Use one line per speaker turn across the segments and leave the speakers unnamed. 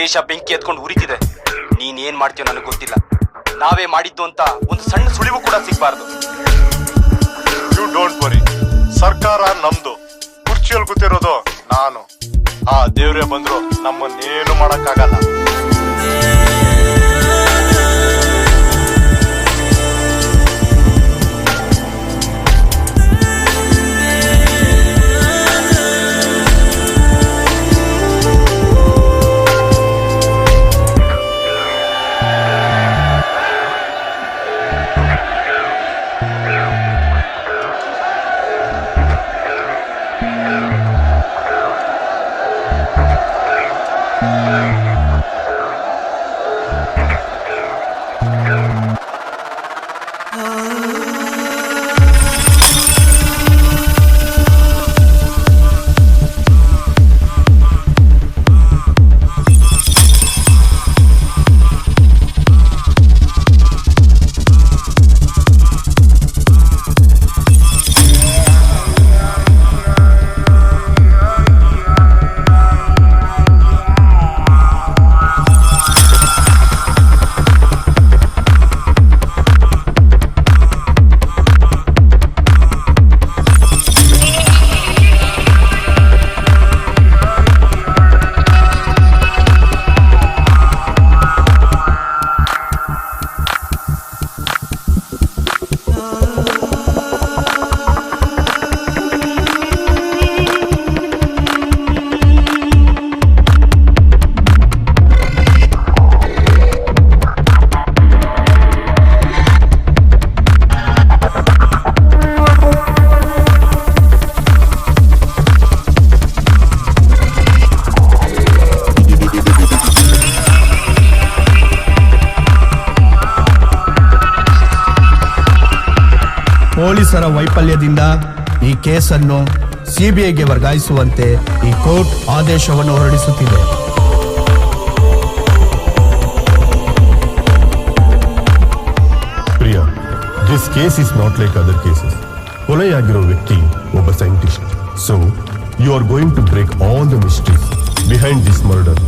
ದೇಶ ಬೆಂಕಿ ಎತ್ಕೊಂಡು ಉರಿತಿದೆ. ನೀನೇನ್ ಮಾಡ್ತೀಯೋ ನನಗೆ ಗೊತ್ತಿಲ್ಲ. ನಾವೇ ಮಾಡಿದ್ದು ಅಂತ ಒಂದು ಸಣ್ಣ ಸುಳಿವು ಕೂಡ ಸಿಗ್ಬಾರ್ದು.
ಯು ಡೋಂಟ್ ವರಿ, ಸರ್ಕಾರ ನಮ್ದು, ಕುರ್ಚಿಯಲ್ಲಿ ಕೂತಿರೋದು ನಾನು. ಆ ದೇವ್ರೇ ಬಂದ್ರು ನಮ್ಮನ್ನೇನು ಮಾಡಕ್ಕಾಗಲ್ಲ.
ಪೊಲೀಸರ ವೈಫಲ್ಯದಿಂದ ಈ ಕೇಸನ್ನು ಸಿಬಿಐಗೆ ವರ್ಗಾಯಿಸುವಂತೆ ಈ ಕೋರ್ಟ್ ಆದೇಶವನ್ನು ಹೊರಡಿಸುತ್ತಿದೆ.
Priya, this case is not like other cases. ಕೊಲೆಯಾಗಿರೋ ವ್ಯಕ್ತಿ ಒಬ್ಬ scientist. So you are going to break all the mysteries behind this murder.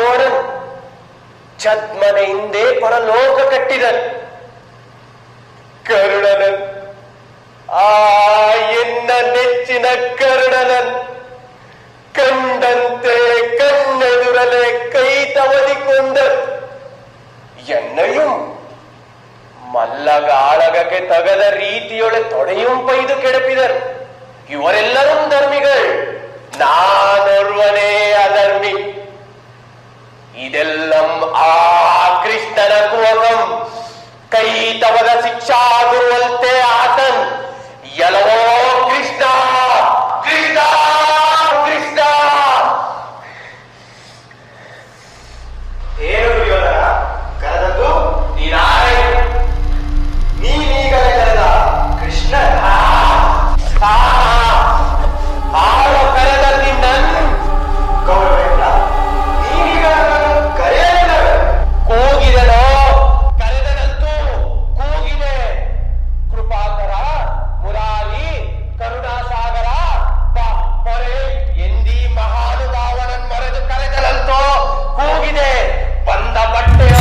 ರಾಘವಣನ್ ಛದ್ಮನ ಹಿಂದೆ ಪರಲೋಕ ಕಟ್ಟಿದನು. ಕರುಣನನ್, ಆ ಎನ್ನ ನೆಚ್ಚಿನ ಕರುಣನನ್ ಕಂಡಂತೆ ಕಣ್ಣೆದುರಲೆ ಕೈ ತವದಿಕೊಂಡರು. ಎನ್ನയും ಮಲ್ಲಗಾಳಗಕ್ಕೆ ತಗದ ರೀತಿಯೊಳೆ ತೊಡೆயும் ಪೈದು ಕೆಡಪಿದರು. ಇವರೆಲ್ಲರೂ ಧರ್ಮಿಗಳು, ನಾನೊರ್ವನೇ ಅಧರ್ಮಿ. ಇದೆಲ್ಲಂ ಆ ಕೃಷ್ಣನ ಕುವಕಂ ಕೈ ತವದ ಶಿಕ್ಷಾ ಗುರುವಂತೆ ಆತನ್. ಎಲವೋ ಕೃಷ್ಣ ಕೃಷ್ಣ ಕೃಷ್ಣ. ಏನು ದುರ್ಯೋಧನ, ಕರೆದದ್ದು ನೀನಾರೆ? ನೀನೀಗಲೇ ಕರೆದ ಕೃಷ್ಣ ಆಳು ಕರೆದ ನಿನ್ನನ್ ಗೌರವಿಲ್ಲ. ನೀನೀಗ ಕರೆಯಲಿಲ್ಲ. ಕೂಗಿದನೋ ಕರೆದನಂತೂ ಕೂಗಿದೆ. ಕೃಪಾಕರ, ಮುರಾರಿ, ಕರುಣಾಸಾಗರ ಹೊರೆ ಎಂದೀ ಮಹಾನುಭಾವನನ್ ಮರೆದು ಕರೆದನಂತೋ ಕೂಗಿದೆ. ಬಂದ ಬಟ್ಟೆಯ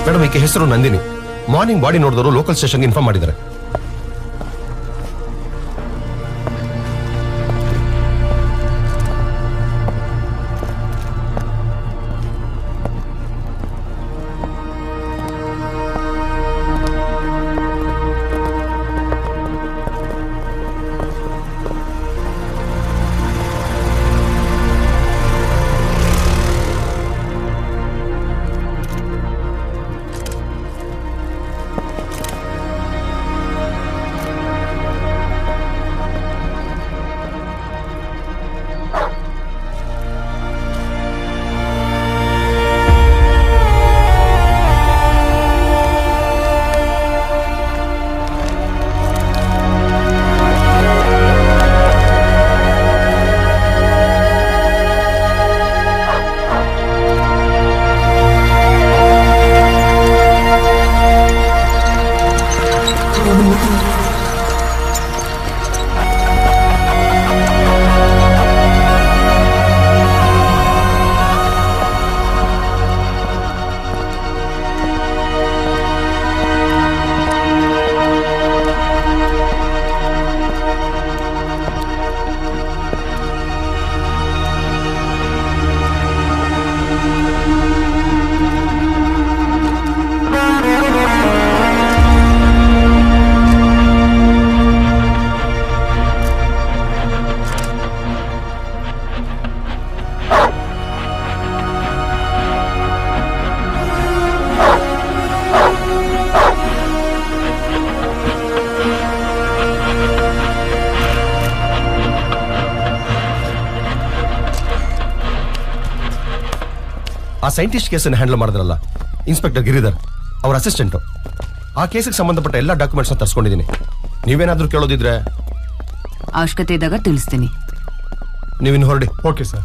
ಮೇಡಮ್ ಈಕೆ ಹೆಸರು ನಂದಿನಿ. ಮಾರ್ನಿಂಗ್ ಬಾಡಿ ನೋಡಿದವರು ಲೋಕಲ್ ಸ್ಟೇಷನ್ಗೆ ಇನ್ಫಾರ್ಮ್ ಮಾಡಿದ್ದಾರೆ. ಆ ಸೈಂಟಿಸ್ಟ್ ಕೇಸನ್ನು ಹ್ಯಾಂಡಲ್ ಮಾಡಿದ್ರಲ್ಲ ಇನ್ಸ್ಪೆಕ್ಟರ್ ಗಿರಿಧರ್, ಅವರ ಅಸಿಸ್ಟೆಂಟು. ಆ ಕೇಸಿಗೆ ಸಂಬಂಧಪಟ್ಟ ಎಲ್ಲ ಡಾಕ್ಯುಮೆಂಟ್ಸ್ನ ತರಿಸ್ಕೊಂಡಿದ್ದೀನಿ. ನೀವೇನಾದ್ರೂ ಕೇಳೋದಿದ್ರೆ
ಅವಶ್ಯಕತೆ ಇದ್ದಾಗ ತಿಳಿಸ್ತೀನಿ.
ನೀವಿನ್ನು ಹೊರಡಿ.
Okay sir.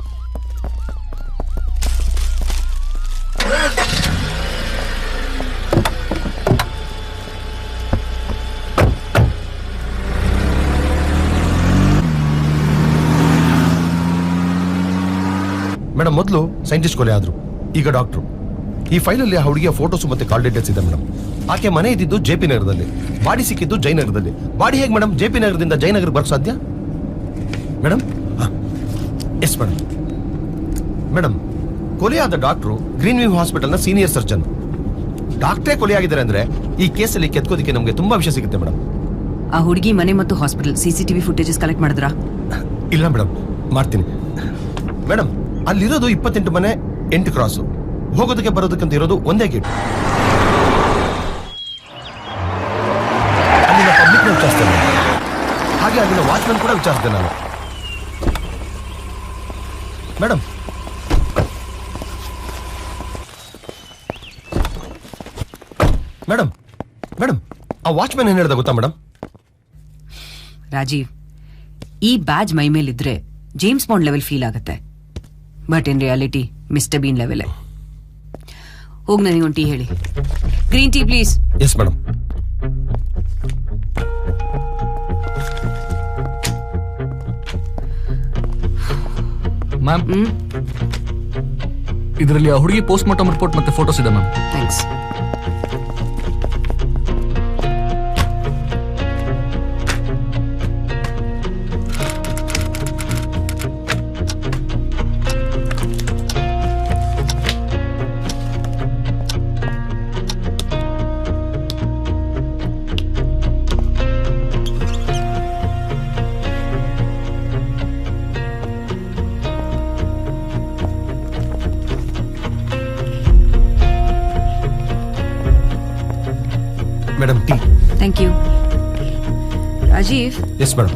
ಮೇಡಮ್, ಮೊದಲು ಸೈಂಟಿಸ್ಟ್ ಕೊಲೆ ಆದ್ರು, ಈಗ ಡಾಕ್ಟ್ರು. ಈ ಫೈಲಲ್ಲಿ ಆ ಹುಡುಗಿಯ ಫೋಟೋಸ್ ಮತ್ತೆ ಕಾಲ್ ಡೀಟೇಲ್ಸ್ ಇದೆ ಮೇಡಮ್. ಆಕೆ ಮನೆ ಇದ್ದಿದ್ದು JP ನಗರದಲ್ಲಿ, ಬಾಡಿ ಸಿಕ್ಕಿದ್ದು ಜಯನಗರದಲ್ಲಿ. ಬಾಡಿ ಹೇಗೆ ಮೇಡಮ್ JP ನಗರದಿಂದ ಜಯನಗರಕ್ಕೆ ಬರೋಕ್ಕೆ ಸಾಧ್ಯ ಮೇಡಮ್? Yes madam. ಮೇಡಮ್, ಕೊಲೆಯಾದ ಡಾಕ್ಟ್ರು ಗ್ರೀನ್ ವ್ಯೂ ಹಾಸ್ಪಿಟಲ್ನ ಸೀನಿಯರ್ ಸರ್ಜನ್. ಡಾಕ್ಟ್ರೇ ಕೊಲೆಯಾಗಿದ್ದಾರೆ ಅಂದ್ರೆ ಈ ಕೇಸಲ್ಲಿ ಕೆತ್ಕೋದಿಕ್ಕೆ ನಮಗೆ ತುಂಬಾ ವಿಷಯ ಸಿಗುತ್ತೆ ಮೇಡಮ್.
ಆ ಹುಡುಗಿ ಮನೆ ಮತ್ತು ಹಾಸ್ಪಿಟಲ್ CCTV ಫುಟೇಜಸ್ ಕಲೆಕ್ಟ್ ಮಾಡಿದ್ರಾ?
ಇಲ್ಲ ಮೇಡಮ್, ಮಾಡ್ತೀನಿ. ಮೇಡಮ್, ಅಲ್ಲಿರೋದು 28 ಮನೆ, 8 ಕ್ರಾಸು. ಹೋಗೋದಕ್ಕೆ ಬರೋದಕ್ಕಂತ ಇರೋದು ಒಂದೇ ಗೇಟ್. ಅಲ್ಲಿನ ಪಬ್ಲಿಕ್ ವಿಚಾರಿಸ್ತೇನೆ, ಹಾಗೆ ಅಲ್ಲಿನ ವಾಚ್ಮನ್ ಕೂಡ ವಿಚಾರಿಸಿದೆ ನಾನು. ಮೇಡಮ್, ಮೇಡಮ್ ಮೇಡಮ್ ಆ ವಾಚ್ಮನ್ ಏನ್ ಹೇಳ್ದ ಗೊತ್ತಾ ಮೇಡಮ್?
ರಾಜೀವ್, ಈ ಬ್ಯಾಜ್ ಮೈ ಮೇಲಿದ್ರೆ ಜೇಮ್ಸ್ ಬಾಂಡ್ ಲೆವೆಲ್ ಫೀಲ್ ಆಗುತ್ತೆ, but in reality mister Bean level. ಹೋಗಿ ನನಗೊಂದು ಟೀ ಹೇಳಿ. Green tea please.
Yes madam.
Ma'am, ಇದರಲ್ಲಿ ಆ ಹುಡುಗಿ ಪೋಸ್ಟ್ ಮಾರ್ಟಮ್ ರಿಪೋರ್ಟ್ ಮತ್ತೆ ಫೋಟೋಸ್ ಇದೆ ma'am.
Thanks.
Madam, tea.
Thank you. Rajiv,
yes madam.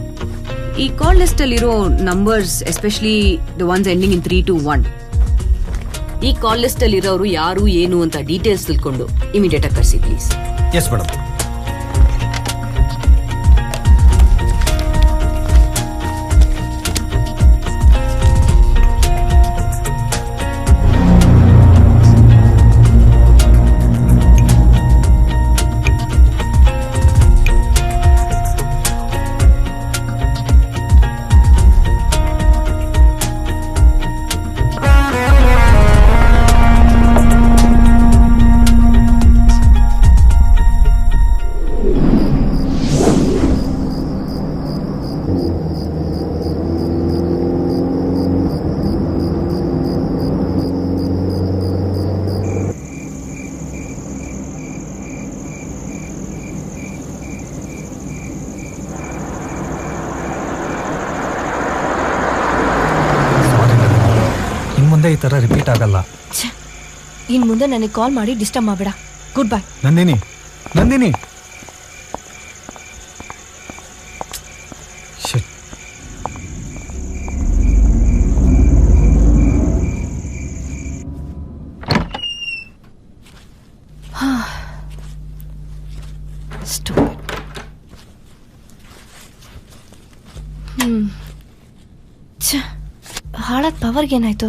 ಈ ಕಾಲ್ ಲಿಸ್ಟ್ ಅಲ್ಲಿರೋ numbers, especially the ones ending in 321, ಈ ಕಾಲ್ ಲಿಸ್ಟ್ ಅಲ್ಲಿರೋರು ಯಾರು ಏನು ಅಂತ ಡೀಟೇಲ್ಸ್ ತಿಳ್ಕೊಂಡು ಇಮಿಡಿಯೇಟ್ ಆಗಿ ಕರೆಸಿ ಪ್ಲೀಸ್.
Yes madam.
ಮುಂದೆ ಈ ಥರ ರಿಪೀಟ್ ಆಗಲ್ಲ.
ಇನ್ ಮುಂದೆ ನನಗೆ ಕಾಲ್ ಮಾಡಿ ಡಿಸ್ಟರ್ಬ್ ಮಾಡಬೇಡ. Good bye.
ನಂದಿನಿ, ನಂದಿನಿ.
ಹಾಳಾದ ಪವರ್ಗೇನಾಯ್ತು?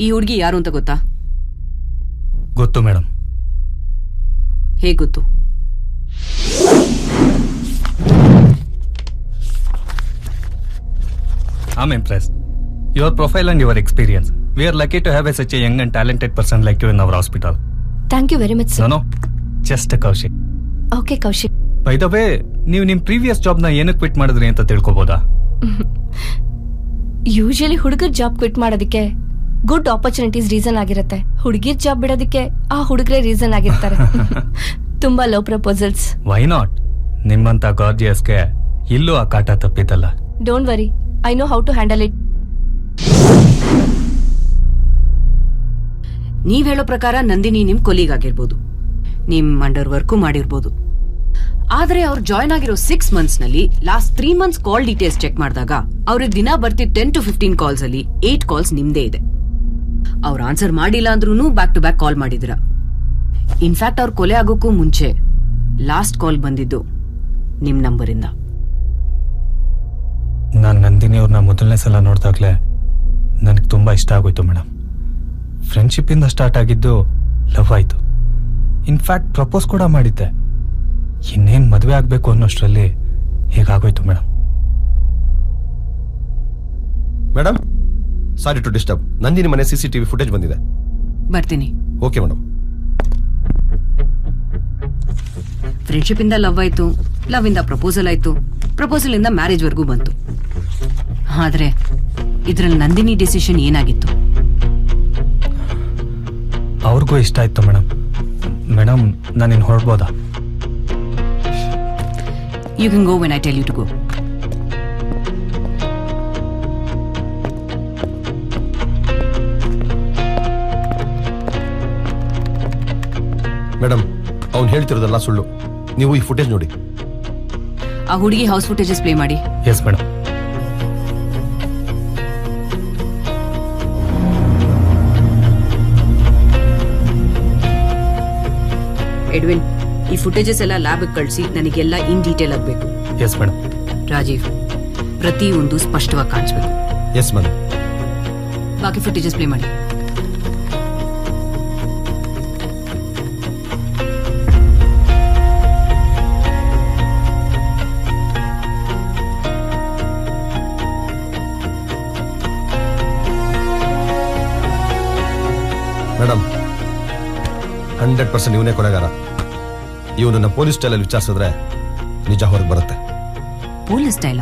ಈ ಹುಡುಗಿ ಯಾರು ಅಂತ ಗೊತ್ತಾ?
ಗೊತ್ತು ಮೇಡಮ್.
ಹೇಗೆ ಗೊತ್ತು?
I'm impressed. Your profile and your experience. We are lucky to have such a young and talented person like you in our hospital.
Thank you very much sir.
No, just a Kaushik.
Okay Kaushik.
By the way, ನೀವು ನಿಮ್ಮ previous ಜಾಬ್ನ ಏನಕ್ಕೆ quit ಮಾಡಿದ್ರಿ ಅಂತ ತಿಳ್ಕೊಬೋದಾ?
Usually ಹುಡುಗರ job quit ಮಾಡೋದಕ್ಕೆ good opportunities reason ಆಗಿರುತ್ತೆ. ಹುಡುಗಿರ್ job ಬಿಡೋದಕ್ಕೆ ಆ ಹುಡುಗರೇ ರೀಸನ್ ಆಗಿರ್ತಾರೆ. ತುಂಬಾ ಲವ್ ಪ್ರಪೋಸಲ್ಸ್.
Why not? ನಿಮ್ಮಂತ ಗಾರ್ಜಿಯಸ್ಗೆ ಇಲ್ಲೂ ಆ ಕಾಟ ತಪ್ಪಿದ್ದಲ್ಲ.
Don't worry, I know how to handle it.
ನೀವ್ ಹೇಳೋ ಪ್ರಕಾರ ನಂದಿನಿ ನಿಮ್ ಕೊಲೀಗ್ ಆಗಿರ್ಬೋದು, ನಿಮ್ ಅಂಡರ್ ವರ್ಕು ಮಾಡಿರ್ಬೋದು. ಆದ್ರೆ ಅವ್ರು ಜಾಯ್ನ್ ಆಗಿರೋ 6 months ನಲ್ಲಿ last 3 months call details check ಮಾಡಿದಾಗ ಅವ್ರಿಗೆ ದಿನ ಬರ್ತಿದ್ 10 to 15 ಕಾಲ್ಸ್ ಅಲ್ಲಿ 8 ಕಾಲ್ಸ್ ನಿಮ್ದೇ ಇದೆ. ಅವ್ರು ಆನ್ಸರ್ ಮಾಡಿಲ್ಲ ಅಂದ್ರೂ ಬ್ಯಾಕ್ ಟು ಬ್ಯಾಕ್ ಕಾಲ್ ಮಾಡಿದ್ರ. ಇನ್ಫ್ಯಾಕ್ಟ್ ಅವ್ರ ಕೊಲೆ ಆಗೋಕ್ಕೂ ಮುಂಚೆ ಲಾಸ್ಟ್ ಕಾಲ್ ಬಂದಿದ್ದು ನಿಮ್ ನಂಬರಿಂದ.
ನಾನು ನಂದಿನಿ ಅವ್ರನ್ನ ಮೊದಲನೇ ಸಲ ನೋಡಿದಾಗಲೇ ನನಗೆ ತುಂಬ ಇಷ್ಟ ಆಗೋಯ್ತು ಮೇಡಮ್. ಫ್ರೆಂಡ್ಶಿಪ್ಪಿಂದ ಸ್ಟಾರ್ಟ್ ಆಗಿದ್ದು ಲವ್ ಆಯಿತು. ಇನ್ಫ್ಯಾಕ್ಟ್ ಪ್ರಪೋಸ್ ಕೂಡ ಮಾಡಿದ್ದೆ. ಇನ್ನೇನು ಮದುವೆ ಆಗಬೇಕು ಅನ್ನೋಷ್ಟರಲ್ಲಿ ಹೇಗಾಗೋಯ್ತು madam.
Madam, sorry to disturb. Nandini ಮನೆ CCTV ಫುಟೇಜ್ ಬಂದಿದೆ.
ಬರ್ತೀನಿ.
Okay madam.
ಫ್ರೆಂಡ್ಶಿಪ್ ಇಂದ ಲವ್ ಆಯ್ತು, ಲವ್ ಇಂದ ಪ್ರಪೋಸಲ್ ಆಯ್ತು, ಪ್ರಪೋಸಲ್ ಇಂದ ಮ್ಯಾರೇಜ್ ವರ್ಗೂ ಬಂತು. ಆದ್ರೆ ಇದ್ರಲ್ಲಿ ನಂದಿನಿ ಡಿಸಿಷನ್ ಏನಾಗಿತ್ತು?
ಅವ್ರಿಗೂ ಇಷ್ಟ ಆಯ್ತು ಮೇಡಮ್. ಮೇಡಮ್, ನಾನಿನ್ನು ಹೊರಡ್ಬೋದಾ?
You can go when I tell you to go.
Madam, ಅವ್ನು ಹೇಳ್ತಿರೋದಲ್ಲ ಸುಳ್ಳು. ನೀವು ಈ ಫುಟೇಜ್ ನೋಡಿ.
ಆ ಹುಡುಗಿ ಹೌಸ್ ಫುಟೇಜಸ್ ಪ್ಲೇ ಮಾಡಿ.
Yes madam.
ಎಡ್ವಿನ್, ಈ ಫುಟೇಜಸ್ ಎಲ್ಲ ಲ್ಯಾಬ್ ಕಳಿಸಿ ನನಗೆಲ್ಲ ಇನ್ ಡೀಟೇಲ್ ಆಗಬೇಕು.
Yes madam.
ರಾಜೀವ್, ಪ್ರತಿಯೊಂದು ಸ್ಪಷ್ಟವಾಗಿ ಕಾಣಿಸ್ಬೇಕು.
Yes madam.
ಬಾಕಿ ಫುಟೇಜಸ್ ಪ್ಲೇ ಮಾಡಿ.
ಮೇಡಮ್, 100% ಇವನೇ ಕೊಲೆಗಾರ. ಇವನನ್ನ ಪೊಲೀಸ್ ಸ್ಟೈಲಲ್ಲಿ ವಿಚಾರಿಸಿದ್ರೆ ನಿಜ ಹೊರಗೆ ಬರುತ್ತೆ.
ಪೊಲೀಸ್ ಸ್ಟೈಲ?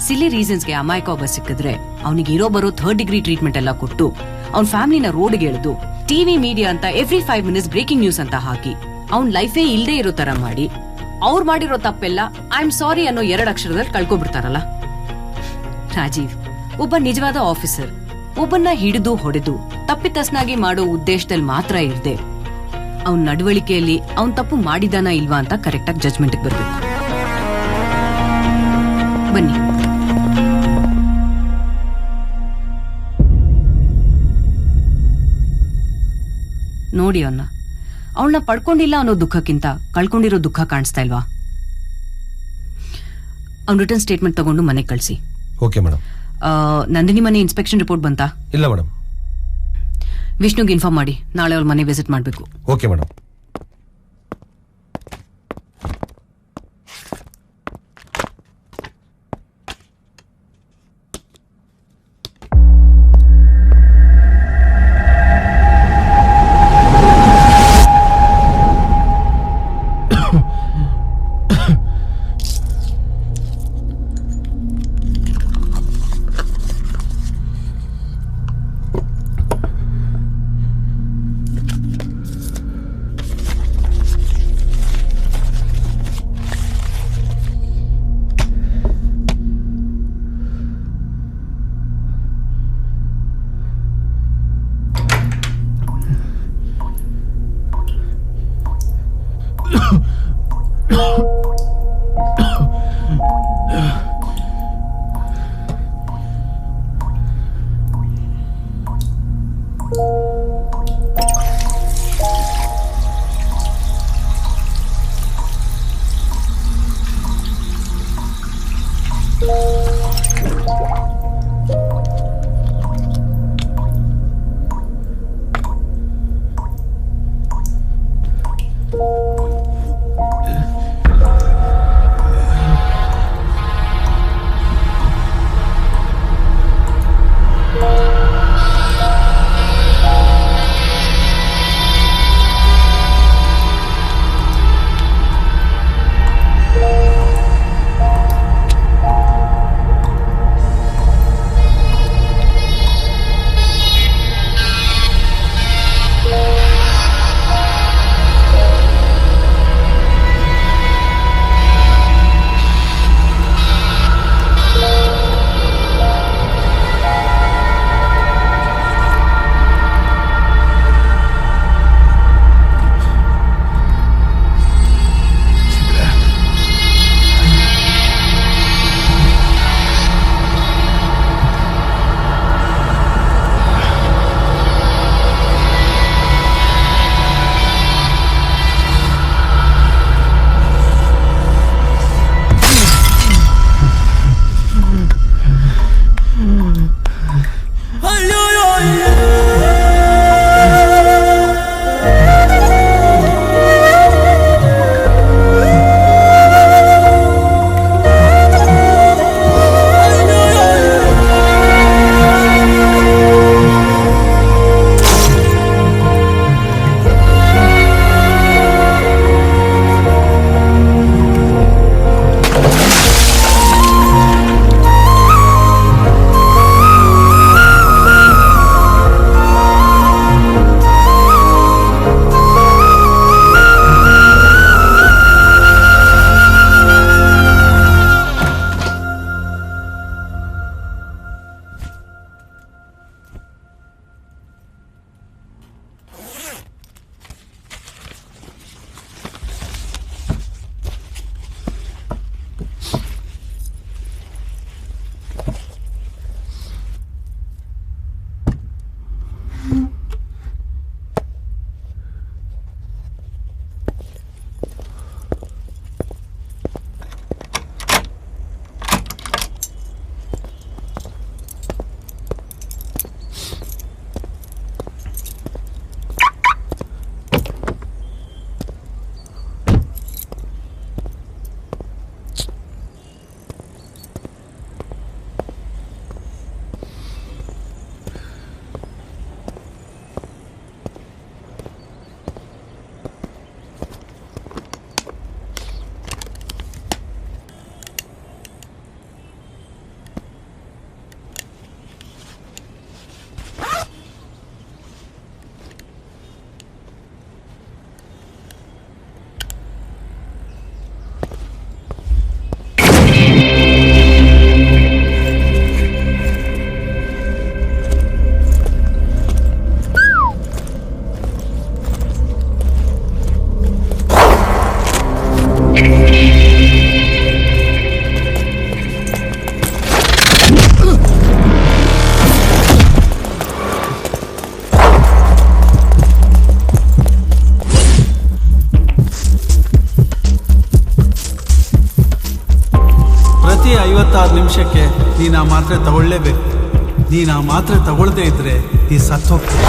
ಸಿಲಿ ರೀಸನ್ಸ್ಗೆ ಅಮಾಯಕ ಒಬ್ಬ ಸಿಕ್ಕಿದ್ರೆ ಅವನಿಗೆ ಇರೋ ಬರೋ 3rd degree ಟ್ರೀಟ್ಮೆಂಟ್ ಎಲ್ಲ ಕೊಟ್ಟು ಅವ್ನ ಫ್ಯಾಮಿಲಿನ ರೋಡ್ಗೆ ಎಳೆದು ಟಿವಿ ಮೀಡಿಯಾ ಅಂತ ಎವ್ರಿ 5 minutes ಬ್ರೇಕಿಂಗ್ ನ್ಯೂಸ್ ಅಂತ ಹಾಕಿ ಅವ್ನ್ ಲೈಫೇ ಇಲ್ಲದೆ ಇರೋ ತರ ಮಾಡಿ ಅವ್ರು ಮಾಡಿರೋ ತಪ್ಪೆಲ್ಲ ಐ ಆಮ್ ಸಾರಿ ಅನ್ನೋ 2 ಅಕ್ಷರದಲ್ಲಿ ಕಳ್ಕೊಬಿಡ್ತಾರಲ್ಲ. ರಾಜೀವ್ ಒಬ್ಬ ನಿಜವಾದ ಆಫೀಸರ್ ಒಬ್ಬನ್ನ ಹಿಡಿದು ಹೊಡೆದು ತಪ್ಪಿತಸ್ನಾಗಿ ಮಾಡೋ ಉದ್ದೇಶದಲ್ಲಿ ಮಾತ್ರ ಇರ್ದೆ ಅವನ್ ನಡವಳಿಕೆಯಲ್ಲಿ ಅವನ್ ತಪ್ಪು ಮಾಡಿದಾನ ಇಲ್ವಾ ಅಂತ ಕರೆಕ್ಟ್ ಆಗಿ ಜಜ್ಮೆಂಟ್ ಬರ್ಬೇಕು. ಬನ್ನಿ. ನೋಡಿ ಅವಳನ್ನ ಪಡ್ಕೊಂಡಿಲ್ಲ ಅನ್ನೋ ದುಃಖಕ್ಕಿಂತ ಕಳ್ಕೊಂಡಿರೋ ದುಃಖ ಕಾಣಿಸ್ತಾ ಇಲ್ವಾ? ಅವ್ನ್ ರಿಟರ್ನ್ ಸ್ಟೇಟ್ಮೆಂಟ್ ತಗೊಂಡು ಮನೆಗೆ ಕಳಿಸಿ.
Okay madam.
ನಂದಿನಿ ಮನೆ ಇನ್ಸ್ಪೆಕ್ಷನ್ ರಿಪೋರ್ಟ್ ಬಂತಾ?
ಇಲ್ಲ ಮೇಡಮ್.
ವಿಷ್ಣುಗೆ ಇನ್ಫಾರ್ಮ್ ಮಾಡಿ, ನಾಳೆ ಅವ್ರ ಮನೆ ವಿಸಿಟ್ ಮಾಡಬೇಕು.
Okay madam.
56 ನಿಮಿಷಕ್ಕೆ ನೀನು ಆ ಮಾತ್ರೆ ತಗೊಳ್ಳೇಬೇಕು. ನೀನು ಆ ಮಾತ್ರೆ ತಗೊಳ್ಳದೇ ಇದ್ರೆ ನೀ ಸತ್ತೋಗ್ತೀಯ.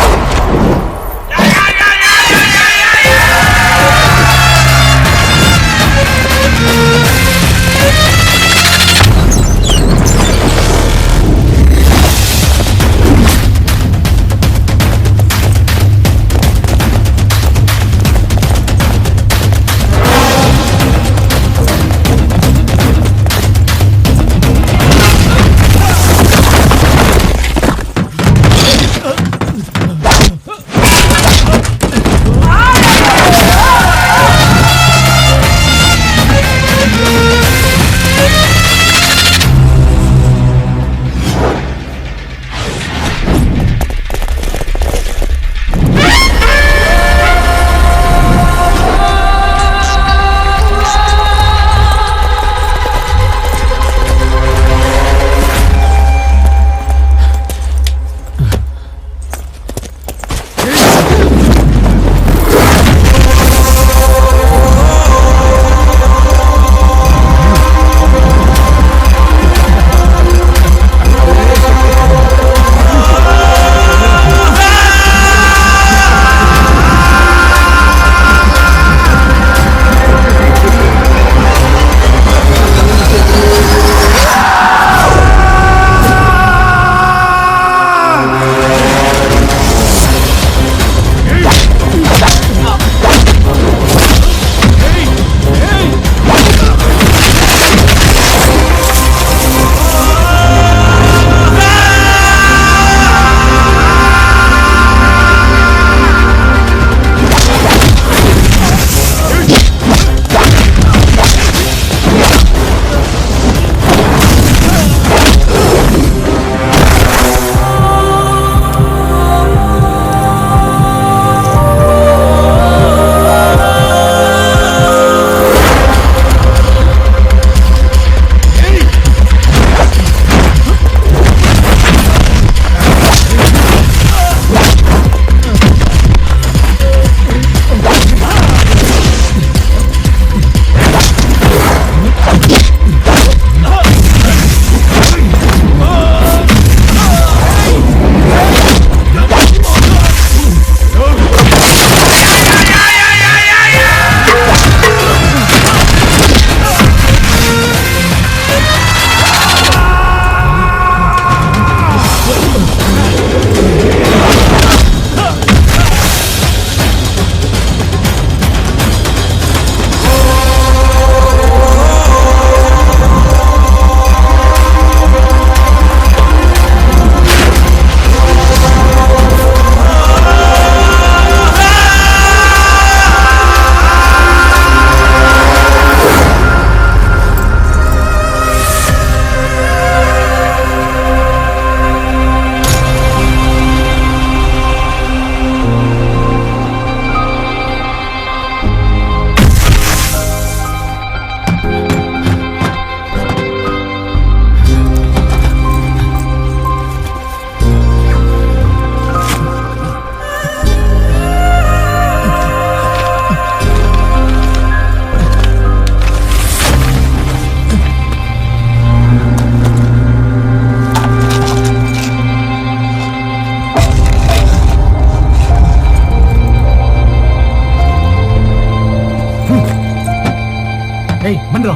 ಬನ್ರೋ.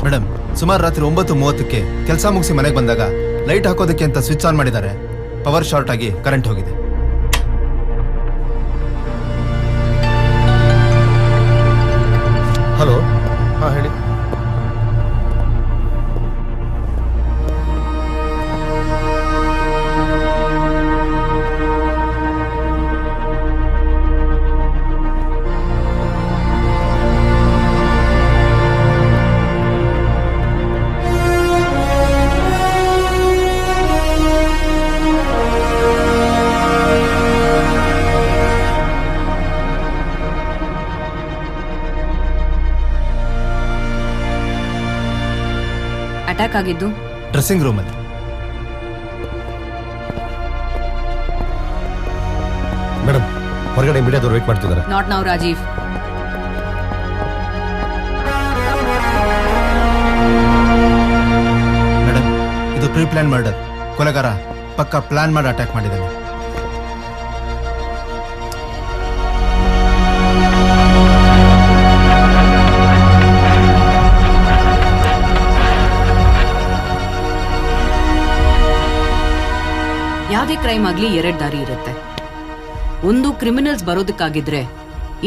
ಮೇಡಮ್, ಸುಮಾರು ರಾತ್ರಿ 9:30ಕ್ಕೆ ಕೆಲಸ ಮುಗಿಸಿ ಮನೆಗೆ ಬಂದಾಗ ಲೈಟ್ ಹಾಕೋದಕ್ಕೆ ಅಂತ ಸ್ವಿಚ್ ಆನ್ ಮಾಡಿದ್ದಾರೆ. ಪವರ್ ಶಾರ್ಟ್ ಆಗಿ ಕರೆಂಟ್ ಹೋಗಿದೆ. ಹಲೋ, ಹಾಂ ಹೇಳಿ.
ಅಟ್ಯಾಕ್ ಆಗಿದ್ದು?
ಡ್ರೆಸ್ಸಿಂಗ್ ರೂಮಲ್ಲಿ.
ಮೇಡಮ್, ಹೊರಗಡೆ ಮೀಡಿಯಾದವ್ರು ವೇಟ್ ಮಾಡ್ತಿದ್ದಾರೆ.
Not now Rajeev.
ಮೇಡಮ್, ಇದು ಪ್ರೀ ಪ್ಲಾನ್ ಮರ್ಡರ್. ಕೊಲೆಗಾರ ಪಕ್ಕ ಪ್ಲಾನ್ ಮಾಡಿ ಅಟ್ಯಾಕ್ ಮಾಡಿದ್ದಾನೆ.
ಯಾವುದೇ ಕ್ರೈಮ್ ಆಗ್ಲಿ 2 ದಾರಿ ಇರುತ್ತೆ. ಒಂದು ಕ್ರಿಮಿನಲ್ಸ್ ಬರೋದಕ್ಕಾಗಿದ್ರೆ,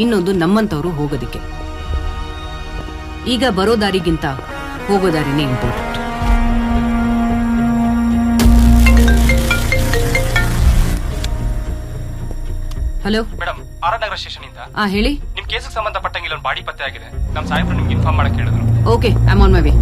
ಇನ್ನೊಂದು ನಮ್ಮಂತವ್ರು ಹೋಗೋದಿಕ್ಕೆ. ಈಗ ಬರೋ ದಾರಿಗಿಂತ ಹೋಗೋ ದಾರಿನೇ ಇಂಪಾರ್ಟೆಂಟ್. ಹಲೋ
ಮೇಡಮ್, ಆರ್ ನಗರ ಸ್ಟೇಷನ್ ಇಂದ.
ಹೇಳಿ.
ನಿಮ್ ಕೇಸಿಗೆ ಸಂಬಂಧಪಟ್ಟಂಗೆ ಇಲ್ಲೊಂದು ಬಾಡಿ ಪತ್ತೆ ಆಗಿದೆ. ನಮ್ ಸಾಹೇಬ್ರು ನಿಮ್ಗೆ ಇನ್ಫಾರ್ಮ್ ಮಾಡಕ್ ಹೇಳಿದ್ರು.
Okay, I am on my way.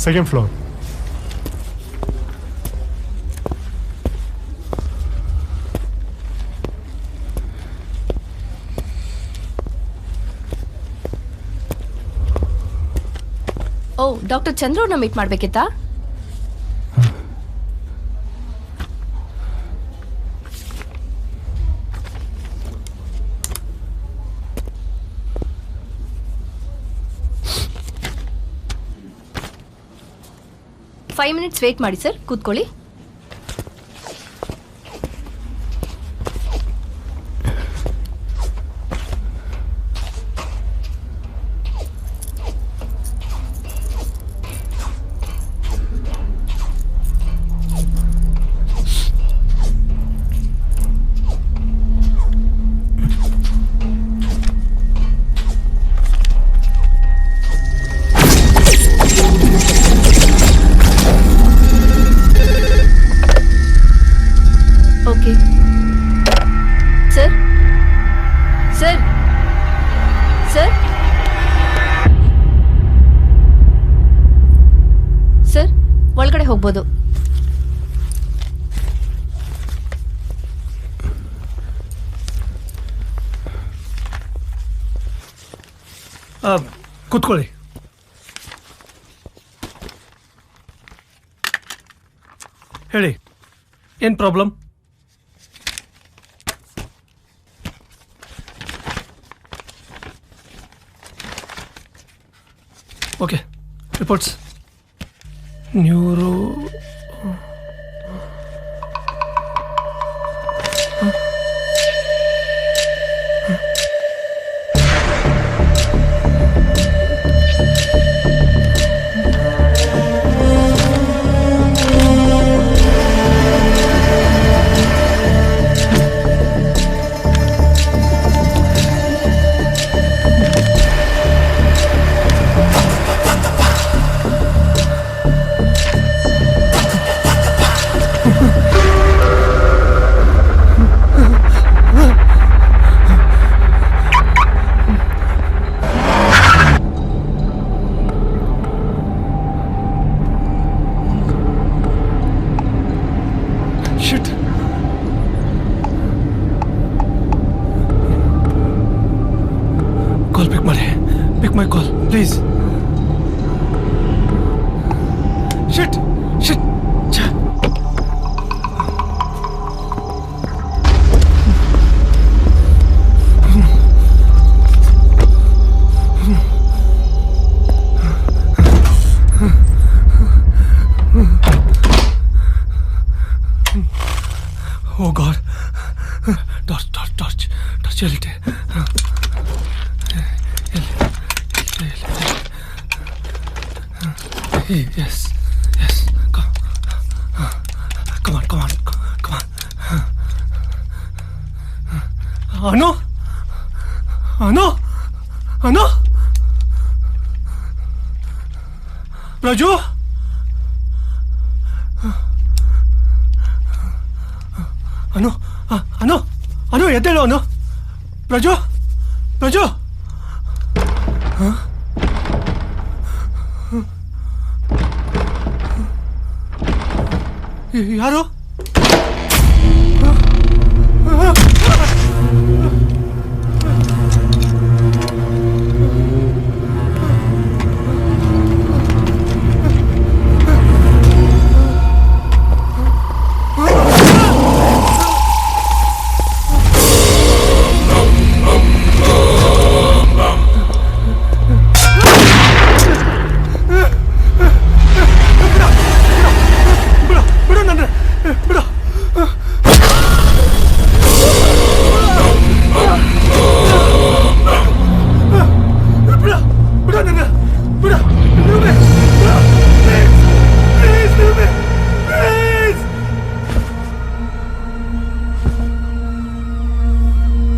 Second floor.
ಓ, ಡಾಕ್ಟರ್ ಚಂದ್ರ ಅವ್ರನ್ನ ಮೀಟ್ ಮಾಡ್ಬೇಕಿತ್ತಾ? ಫೈವ್ ಮಿನಿಟ್ಸ್ ವೇಟ್ ಮಾಡಿ ಸರ್, ಕೂತ್ಕೊಳ್ಳಿ. Okay sir. Sir sir sir, ಒಳಗಡೆ ಹೋಗ್ಬೋದು.
ಕೂತ್ಕೊಳ್ಳಿ. ಹೇಳಿ, ಏನ್ problem? Okay, reports. Neuro call pick ಮಾಡಿ. Pick my call please. Shit shit. Oh God.
Torch ಎಲ್ಲಿಟ್ಟೆ? Yes yes come on come on come on. Anu Anu Anu Raju Anu Anu Anu ಎದ್ದೇಳು ಅನು. ರಾಜು ರಾಜು ಯಾರು?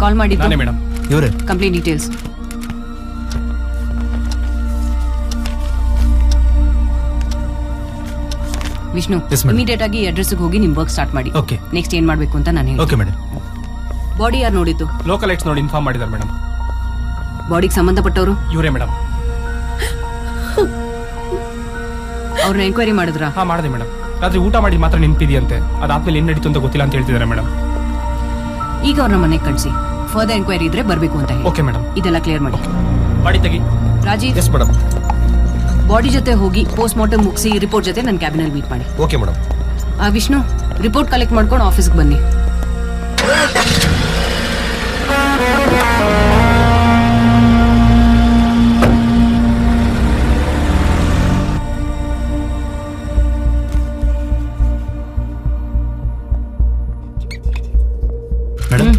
ಕಾಲ್ ಮಾಡಿದ್ದು
ಮೇಡಮ್.
ಇವರೇ
complete details. Vishnu,
Yes, madam.
Immediate ಆಗಿ ಅಡ್ರೆಸ್ಗೆ ಹೋಗಿ ನಿಮ್ ವರ್ಕ್ ಸ್ಟಾರ್ಟ್ ಮಾಡಿ.
Okay.
ನೆಕ್ಸ್ಟ್ ಏನ್ ಮಾಡ್ಬೇಕು ಅಂತ ನಾನು ಹೇಳಿ.
Okay madam.
ಬಾಡಿ ಯಾರು ನೋಡಿದ್ದು?
ಲೋಕಲ್ ಲೈಟ್ಸ್ ನೋಡಿ ಇನ್ಫಾರ್ಮ್ ಮಾಡಿದ್ದಾರೆ ಮೇಡಮ್.
ಬಾಡಿಗೆ ಸಂಬಂಧಪಟ್ಟವರು
ಇವರೇ ಮೇಡಮ್.
ಅವ್ರನ್ನ ಎಂಕ್ವೈರಿ ಮಾಡಿದ್ರಾ?
ಹಾ ಮಾಡಿದೆ ಮೇಡಮ್. ರಾತ್ರಿ ಊಟ ಮಾಡಿ ಮಾತ್ರ ನೆನಪಿದೆಯಂತೆ. ಅದಾದ್ಮೇಲೆ ಏನ್ ನಡೀತು ಅಂತ ಗೊತ್ತಿಲ್ಲ ಅಂತ ಹೇಳ್ತಿದ್ದಾರೆ ಮೇಡಮ್.
ಈಗ ಅವ್ರನ್ನ ಮನೆಗೆ ಕಳಿಸಿ. ಫರ್ದರ್ ಎಂಕ್ವೈರಿ ಇದ್ರೆ ಬರ್ಬೇಕು ಅಂತ ಹೇಳಿ.
Okay madam.
ಇದೆಲ್ಲ ಕ್ಲಿಯರ್ ಮಾಡಿ.
ಬಾಡಿ ತೆಗಿ.
Rajiv,
yes madam.
ಬಾಡಿ ಜೊತೆ ಹೋಗಿ ಪೋಸ್ಟ್ ಮಾರ್ಟಮ್ ಮುಗಿಸಿ ರಿಪೋರ್ಟ್ ಜೊತೆ ನನ್ನ ಕ್ಯಾಬಿನಲ್ಲಿ ಮೀಟ್ ಮಾಡಿ.
Okay madam.
Vishnu, report collect ಮಾಡ್ಕೊಂಡು ಆಫೀಸ್ಗೆ ಬನ್ನಿ.
Madam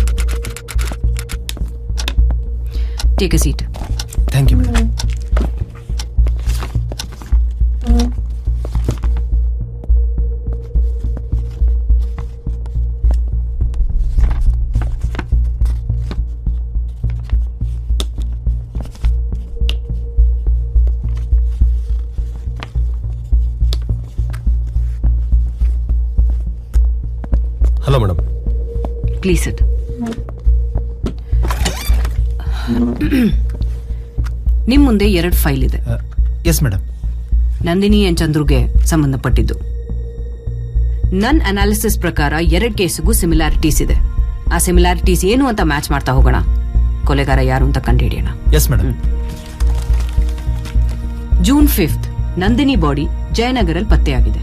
take a seat.
Thank you madam.
Hello madam.
Please sit. ನಿಮ್ ಮುಂದೆ 2 ಫೈಲ್ ಇದೆ.
Yes madam.
ನಂದಿನಿ ಅಂಡ್ ಚಂದ್ರುಗೆ ಸಂಬಂಧಪಟ್ಟಿದ್ದು. ನನ್ನ ಅನಾಲಿಸಿಸ್ ಪ್ರಕಾರ 2 ಕೇಸ್ಗೂ ಸಿಮಿಲಾರಿಟೀಸ್ ಇದೆ. ಆ ಸಿಮಿಲಾರಿಟೀಸ್ ಏನು ಅಂತ ಮ್ಯಾಚ್ ಮಾಡ್ತಾ ಹೋಗೋಣ. ಕೊಲೆಗಾರ ಯಾರು ಅಂತ ಕಂಡುಹಿಡಿಯೋಣ.
Yes madam.
June 5 Nandini body ಜಯನಗರಲ್ಲಿ ಪತ್ತೆಯಾಗಿದೆ.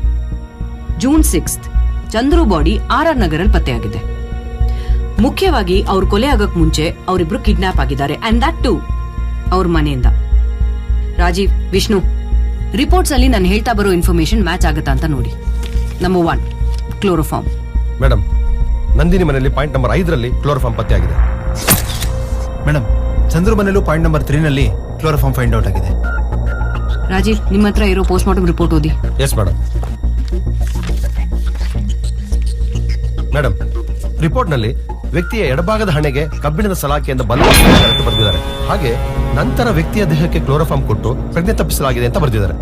ಜೂನ್ 6 ಚಂದ್ರು ಬಾಡಿ RR ನಗರಲ್ಲಿ ಪತ್ತೆಯಾಗಿದೆ. ಮುಖ್ಯವಾಗಿ ಅವ್ರ ಕೊಲೆ ಆಗಕ್ ಮುಂಚೆ ಅವರಿಬ್ರು ಕಿಡ್ನಾಪ್ ಆಗಿದ್ದಾರೆ. ಅಂಡ್ ದಟ್ ಟು ಅವ್ರ ಮನೆಯಿಂದ. ರಾಜೀವ್, ವಿಷ್ಣು, ರಿಪೋರ್ಟ್ಸ್ ಅಲ್ಲಿ ನಾನು ಹೇಳ್ತಾ ಬರೋ ಇನ್ಫಾರ್ಮೇಶನ್ ಮ್ಯಾಚ್ ಆಗುತ್ತಾ ಅಂತ ನೋಡಿ. Number 1 chloroform.
ಮೇಡಮ್, ನಂದಿನಿ ಮನೆಯಲ್ಲಿ ಪಾಯಿಂಟ್ ನಂಬರ್ 5ರಲ್ಲಿ ಕ್ಲೋರೋಫಾರ್ಮ್ ಪತ್ತೆ ಆಗಿದೆ.
ಮೇಡಮ್, ಚಂದ್ರು ಮನೆಯಲ್ಲೂ ಪಾಯಿಂಟ್ ನಂಬರ್ 3ನಲ್ಲಿ ಕ್ಲೋರೋಫಾರ್ಮ್ ಫೈಂಡ್ ಔಟ್ ಆಗಿದೆ.
ರಾಜೀವ್, ನಿಮ್ಮ ಹತ್ರ ಇರೋ ಪೋಸ್ಟ್ ಮಾರ್ಟಮ್ ರಿಪೋರ್ಟ್ ಓದಿ.
Yes madam. ಮೇಡಮ್, ರಿಪೋರ್ಟ್ನಲ್ಲಿ ವ್ಯಕ್ತಿಯ ಎಡಭಾಗದ ಹಣೆಗೆ ಕಬ್ಬಿಣದ ಸಲಾಕೆಯಿಂದ ಬಲವಾಗಿ ಬರೆದಿದ್ದಾರೆ. ಹಾಗೆ ನಂತರ ವ್ಯಕ್ತಿಯ ದೇಹಕ್ಕೆ ಕ್ಲೋರೋಫಾರ್ಮ್ ಕೊಟ್ಟು ಪ್ರಜ್ಞೆ ತಪ್ಪಿಸಲಾಗಿದೆ ಅಂತ ಬರೆದಿದ್ದಾರೆ.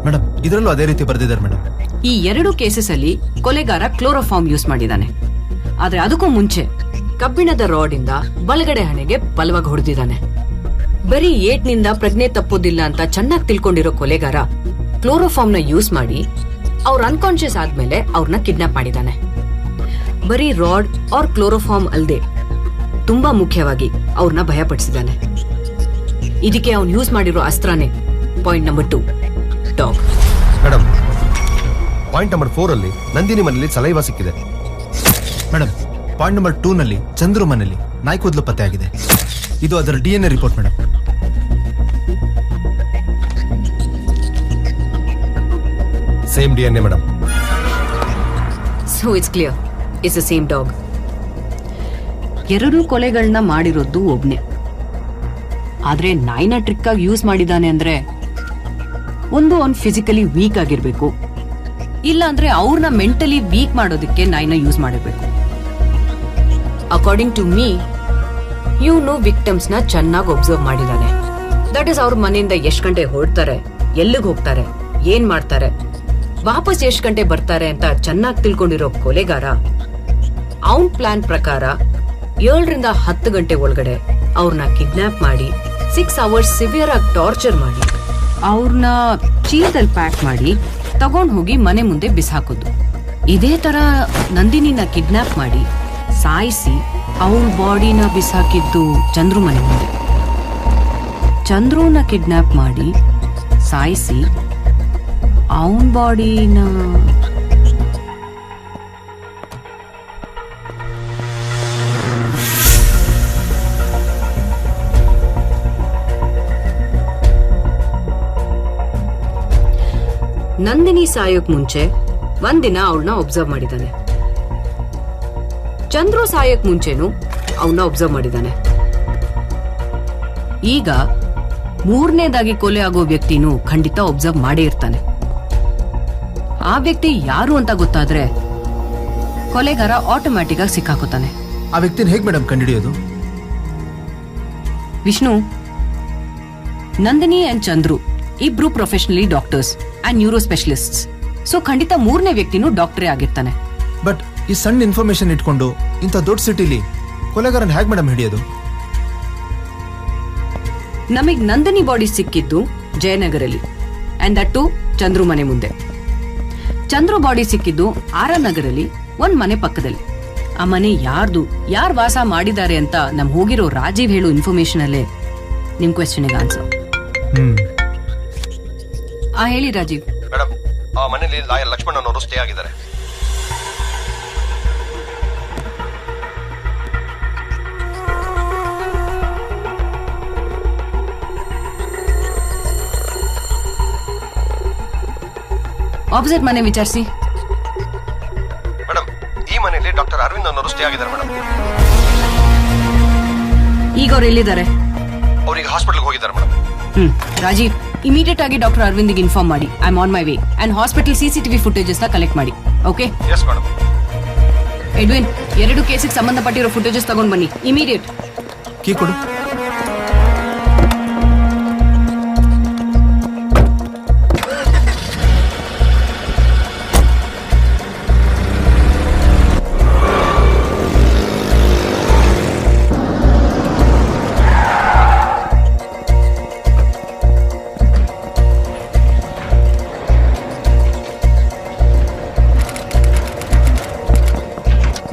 ಮೇಡಮ್, ಇದರಲ್ಲೂ ಅದೇ ರೀತಿ ಬರೆದಿದ್ದಾರೆ ಮೇಡಮ್.
ಈ 2 ಕೇಸಸ್ ಅಲ್ಲಿ ಕೊಲೆಗಾರ ಕ್ಲೋರೋಫಾರ್ಮ್ ಯೂಸ್ ಮಾಡಿದ್ದಾನೆ. ಆದ್ರೆ ಅದಕ್ಕೂ ಮುಂಚೆ ಕಬ್ಬಿಣದ ರಾಡ್ ಇಂದ ಬಲಗಡೆ ಹಣೆಗೆ ಬಲವಾಗಿ ಹೊಡೆದಿದ್ದಾನೆ. ಬರೀ ಏಟ್ನಿಂದ ಪ್ರಜ್ಞೆ ತಪ್ಪೋದಿಲ್ಲ ಅಂತ ಚೆನ್ನಾಗಿ ತಿಳ್ಕೊಂಡಿರೋ ಕೊಲೆಗಾರ ಕ್ಲೋರೋಫಾರ್ಮ್ ನ ಯೂಸ್ ಮಾಡಿ ಅವ್ರ ಅನ್ಕಾನ್ಶಿಯಸ್ ಆದ್ಮೇಲೆ ಅವ್ರನ್ನ ಕಿಡ್ನಾಪ್ ಮಾಡಿದ್ದಾನೆ. ಬರೀ ರಾಡ್ ಆರ್ ಕ್ಲೋರೋಫಾರ್ಮ್ ಅಲ್ದೆ ತುಂಬಾ ಮುಖ್ಯವಾಗಿ ಅವ್ರನ್ನ ಭಯಪಡಿಸಿದ್ದಾನೆ. ಇದಕ್ಕೆ ಅವ್ನು ಯೂಸ್ ಮಾಡಿರೋ ಅಸ್ತ್ರನೇ point number 2 dog.
Madam, point number 4ಅಲ್ಲಿ ನಂದಿನಿ ಮನೆಯಲ್ಲಿ ಸಲೈವಾ ಸಿಕ್ಕಿದೆ.
ಮೇಡಮ್, ಪಾಯಿಂಟ್ ನಂಬರ್ 2ನಲ್ಲಿ ಚಂದ್ರು ಮನೆಯಲ್ಲಿ ನಾಯಿ ಕೂದಲು ಪತ್ತೆ ಆಗಿದೆ. ಇದು ಅದರ DNA report madam.
Same DNA madam.
So it's clear. It's the same dog. ಎರಡೂ ಕೊಲೆಗಳನ್ನ ಮಾಡಿರೋದು ಒಬ್ನೇ. ಆದ್ರೆ ನಾಯಿನ ಟ್ರಿಕ್ ಆಗಿ ಯೂಸ್ ಮಾಡಿದಾನೆ ಅಂದ್ರೆ ಒಂದು ಅವ್ನ್ ಫಿಸಿಕಲಿ ವೀಕ್ ಆಗಿರ್ಬೇಕು, ಇಲ್ಲ ಅಂದ್ರೆ ಅವ್ರನ್ನ ಮೆಂಟಲಿ ವೀಕ್ ಮಾಡೋದಕ್ಕೆ ನಾಯಿನ ಯೂಸ್ ಮಾಡಿರ್ಬೇಕು. ಅಕಾರ್ಡಿಂಗ್ ಟು ಮೀ ಇವನು ವಿಕ್ಟಮ್ಸ್ ನ ಚೆನ್ನಾಗಿ ಒಬ್ಸರ್ವ್ ಮಾಡಿದಾನೆ. ದಟ್ ಇಸ್ ಅವ್ರ ಮನೆಯಿಂದ ಎಷ್ಟ್ ಗಂಟೆ ಹೊರಡ್ತಾರೆ, ಎಲ್ಲಿಗೆ ಹೋಗ್ತಾರೆ, ಏನ್ ಮಾಡ್ತಾರೆ, ವಾಪಸ್ ಎಷ್ಟ್ ಗಂಟೆ ಬರ್ತಾರೆ ಅಂತ ಚೆನ್ನಾಗಿ ತಿಳ್ಕೊಂಡಿರೋ ಕೊಲೆಗಾರ ಅವನ್ ಪ್ಲಾನ್ ಪ್ರಕಾರ 7ರಿಂದ 10 ಗಂಟೆ ಒಳಗಡೆ ಅವ್ರನ್ನ ಕಿಡ್ನಾಪ್ ಮಾಡಿ 6 ಅವರ್ಸ್ ಸಿವಿಯರ್ ಆಗಿ ಟಾರ್ಚರ್ ಮಾಡಿ ಅವ್ರನ್ನ ಚೀಲದಲ್ಲಿ ಪ್ಯಾಕ್ ಮಾಡಿ ತಗೊಂಡ್ ಹೋಗಿ ಮನೆ ಮುಂದೆ ಬಿಸಾಕೋದು. ಇದೇ ತರ ನಂದಿನಿನ ಕಿಡ್ನಾಪ್ ಮಾಡಿ ಸಾಯಿಸಿ ಅವಳ ಬಾಡಿನ ಬಿಸಾಕಿದ್ದು ಚಂದ್ರು ಮನೆ ಮುಂದೆ. ಚಂದ್ರುನ ಕಿಡ್ನಾಪ್ ಮಾಡಿ ಸಾಯಿಸಿ ಅವನ್ ಬಾಡಿನ ನಂದಿನಿ ಸಾಯೋಕ್ ಮುಂಚೆ ಒಂದಿನ ಅವಳನ್ನ ಒಬ್ಸರ್ವ್ ಮಾಡಿದಾನೆ. ಚಂದ್ರು ಸಾಯೋಕ್ ಮುಂಚೆನೂ ಅವನ್ನ ಒಬ್ಸರ್ವ್ ಮಾಡಿದಾನೆ. ಈಗ 3ನೇದಾಗಿ ಕೊಲೆ ಆಗೋ ವ್ಯಕ್ತಿನೂ ಖಂಡಿತ ಒಬ್ಸರ್ವ್ ಮಾಡೇ ಇರ್ತಾನೆ. ಆ ವ್ಯಕ್ತಿ ಯಾರು ಅಂತ ಗೊತ್ತಾದ್ರೆ ಕೊಲೆಗಾರ ಆಟೋಮ್ಯಾಟಿಕ್ ಆಗಿ ಸಿಕ್ಕಾಕೋತಾನೆ.
ಆ ವ್ಯಕ್ತಿನ ಹೇಗೆ ಮೇಡಮ್ ಕಂಡುಹಿಡಿಯೋದು?
ವಿಷ್ಣು, ನಂದಿನಿ ಅಂಡ್ ಚಂದ್ರು ಇಬ್ರು professionally doctors and neuro specialists. So ಖಂಡಿತ 3ನೇ ವ್ಯಕ್ತಿನೂ ಡಾಕ್ಟರೇ ಆಗಿರ್ತಾನೆ.
ಬಟ್ ಈ ಸಣ್ಣ ಇನ್ಫಾರ್ಮೇಶನ್ ಇಟ್ಕೊಂಡು ಇಂಥ ದೊಡ್ಡ ಸಿಟಿಲಿ ಕೊಲೆಗಾರನ್ ಹೇಗೆ ಮೇಡಮ್ ಹಿಡಿಯೋದು?
ನಮಗ್ ನಂದಿನಿ ಬಾಡಿ ಸಿಕ್ಕಿದ್ದು ಜಯನಗರಲ್ಲಿ ಅಂಡ್ ದಟ್ ಟು ಚಂದ್ರು ಮನೆ ಮುಂದೆ. ಚಂದ್ರು ಬಾಡಿ ಸಿಕ್ಕಿದ್ದು ಆರನಗರಲ್ಲಿ ಒಂದ್ ಮನೆ ಪಕ್ಕದಲ್ಲಿ. ಆ ಮನೆ ಯಾರ್ದು, ಯಾರ್ ವಾಸ ಮಾಡಿದ್ದಾರೆ ಅಂತ ನಮ್ ಹೋಗಿರೋ ರಾಜೀವ್ ಹೇಳೋ ಇನ್ಫಾರ್ಮೇಶನ್ ಅಲ್ಲೇ ನಿಮ್ ಕ್ವೆಶ್ಚನ್ಗೆ ಆನ್ಸರ್. ಹೇಳಿ ರಾಜೀವ್.
ಮೇಡಮ್, ಆ ಮನೆಯಲ್ಲಿ ಲಾಯರ್ ಲಕ್ಷ್ಮಣ್ ಅವರು ಸ್ಟೇ ಆಗಿದ್ದಾರೆ.
ಆಪೋಸಿಟ್ ಮನೆ ವಿಚಾರಿಸಿ.
ಮೇಡಮ್, ಈ ಮನೆಯಲ್ಲಿ ಡಾಕ್ಟರ್ ಅರವಿಂದ್ ಅವರು ಸ್ಟೇ ಆಗಿದ್ದಾರೆ ಮೇಡಮ್.
ಈಗ ಅವ್ರು ಎಲ್ಲಿದ್ದಾರೆ?
ಅವ್ರಿಗೆ ಹಾಸ್ಪಿಟಲ್ಗೆ ಹೋಗಿದ್ದಾರೆ ಮೇಡಮ್.
ರಾಜೀವ್, ಇಮಿಡಿಯೇಟ್ ಆಗಿ ಡಾಕ್ಟರ್ ಅರವಿಂದ್ಗೆ ಇನ್ಫಾರ್ಮ್ ಮಾಡಿ. I am on my way. And hospital CCTV footages ನ ಕಲೆಕ್ಟ್ ಮಾಡಿ. ಓಕೆ?
Yes madam.
ಎಡ್ವಿನ್, 2 ಕೇಸಿಗೆ ಸಂಬಂಧಪಟ್ಟಿರೋ ಫುಟೇಜಸ್ ತಗೊಂಡ್ ಬನ್ನಿ ಇಮಿಡಿಯೇಟ್.
ಕೀ ಕೊಡು.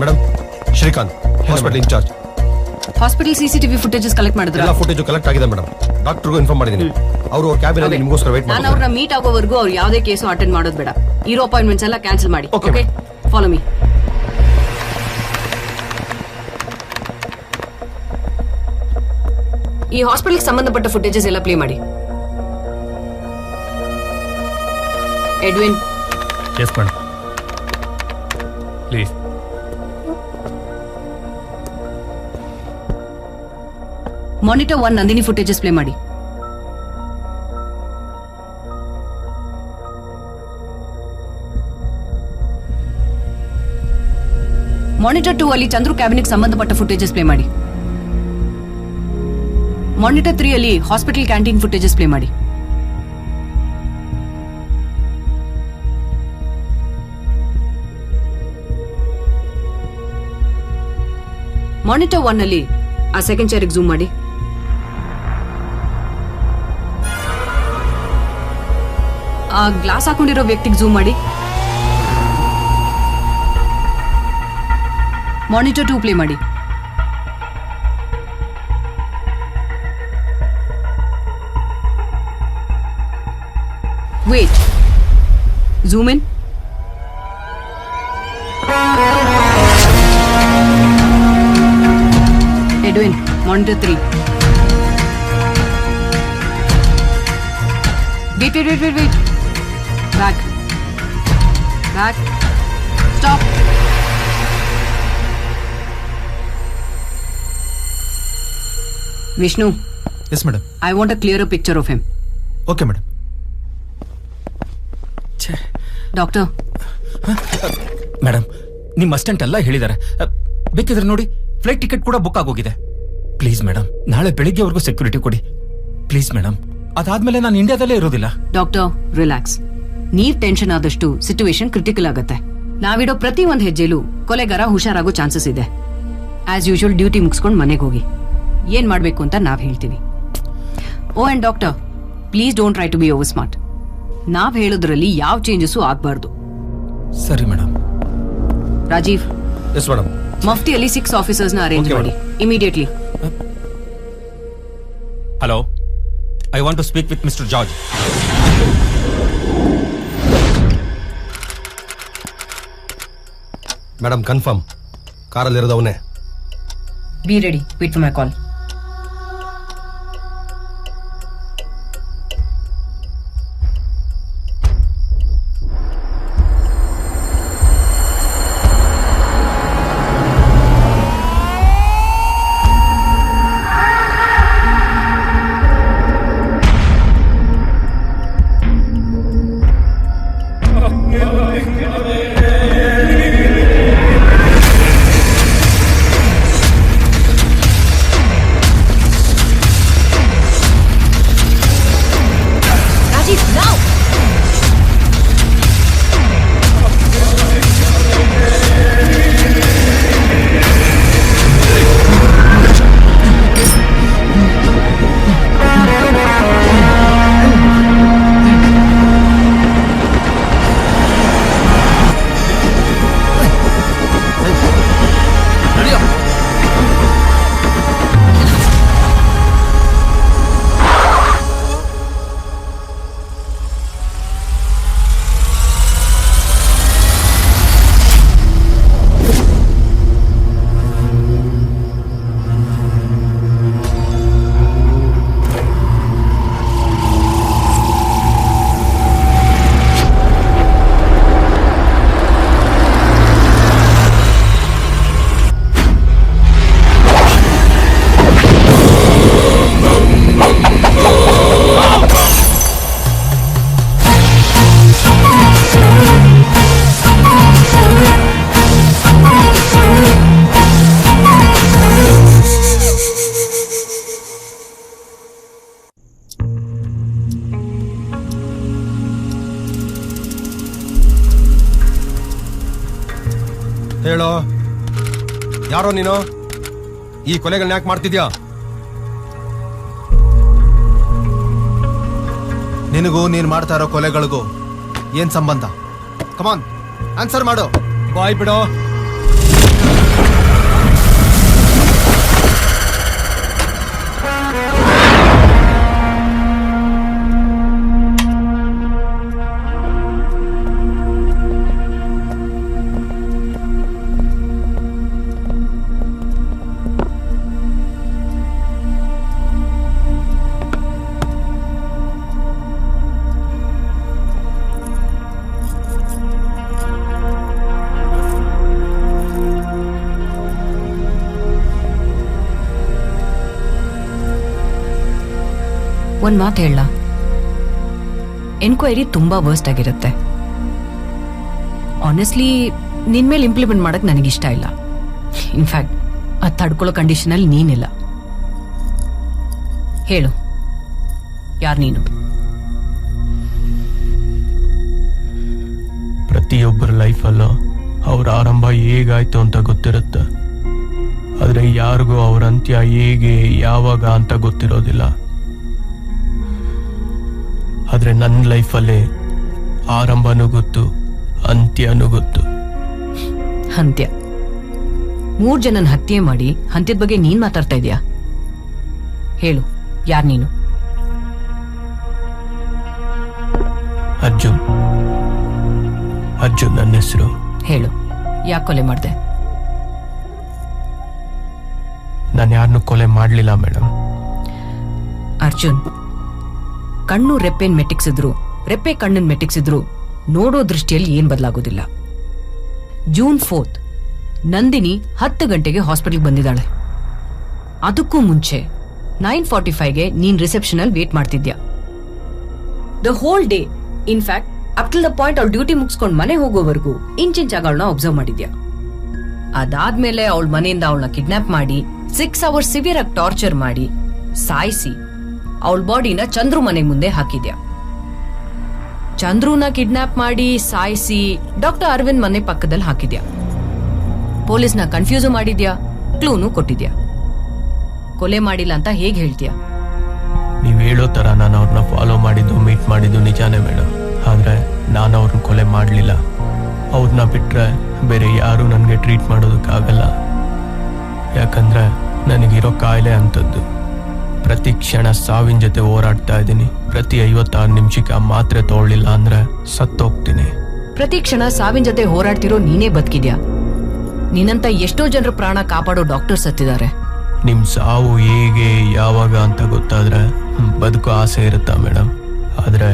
Madam, Srikanth, hospital in charge.
Hospital CCTV footages collect ಮಾಡಿದ್ರ?
ಎಲ್ಲ ಫುಟೇಜ್ ಕಲೆಕ್ಟ್ ಆಗಿದೆ ಮೇಡಮ್. ಡಾಕ್ಟರ್ಗೂ ಇನ್ಫಾರ್ಮ್ ಮಾಡಿದ್ದೀನಿ. ಅವರು ಅವ್ರ ಕ್ಯಾಬಿನ್ ಅಲ್ಲಿ ನಿಮಗೋಸ್ಕರ ವೇಟ್
ನಾನು
ಮಾಡ್ತಾರೆ.
ಅವ್ರನ್ನ ಮೀಟ್ ಆಗೋವರೆಗೂ ಅವ್ರು ಯಾವುದೇ ಕೇಸು ಅಟೆಂಡ್ ಮಾಡೋದು ಬೇಡ. ಇರೋ ಅಪಾಯಿಂಟ್ಮೆಂಟ್ಸ್ ಎಲ್ಲ ಕ್ಯಾನ್ಸಲ್ ಮಾಡಿ.
Okay,
okay? Follow me. ಈ ಹಾಸ್ಪಿಟಲ್ಗೆ ಸಂಬಂಧಪಟ್ಟ ಫುಟೇಜಸ್ ಎಲ್ಲ ಪ್ಲೇ ಮಾಡಿ. Edwin.
Yes madam, please.
Monitor 1 Nandini footages play ಮಾಡಿ. ಮಾನಿಟರ್ 2 ಅಲ್ಲಿ ಚಂದ್ರು ಕ್ಯಾಬಿನಿಗೆ ಸಂಬಂಧಪಟ್ಟ ಫುಟೇಜಸ್ ಪ್ಲೇ ಮಾಡಿ. ಮಾನಿಟರ್ 3 ಅಲ್ಲಿ ಹಾಸ್ಪಿಟಲ್ ಕ್ಯಾಂಟೀನ್ ಫುಟೇಜಸ್ ಪ್ಲೇ ಮಾಡಿ. ಮಾನಿಟರ್ 1 ಅಲ್ಲಿ ಆ ಸೆಕೆಂಡ್ ಚೇರಿಗೆ ಝೂಮ್ ಮಾಡಿ. ಆ ಗ್ಲಾಸ್ ಹಾಕೊಂಡಿರೋ ವ್ಯಕ್ತಿಗೆ ಝೂಮ್ ಮಾಡಿ. ಮಾನಿಟರ್ 2 ಪ್ಲೇ ಮಾಡಿ. Wait, zoom in. Edwin, monitor 3. Wait. Back. Stop. Vishnu,
yes madam.
I want a clear picture of him.
Okay madam.
Doctor,
madam, ನಿಮ್ಮ assistant ಎಲ್ಲ ಹೇಳಿದ್ದಾರೆ. ಬೇಕಿದ್ರೆ ನೋಡಿ, ಫ್ಲೈಟ್ ಟಿಕೆಟ್ ಕೂಡ ಬುಕ್ ಆಗೋಗಿದೆ. ಪ್ಲೀಸ್ ಮೇಡಮ್, ನಾಳೆ ಬೆಳಿಗ್ಗೆವರೆಗೂ ಸೆಕ್ಯೂರಿಟಿ ಕೊಡಿ ಪ್ಲೀಸ್ ಮೇಡಮ್. ಅದಾದ್ಮೇಲೆ ನಾನು ಇಂಡಿಯಾದಲ್ಲೇ ಇರೋದಿಲ್ಲ.
Doctor, relax. ನೀವ್ ಟೆನ್ಷನ್ ಆದಷ್ಟು ಸಿಚುವೇಶನ್ ಕ್ರಿಟಿಕಲ್ ಆಗತ್ತೆ. ನಾವಿಡೋ ಪ್ರತಿ ಒಂದ್ ಹೆಜ್ಜೆಲೂ ಕೊಲೆಗಾರ ಹುಷಾರಾಗೋ ಚಾನ್ಸಸ್ ಇದೆ. ಆಸ್ ಯೂಶುವಲ್ ಡ್ಯೂಟಿ ಮುಗಿಸ್ಕೊಂಡು ಮನೆಗೆ ಹೋಗಿ. ಏನ್ ಮಾಡ್ಬೇಕು ಅಂತ ನಾವ್ ಹೇಳ್ತೀವಿ. ಓ and doctor, please don't try to be over smart. ನಾವ್ ಹೇಳೋದ್ರಲ್ಲಿ ಯಾವ ಚೇಂಜಸ್ಸು ಆಗ್ಬಾರ್ದು.
ಸರಿ ಮೇಡಮ್.
Rajiv,
yes madam.
ಮಫ್ತಿಯಲ್ಲಿ 6 ಆಫೀಸರ್ಸ್ನ ಅರೇಂಜ್
Okay,
ಮಾಡಿ immediately.
Hello, I want to speak with mister George.
Madam, confirm ಕಾರಲ್ಲಿರೋದವನೇ.
Be ready, wait for my call.
ಹೇಳೋ, ಯಾರೋ ನೀನು? ಈ ಕೊಲೆಗಳನ್ನ ಯಾಕೆ ಮಾಡ್ತಿದ್ಯಾ?
ನಿನಗೂ ನೀನ್ ಮಾಡ್ತಾ ಇರೋ ಕೊಲೆಗಳಿಗೂ ಏನ್ ಸಂಬಂಧ? ಕಮಾನ್, ಆನ್ಸರ್ ಮಾಡು.
ಬಾಯ್ ಬಿಡೋ.
ಒಂದ್ ಮಾತು ಹೇಳ, ಎನ್ಕ್ವೈರಿ ತುಂಬಾ ವರ್ಸ್ಟ್ ಆಗಿರುತ್ತೆ. ಆನೆಸ್ಟ್ಲಿ ನಿನ್ ಮೇಲೆ ಇಂಪ್ಲಿಮೆಂಟ್ ಮಾಡಕ್ ನನಗಿಷ್ಟ ಇಲ್ಲ. ಇನ್ಫ್ಯಾಕ್ಟ್ ಅದ್ ತಡ್ಕೊಳ್ಳೋ ಕಂಡೀಷನ್ ಅಲ್ಲಿ ನೀನಿಲ್ಲ. ಹೇಳು, ಯಾರ್ ನೀನು?
ಪ್ರತಿಯೊಬ್ಬರ ಲೈಫಲ್ಲೂ ಅವ್ರ ಆರಂಭ ಹೇಗಾಯ್ತು ಅಂತ ಗೊತ್ತಿರುತ್ತೆ, ಆದ್ರೆ ಯಾರಿಗೂ ಅವ್ರ ಅಂತ್ಯ ಹೇಗೆ ಯಾವಾಗ ಅಂತ ಗೊತ್ತಿರೋದಿಲ್ಲ. ಆದ್ರೆ ನನ್ನ ಲೈಫಲ್ಲಿ ಆರಂಭನೂ ಗೊತ್ತು, ಅಂತ್ಯನೂ ಗೊತ್ತು.
ಅಂತ್ಯ? 3 ಜನನ ಹತ್ಯೆ ಮಾಡಿ ಅಂತ್ಯದ ಬಗ್ಗೆ ನೀನ್ ಮಾತಾಡ್ತಾ ಇದೀಯಾ? ಹೇಳು, ಯಾರ್ ನೀನು?
ಅರ್ಜುನ್ ನನ್ನ ಹೆಸರು.
ಹೇಳು, ಯಾಕೆ ಕೊಲೆ ಮಾಡ್ದೆ?
ನಾನು ಯಾರನ್ನೂ ಕೊಲೆ ಮಾಡಲಿಲ್ಲ ಮೇಡಮ್.
ಅರ್ಜುನ್, ಕಣ್ಣು ರೆಪ್ಪೆನ್ ಮೆಟ್ಟಿಕ್ಸಿದ್ರು, ರೆಪ್ಪೆ ಕಣ್ಣನ್ ಮೆಟ್ಟಿಕ್ಸಿದ್ರು ನೋಡೋ ದೃಷ್ಟಿಯಲ್ಲಿ ಏನ್ ಬದಲಾಗೋದಿಲ್ಲ. ಜೂನ್ 4 ನಂದಿನಿ 10 ಗಂಟೆಗೆ ಹಾಸ್ಪಿಟಲ್ ಬಂದಿದ್ದಾಳೆ. ಅದಕ್ಕೂ ಮುಂಚೆ 9:45ಗೆ ನೀನ್ ರಿಸೆಪ್ಷನ್ ಅಲ್ಲಿ ವೇಟ್ ಮಾಡ್ತಿದ್ಯಾ. The whole day, in fact up till the point ಅವ್ಳ ಡ್ಯೂಟಿ ಮುಗಿಸ್ಕೊಂಡ್ ಮನೆ ಹೋಗೋವರೆಗೂ ಇಂಚಿಂಚಾಗ ಅವಳನ್ನ ಅಬ್ಸರ್ವ್ ಮಾಡಿದ್ಯಾ. ಅದಾದ್ಮೇಲೆ ಅವಳ ಮನೆಯಿಂದ ಅವಳನ್ನ ಕಿಡ್ನಾಪ್ ಮಾಡಿ 6 hours ಸಿವಿಯರ್ ಆಗಿ ಟಾರ್ಚರ್ ಮಾಡಿ ಸಾಯಿಸಿ ಅವಳ ಬಾಡಿನ ಚಂದ್ರು ಮನೆ ಮುಂದೆ ಹಾಕಿದ್ಯಾ. ಚಂದ್ರುನ ಕಿಡ್ನಾಪ್ ಮಾಡಿ ಸಾಯಿಸಿ ಡಾಕ್ಟರ್ ಅರವಿಂದ್ ಮನೆ ಪಕ್ಕದಲ್ಲಿ ಹಾಕಿದ್ಯಾ. ಪೊಲೀಸ್ನ ಕನ್ಫ್ಯೂಸ್ ಮಾಡಿದ್ಯಾ, ಕ್ಲೂನು ಕೊಟ್ಟಿದ್ಯಾ. ಕೊಲೆ ಮಾಡಿಲ್ಲ ಅಂತ ಹೇಗ್ ಹೇಳ್ತೀಯಾ?
ನೀವ್ ಹೇಳೋ ತರ ನಾನು ಅವ್ರನ್ನ ಫಾಲೋ ಮಾಡಿದ್ದು ಮೀಟ್ ಮಾಡಿದ್ದು ನಿಜಾನೇ ಮೇಡಮ್. ಆದ್ರೆ ನಾನು ಅವ್ರನ್ನ ಕೊಲೆ ಮಾಡಲಿಲ್ಲ. ಅವ್ರನ್ನ ಬಿಟ್ರೆ ಬೇರೆ ಯಾರು ನನಗೆ ಟ್ರೀಟ್ ಮಾಡೋದಕ್ಕಾಗಲ್ಲ. ಯಾಕಂದ್ರೆ ನನಗಿರೋ ಕಾಯಿಲೆ ಅಂಥದ್ದು. ಪ್ರತಿ ಕ್ಷಣ ಸಾವಿನ ಜೊತೆ ಹೋರಾಡ್ತಾ ಇದ್ದೀನಿ. ಪ್ರತಿ 56 ನಿಮಿಷಕ್ಕೆ ಆ ಮಾತ್ರೆ ತಗೊಳ್ಳಿಲ್ಲ ಅಂದ್ರೆ ಸತ್ತೋಗ್ತೀನಿ.
ಪ್ರತಿ ಕ್ಷಣ ಸಾವಿನ ಜೊತೆ ಹೋರಾಡ್ತಿರೋ ನೀನೇ ಬದುಕಿದ್ಯಾ. ನಿನ್ನಂತ ಎಷ್ಟೋ ಜನರ ಪ್ರಾಣ ಕಾಪಾಡೋ ಡಾಕ್ಟರ್ ಸತ್ತಿದ್ದಾರೆ.
ನಿಮ್ ಸಾವು ಹೇಗೆ ಯಾವಾಗ ಅಂತ ಗೊತ್ತಾದ್ರೆ ಬದುಕು ಆಸೆ ಇರುತ್ತಾ ಮೇಡಮ್? ಆದ್ರೆ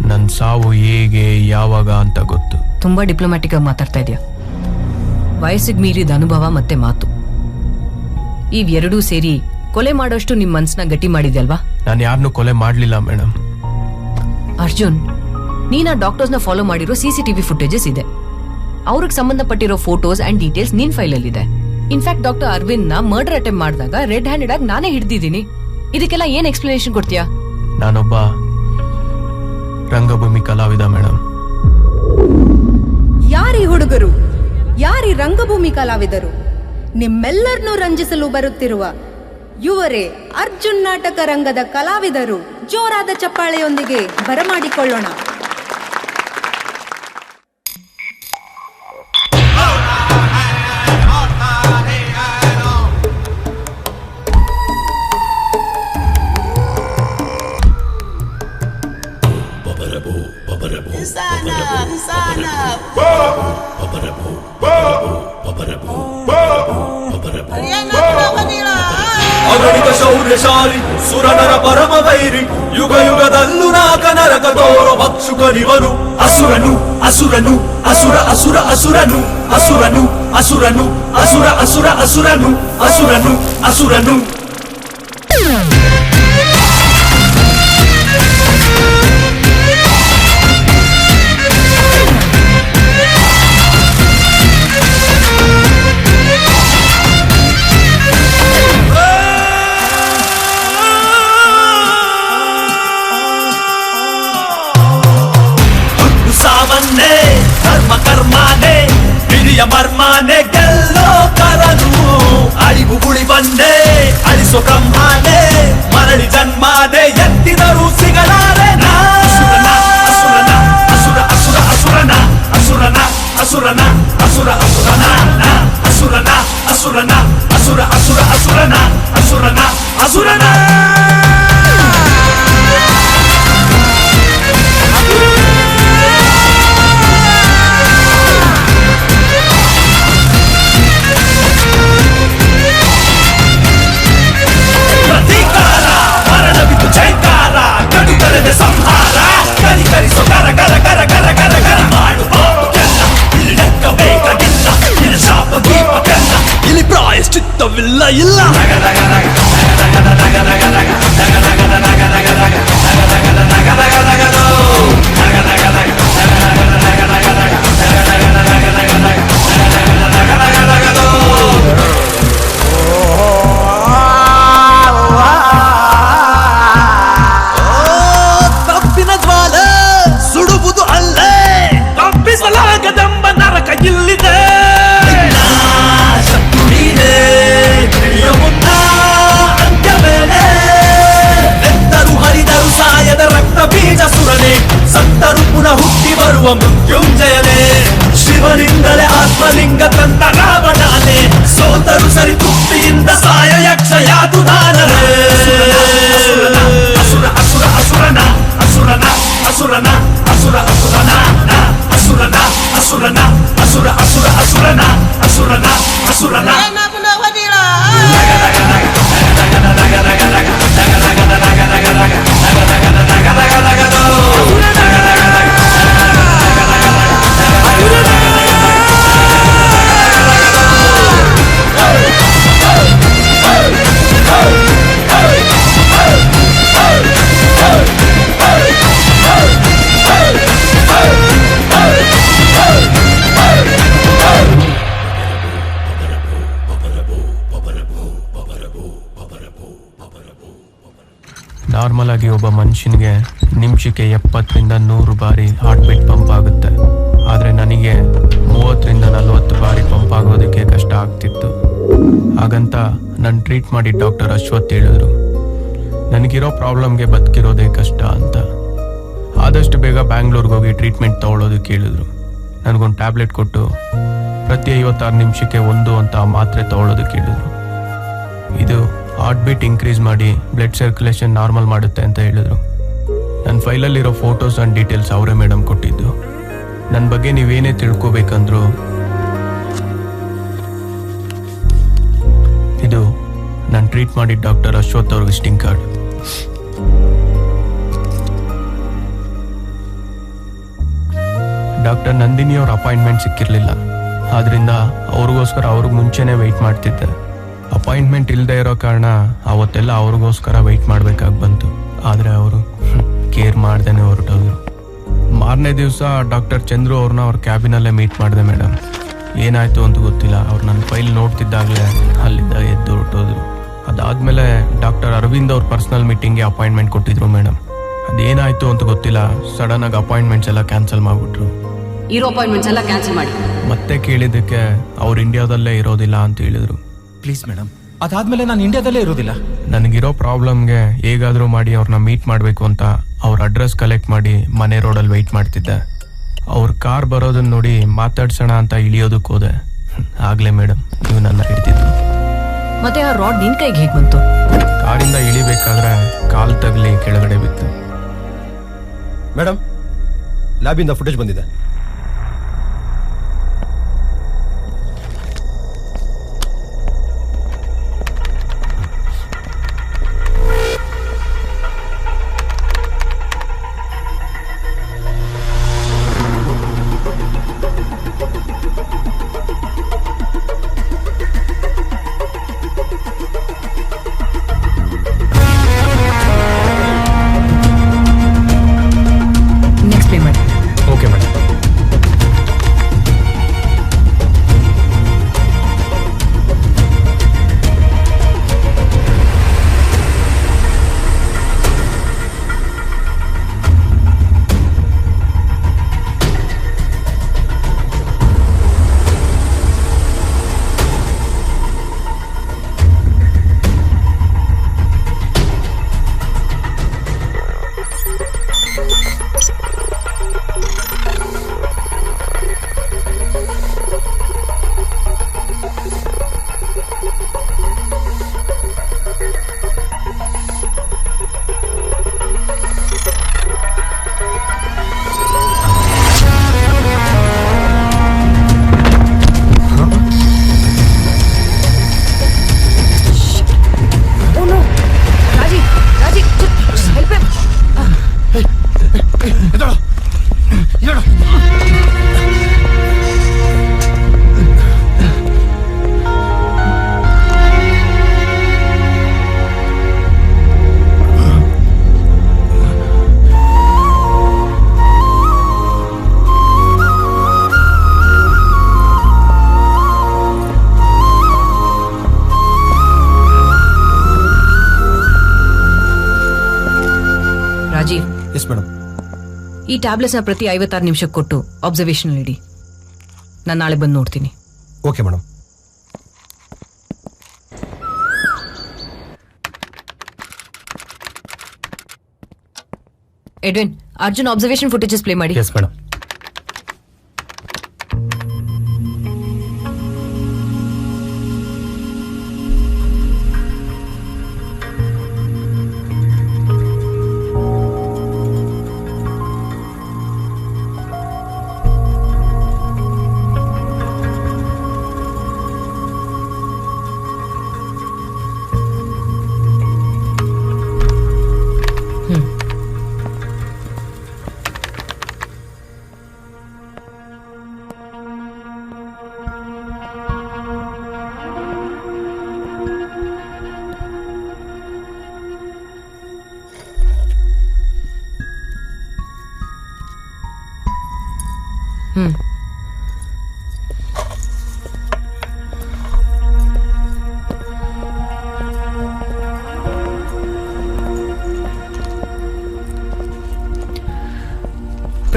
ನನ್ ಸಾವು ಹೇಗೆ ಯಾವಾಗ ಅಂತ ಗೊತ್ತು.
ತುಂಬಾ ಡಿಪ್ಲೊಮ್ಯಾಟಿಕ್ ಆಗಿ ಮಾತಾಡ್ತಾ ಇದೆಯಾ. ವಯಸ್ಸಿಗೆ ಮೀರಿದ ಅನುಭವ ಮತ್ತೆ ಮಾತು ಇವೆರಡೂ ಸೇರಿ ಕೊಲೆ ಮಾಡೋಷ್ಟು ನಿಮ್ ಮನ್ಸನ್ನ ಗಟ್ಟಿ ಮಾಡಿದ್ಯಲ್ವಾ?
ನಾನು ಯಾರನ್ನೂ ಕೊಲೆ ಮಾಡ್ಲಿಲ್ಲ ಮೇಡಮ್.
ಅರ್ಜುನ್, ನೀನ್ ಆ ಡಾಕ್ಟರ್ಸ್ನ ಫಾಲೋ ಮಾಡಿರೋ CCTV ಫುಟೇಜಸ್ ಇದೆ. ಅವ್ರಿಗೆ ಸಂಬಂಧಪಟ್ಟಿರೋ ಫೋಟೋಸ್ ಅಂಡ್ ಡೀಟೇಲ್ಸ್ ನಿನ್ ಫೈಲಲ್ಲಿ ಇದೆ. ಇನ್ಫ್ಯಾಕ್ಟ್ ಡಾಕ್ಟರ್ ಅರವಿಂದ್ ನ ಮರ್ಡರ್ ಅಟೆಂಪ್ಟ್ ಮಾಡಿದಾಗ ರೆಡ್ ಹ್ಯಾಂಡೆಡ್ ಆಗಿ ನಾನೇ ಹಿಡಿದಿದ್ದೀನಿ. ಇದಕ್ಕೆಲ್ಲ ಏನ್ ಎಕ್ಸ್ಪ್ಲನೇಷನ್ ಕೊಡ್ತೀಯಾ?
ನಾನೊಬ್ಬ ರಂಗಭೂಮಿ ಕಲಾವಿದ ಮೇಡಮ್.
ಯಾರಿ ಹುಡುಗರು, ಯಾರಿ ರಂಗಭೂಮಿ ಕಲಾವಿದರು? ನಿಮ್ಮೆಲ್ಲರನ್ನೂ ರಂಜಿಸಲು ಬರುತ್ತಿರುವ ಯುವರೇ ಅರ್ಜುನ್ ನಾಟಕ ರಂಗದ ಕಲಾವಿದರು. ಜೋರಾದ ಚಪ್ಪಾಳೆಯೊಂದಿಗೆ ಬರಮಾಡಿಕೊಳ್ಳೋಣ.
ಅಗಣಿತ ಶೌರ್ಯಶಾಲಿ ಸುರನರ ಪರಮ ವೈರಿ, ಯುಗ ಯುಗದಲ್ಲೂ ನಾಕ ನರಕ ತೋರ ಭಕ್ಷುಕನಿವನು. ಅಸುರನು ಅಸುರನು ಅಸುರ ಅಸುರ ಅಸುರನು ಅಸುರನು ಅಸುರನು ಅಸುರ ಅಸುರ ಅಸುರನು ಅಸುರನು ಅಸುರನು. ಧರ್ಮ ಕರ್ಮಾನೆ ಹಿರಿಯ ಮರ್ಮಾನೆ ಗೆಲ್ಲೋ ಕರನು. ಅಳಿವು ಉಳಿವನ್ನೇ ಅಳಿಸೋ ಬ್ರಹ್ಮಾನೆ ಮರಳಿ ಜನ್ಮಾನೆ ಎತ್ತಿದರೂ ಸಿಗಲಾರೆ. ಅಸುರನ ಅಸುರನ ಅಸುರ ಅಸುರ ಅಸುರನ ಅಸುರನ ಅಸುರನ ಅಸುರ ಅಸುರನ ಅಸುರನ ಅಸುರನ ಅಸುರ ಅಸುರ ಅಸುರನ ಅಸುರನ ಅಸುರನ. ಸಂಹಾರ ಕರಿಕರಿಸೋ ಕರ ಕರ ಕರ ಕರ ಕರ ಕರ ಮಾಡು ಪಾಪಕ್ಕೆಲ್ಲ ಇಲ್ಲಿ ಲೆಕ್ಕ ಬೇಕಾಗಿಲ್ಲ. ಇಲ್ಲಿ ಶಾಪ ಗೀಪಕ್ಕೆಲ್ಲ ಇಲ್ಲಿ ಪ್ರಾಯಶ್ಚಿತ್ತವಿಲ್ಲ ಇಲ್ಲ.
ನಾರ್ಮಲ್ ಆಗಿ ಒಬ್ಬ ಮನುಷ್ಯನಿಗೆ ನಿಮಿಷಕ್ಕೆ 70ರಿಂದ 100 ಬಾರಿ ಹಾರ್ಟ್ ಬೀಟ್ ಪಂಪ್ ಆಗುತ್ತೆ. ಆದರೆ ನನಗೆ 30ರಿಂದ 40 ಬಾರಿ ಪಂಪ್ ಆಗೋದಕ್ಕೆ ಕಷ್ಟ ಆಗ್ತಿತ್ತು. ಹಾಗಂತ ನಾನು ಟ್ರೀಟ್ ಮಾಡಿ ಡಾಕ್ಟರ್ ಅಶ್ವಥ್ ಹೇಳಿದ್ರು, ನನಗಿರೋ ಪ್ರಾಬ್ಲಮ್ಗೆ ಬದುಕಿರೋದೇ ಕಷ್ಟ ಅಂತ. ಆದಷ್ಟು ಬೇಗ ಬ್ಯಾಂಗ್ಳೂರ್ಗೆ ಹೋಗಿ ಟ್ರೀಟ್ಮೆಂಟ್ ತೊಗೊಳೋದಕ್ಕೆ ಹೇಳಿದ್ರು. ನನಗೊಂದು ಟ್ಯಾಬ್ಲೆಟ್ ಕೊಟ್ಟು ಪ್ರತಿ 56 ನಿಮಿಷಕ್ಕೆ 1 ಅಂತ ಮಾತ್ರೆ ತೊಗೊಳೋದಕ್ಕೆ ಹೇಳಿದ್ರು. ಇದು ಹಾರ್ಟ್ ಬೀಟ್ ಇನ್ಕ್ರೀಸ್ ಮಾಡಿ ಬ್ಲಡ್ ಸರ್ಕ್ಯುಲೇಷನ್ ನಾರ್ಮಲ್ ಮಾಡುತ್ತೆ ಅಂತ ಹೇಳಿದ್ರು. ನನ್ನ ಫೈಲಲ್ಲಿರೋ ಫೋಟೋಸ್ ಆ್ಯಂಡ್ ಡೀಟೇಲ್ಸ್ ಅವರೇ ಮೇಡಮ್ ಕೊಟ್ಟಿದ್ದು. ನನ್ನ ಬಗ್ಗೆ ನೀವೇನೇ ತಿಳ್ಕೊಬೇಕಂದ್ರು ಇದು ನಾನು ಟ್ರೀಟ್ ಮಾಡಿದ ಡಾಕ್ಟರ್ ಅಶ್ವಥ್ ಅವ್ರ ವಿಸಿಟಿಂಗ್ ಕಾರ್ಡ್. ಡಾಕ್ಟರ್ ನಂದಿನಿ ಅವ್ರ ಅಪಾಯಿಂಟ್ಮೆಂಟ್ ಸಿಕ್ಕಿರಲಿಲ್ಲ. ಆದ್ರಿಂದ ಅವ್ರಿಗೋಸ್ಕರ ಅವ್ರಿಗೆ ಮುಂಚೆನೇ ವೆಯ್ಟ್ ಮಾಡ್ತಿದ್ದೆ. ಅಪಾಯಿಂಟ್ಮೆಂಟ್ ಇಲ್ಲದೆ ಇರೋ ಕಾರಣ ಅವತ್ತೆಲ್ಲ ಅವ್ರಿಗೋಸ್ಕರ ವೆಯ್ಟ್ ಮಾಡಬೇಕಾಗಿ ಬಂತು. ಆದರೆ ಅವರು ಕೇರ್ ಮಾಡ್ದೇನೆ ಹೊರಟೋದ್ರು. ಮಾರನೇ ದಿವಸ ಡಾಕ್ಟರ್ ಚಂದ್ರು ಅವ್ರನ್ನ ಅವ್ರ ಕ್ಯಾಬಿನಲ್ಲೇ ಮೀಟ್ ಮಾಡಿದೆ ಮೇಡಮ್. ಏನಾಯಿತು ಅಂತ ಗೊತ್ತಿಲ್ಲ. ಅವ್ರು ನನ್ನ ಫೈಲ್ ನೋಡ್ತಿದ್ದಾಗಲೇ ಅಲ್ಲಿಂದ ಎದ್ದು ಹೊರಟೋದ್ರು. ಅದಾದಮೇಲೆ ಡಾಕ್ಟರ್ ಅರವಿಂದ್ ಅವ್ರ ಪರ್ಸ್ನಲ್ ಮೀಟಿಂಗ್ಗೆ ಅಪಾಯಿಂಟ್ಮೆಂಟ್ ಕೊಟ್ಟಿದ್ರು ಮೇಡಮ್. ಅದೇನಾಯಿತು ಅಂತ ಗೊತ್ತಿಲ್ಲ, ಸಡನ್ನಾಗಿ ಅಪಾಯಿಂಟ್ಮೆಂಟ್ಸ್ ಎಲ್ಲ ಕ್ಯಾನ್ಸಲ್ ಮಾಡಿಬಿಟ್ರು.
ಇರೋ ಅಪಾಯಿಂಟ್ಮೆಂಟ್ಸ್ ಎಲ್ಲ ಕ್ಯಾನ್ಸಲ್ ಮಾಡಿ.
ಮತ್ತೆ ಕೇಳಿದ್ದಕ್ಕೆ ಅವ್ರು ಇಂಡಿಯಾದಲ್ಲೇ ಇರೋದಿಲ್ಲ ಅಂತ ಹೇಳಿದ್ರು.
ಪ್ಲೀಸ್ ಮೇಡಮ್, ಅದಾದ್ಮೇಲೆ ನಾನು ಇಂಡಿಯಾದಲ್ಲೇ ಇರೋದಿಲ್ಲ.
ನನಗಿರೋ ಪ್ರಾಬ್ಲಮ್ಗೆ ಹೇಗಾದರೂ ಮಾಡಿ ಅವ್ರನ್ನ ಮೀಟ್ ಮಾಡಬೇಕು ಅಂತ ಅವ್ರ ಅಡ್ರೆಸ್ ಕಲೆಕ್ಟ್ ಮಾಡಿ ಮನೆ ರೋಡಲ್ಲಿ ವೆಯ್ಟ್ ಮಾಡ್ತಿದ್ದೆ. ಅವ್ರ ಕಾರ್ ಬರೋದನ್ನ ನೋಡಿ ಮಾತಾಡ್ಸೋಣ ಅಂತ ಇಳಿಯೋದಕ್ಕೆ ಹೋದೆ. ಆಗ್ಲೇ ಮೇಡಮ್ ನೀವು ನನ್ನ ಹಿಡ್ತಿದ್ರು.
ಮತ್ತೆ ಆ ರಾಡ್ ನಿನ್ ಕೈಗೆ ಹೇಗೆ ಬಂತು?
ಕಾರಿಂದ ಇಳಿಬೇಕಾದ್ರೆ ಕಾಲ್ ತಗಲಿ ಕೆಳಗಡೆ ಬಿತ್ತು.
ಮೇಡಮ್, ಲ್ಯಾಬಿಂದ ಫುಟೇಜ್ ಬಂದಿದೆ.
ನೆಕ್ಸ್ಟ್ ಪೇ ಮಾಡಿ.
Okay madam.
Rajiv,
yes madam.
ಈ ಟ್ಯಾಬ್ಲೆಟ್ಸ್ನ ಪ್ರತಿ 56 ನಿಮಿಷಕ್ಕೆ ಕೊಟ್ಟು ಅಬ್ಸರ್ವೇಷನ್ ಇಡಿ. ನಾನು ನಾಳೆ ಬಂದು ನೋಡ್ತೀನಿ.
Okay madam.
Edwin, Arjun observation footages play ಮಾಡಿ.
Yes madam.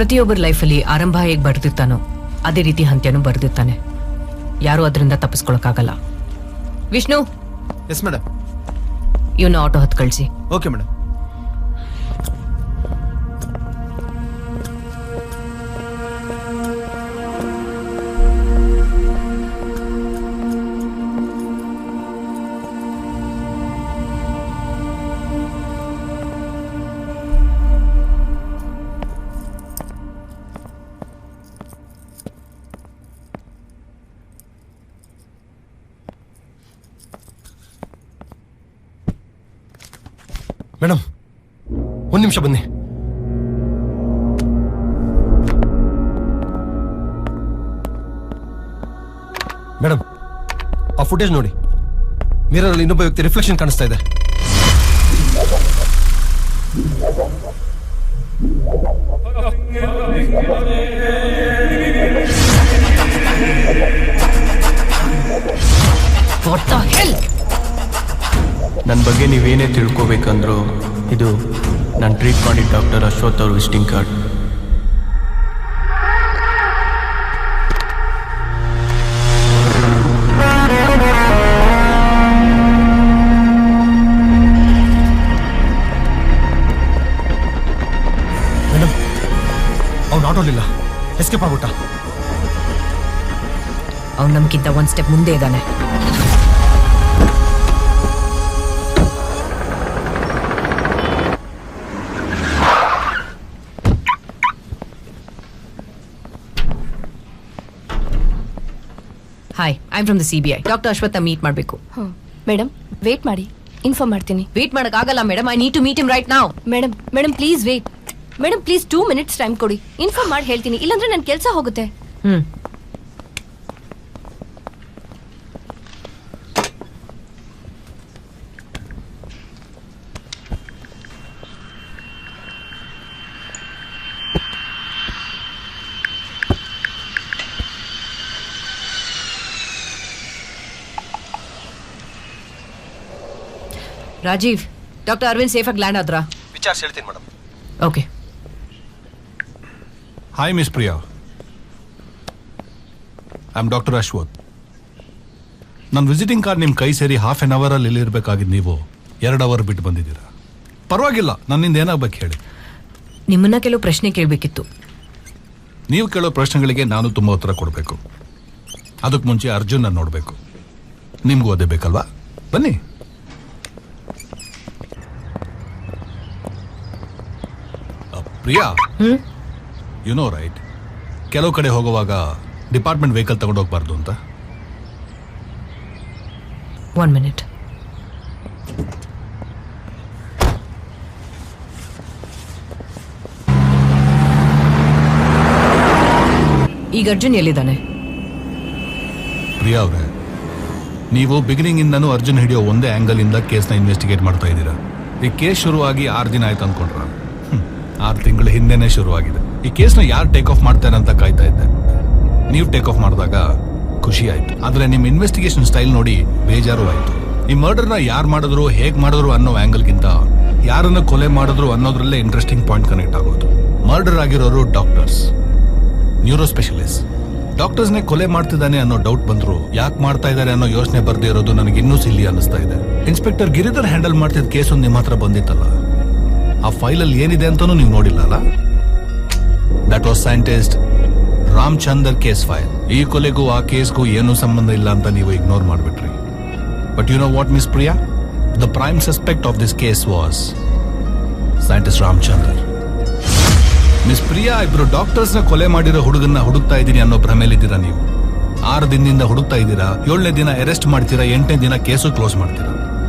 ಪ್ರತಿಯೊಬ್ಬರ ಲೈಫಲ್ಲಿ ಆರಂಭ ಹೇಗೆ ಬರ್ದಿರ್ತಾನೋ ಅದೇ ರೀತಿ ಅಂತ್ಯನೂ ಬರ್ದಿರ್ತಾನೆ. ಯಾರೂ ಅದರಿಂದ ತಪ್ಪಿಸ್ಕೊಳಕ್ಕಾಗಲ್ಲ. Vishnu,
yes madam.
ಇವನ್ನ ಆಟೋ ಹತ್ತು ಕಳಿಸಿ.
Okay madam.
ಮೇಡಮ್, ಒಂದು ನಿಮಿಷ ಬನ್ನಿ. ಮೇಡಮ್, ಆ ಫುಟೇಜ್ ನೋಡಿ. ಮಿರರ್ ಅಲ್ಲಿ ಇನ್ನೊಬ್ಬ ವ್ಯಕ್ತಿ ರಿಫ್ಲೆಕ್ಷನ್ ಕಾಣಿಸ್ತಾ ಇದೆ.
What the hell?
ನನ್ನ ಬಗ್ಗೆ ನೀವೇನೇ ತಿಳ್ಕೊಬೇಕಂದ್ರೂ ಇದು ನಾನು ಟ್ರೀಟ್ ಮಾಡಿದ ಡಾಕ್ಟರ್ ಅಶ್ವಥ್ ಅವ್ರ ವಿಸಿಟಿಂಗ್ ಕಾರ್ಡ್.
ಮೇಡಮ್, ಅವ್ನು ಆಟೋಲಿಲ್ಲ, ಎಸ್ಕೇಪ್ ಆಗ್ಬಿಟ್ಟ.
ಅವ್ನು ನಮ್ಗಿಂತ ಒಂದ್ ಸ್ಟೆಪ್ ಮುಂದೆ ಇದ್ದಾನೆ. Hi, I am from the CBI. Doctor Ashwath meet ಮಾಡಬೇಕು.
ಮೇಡಮ್, ವೇಟ್ ಮಾಡಿ, ಇನ್ಫಾರ್ಮ್ ಮಾಡ್ತೀನಿ.
ವೇಟ್ ಮಾಡಕ್ಕಾಗಲ್ಲ madam. I need to meet him right now.
Madam please wait. Madam please 2 minutes time ಕೊಡಿ. ಇನ್ಫಾರ್ಮ್ ಮಾಡಿ ಹೇಳ್ತೀನಿ, ಇಲ್ಲಾಂದ್ರೆ ನನ್ನ ಕೆಲಸ ಹೋಗುತ್ತೆ.
ರಾಜೀವ್, ಡಾಕ್ಟರ್ ಅರವಿಂದ್ ಸೇಫಾಗಿ ಲ್ಯಾಂಡ್ ಆದ್ರಾ?
ವಿಚಾರಿಸಿ ಹೇಳ್ತೀನಿ madam.
Okay.
Hi miss Priya, I am doctor Ashwath. ನನ್ನ ವಿಸಿಟಿಂಗ್ ಕಾರ್ಡ್ ನಿಮ್ಮ ಕೈ ಸೇರಿ ಹಾಫ್ ಆನ್ ಅವರಲ್ಲಿ ಇಲ್ಲಿರ್ಬೇಕಾಗಿದ್ದು ನೀವು 2 ಅವರ್ ಬಿಟ್ಟು ಬಂದಿದ್ದೀರಾ. ಪರವಾಗಿಲ್ಲ, ನನ್ನಿಂದ ಏನಾಗಬೇಕು ಹೇಳಿ.
ನಿಮ್ಮನ್ನ ಕೆಲವು ಪ್ರಶ್ನೆ ಕೇಳಬೇಕಿತ್ತು.
ನೀವು ಕೇಳೋ ಪ್ರಶ್ನೆಗಳಿಗೆ ನಾನು ತುಂಬ ಉತ್ತರ ಕೊಡಬೇಕು. ಅದಕ್ಕೆ ಮುಂಚೆ ಅರ್ಜುನ್ನ ನೋಡಬೇಕು. ನಿಮಗೂ ಅದೇ ಬೇಕಲ್ವಾ? ಬನ್ನಿ. ಪ್ರಿಯಾ, ಯು ನೋ ರೈಟ್, ಕೆಲವು ಕಡೆ ಹೋಗುವಾಗ ಡಿಪಾರ್ಟ್ಮೆಂಟ್ ವೆಹಿಕಲ್ ತಗೊಂಡೋಗ್ಬಾರ್ದು ಅಂತ.
1 minute. ಈಗ ಅರ್ಜುನ್ ಎಲ್ಲಿದ್ದಾನೆ?
ಪ್ರಿಯಾ ಅವರೇ, ನೀವು ಬಿಗಿನಿಂಗ್ ಇಂದನೂ ಅರ್ಜುನ್ ಹಿಡಿಯೋ ಒಂದೇ ಆಂಗಲ್ ಇಂದ ಕೇಸ್ನ ಇನ್ವೆಸ್ಟಿಗೇಟ್ ಮಾಡ್ತಾ ಇದ್ದೀರಾ. ಈ ಕೇಸ್ ಶುರುವಾಗಿ 6 ದಿನ ಆಯ್ತು ಅನ್ಕೊಂಡ್ರ? 6 ತಿಂಗಳ ಹಿಂದೆನೆ ಶುರುವಾಗಿದೆ. ಈ ಕೇಸ್ನ ಯಾರು ಟೇಕ್ ಆಫ್ ಮಾಡ್ತಾರೆ ಅಂತ ಕಾಯ್ತಾ ಇದ್ದೆ. ನೀವು ಟೇಕ್ ಆಫ್ ಮಾಡಿದಾಗ ಖುಷಿ ಆಯ್ತು. ಆದ್ರೆ ನಿಮ್ಮ ಇನ್ವೆಸ್ಟಿಗೇಷನ್ ಸ್ಟೈಲ್ ನೋಡಿ ಬೇಜಾರು ಆಯ್ತು. ಈ ಮರ್ಡರ್ನ ಯಾರು ಮಾಡಿದ್ರು, ಹೇಗ್ ಮಾಡಿದ್ರು ಅನ್ನೋ ಆಂಗಲ್ಗಿಂತ ಯಾರನ್ನ ಕೊಲೆ ಮಾಡಿದ್ರು ಅನ್ನೋದ್ರಲ್ಲೇ ಇಂಟ್ರೆಸ್ಟಿಂಗ್ ಪಾಯಿಂಟ್ ಕನೆಕ್ಟ್ ಆಗೋದು. ಮರ್ಡರ್ ಆಗಿರೋರು ಡಾಕ್ಟರ್ಸ್, ನ್ಯೂರೋ ಸ್ಪೆಷಲಿಸ್ಟ್. ಡಾಕ್ಟರ್ಸ್ನೇ ಕೊಲೆ ಮಾಡ್ತಿದ್ದಾನೆ ಅನ್ನೋ ಡೌಟ್ ಬಂದ್ರು ಯಾಕೆ ಮಾಡ್ತಾ ಇದ್ದಾರೆ ಅನ್ನೋ ಯೋಚನೆ ಬರ್ದೇ ಇರೋದು ನನಗೆ ಇನ್ನೂ ಸಿಲ್ಲಿ ಅನ್ನಿಸ್ತಾ ಇದೆ. ಇನ್ಸ್ಪೆಕ್ಟರ್ ಗಿರಿಧರ್ ಹ್ಯಾಂಡಲ್ ಮಾಡ್ತಿದ್ದ ಕೇಸ್ ಒಂದು ನಿಮ್ಮ ಹತ್ರ ಬಂದಿತ್ತಲ್ಲ, ಆ ಫೈಲಲ್ಲಿ ಏನಿದೆ ಅಂತಾನೂ ನೀವು ನೋಡಿಲ್ಲ ಅಲ್ಲ? That was scientist Ramachandar case file. ಈ ಕೊಲೆಗೂ ಆ ಕೇಸ್ಗೂ ಏನೂ ಸಂಬಂಧ ಇಲ್ಲ ಅಂತ ನೀವು ಇಗ್ನೋರ್ ಮಾಡಿಬಿಟ್ರಿ. But you know what miss Priya, the prime suspect of this case was scientist Ramachandar. Miss Priya, ಇಬ್ರು ಡಾಕ್ಟರ್ಸ್ ನ ಕೊಲೆ ಮಾಡಿರೋ ಹುಡುಗನ್ನ ಹುಡುಕ್ತಾ ಇದ್ದೀನಿ ಅನ್ನೋ ಭ್ರಮೆಲಿದ್ದೀರಾ ನೀವು. 6 ದಿನದಿಂದ ಹುಡುಕ್ತಾ ಇದ್ದೀರಾ. 7ನೇ ದಿನ ಅರೆಸ್ಟ್ ಮಾಡ್ತೀರಾ, 8ನೇ ದಿನ ಕೇಸು ಕ್ಲೋಸ್ ಮಾಡ್ತೀರಾ.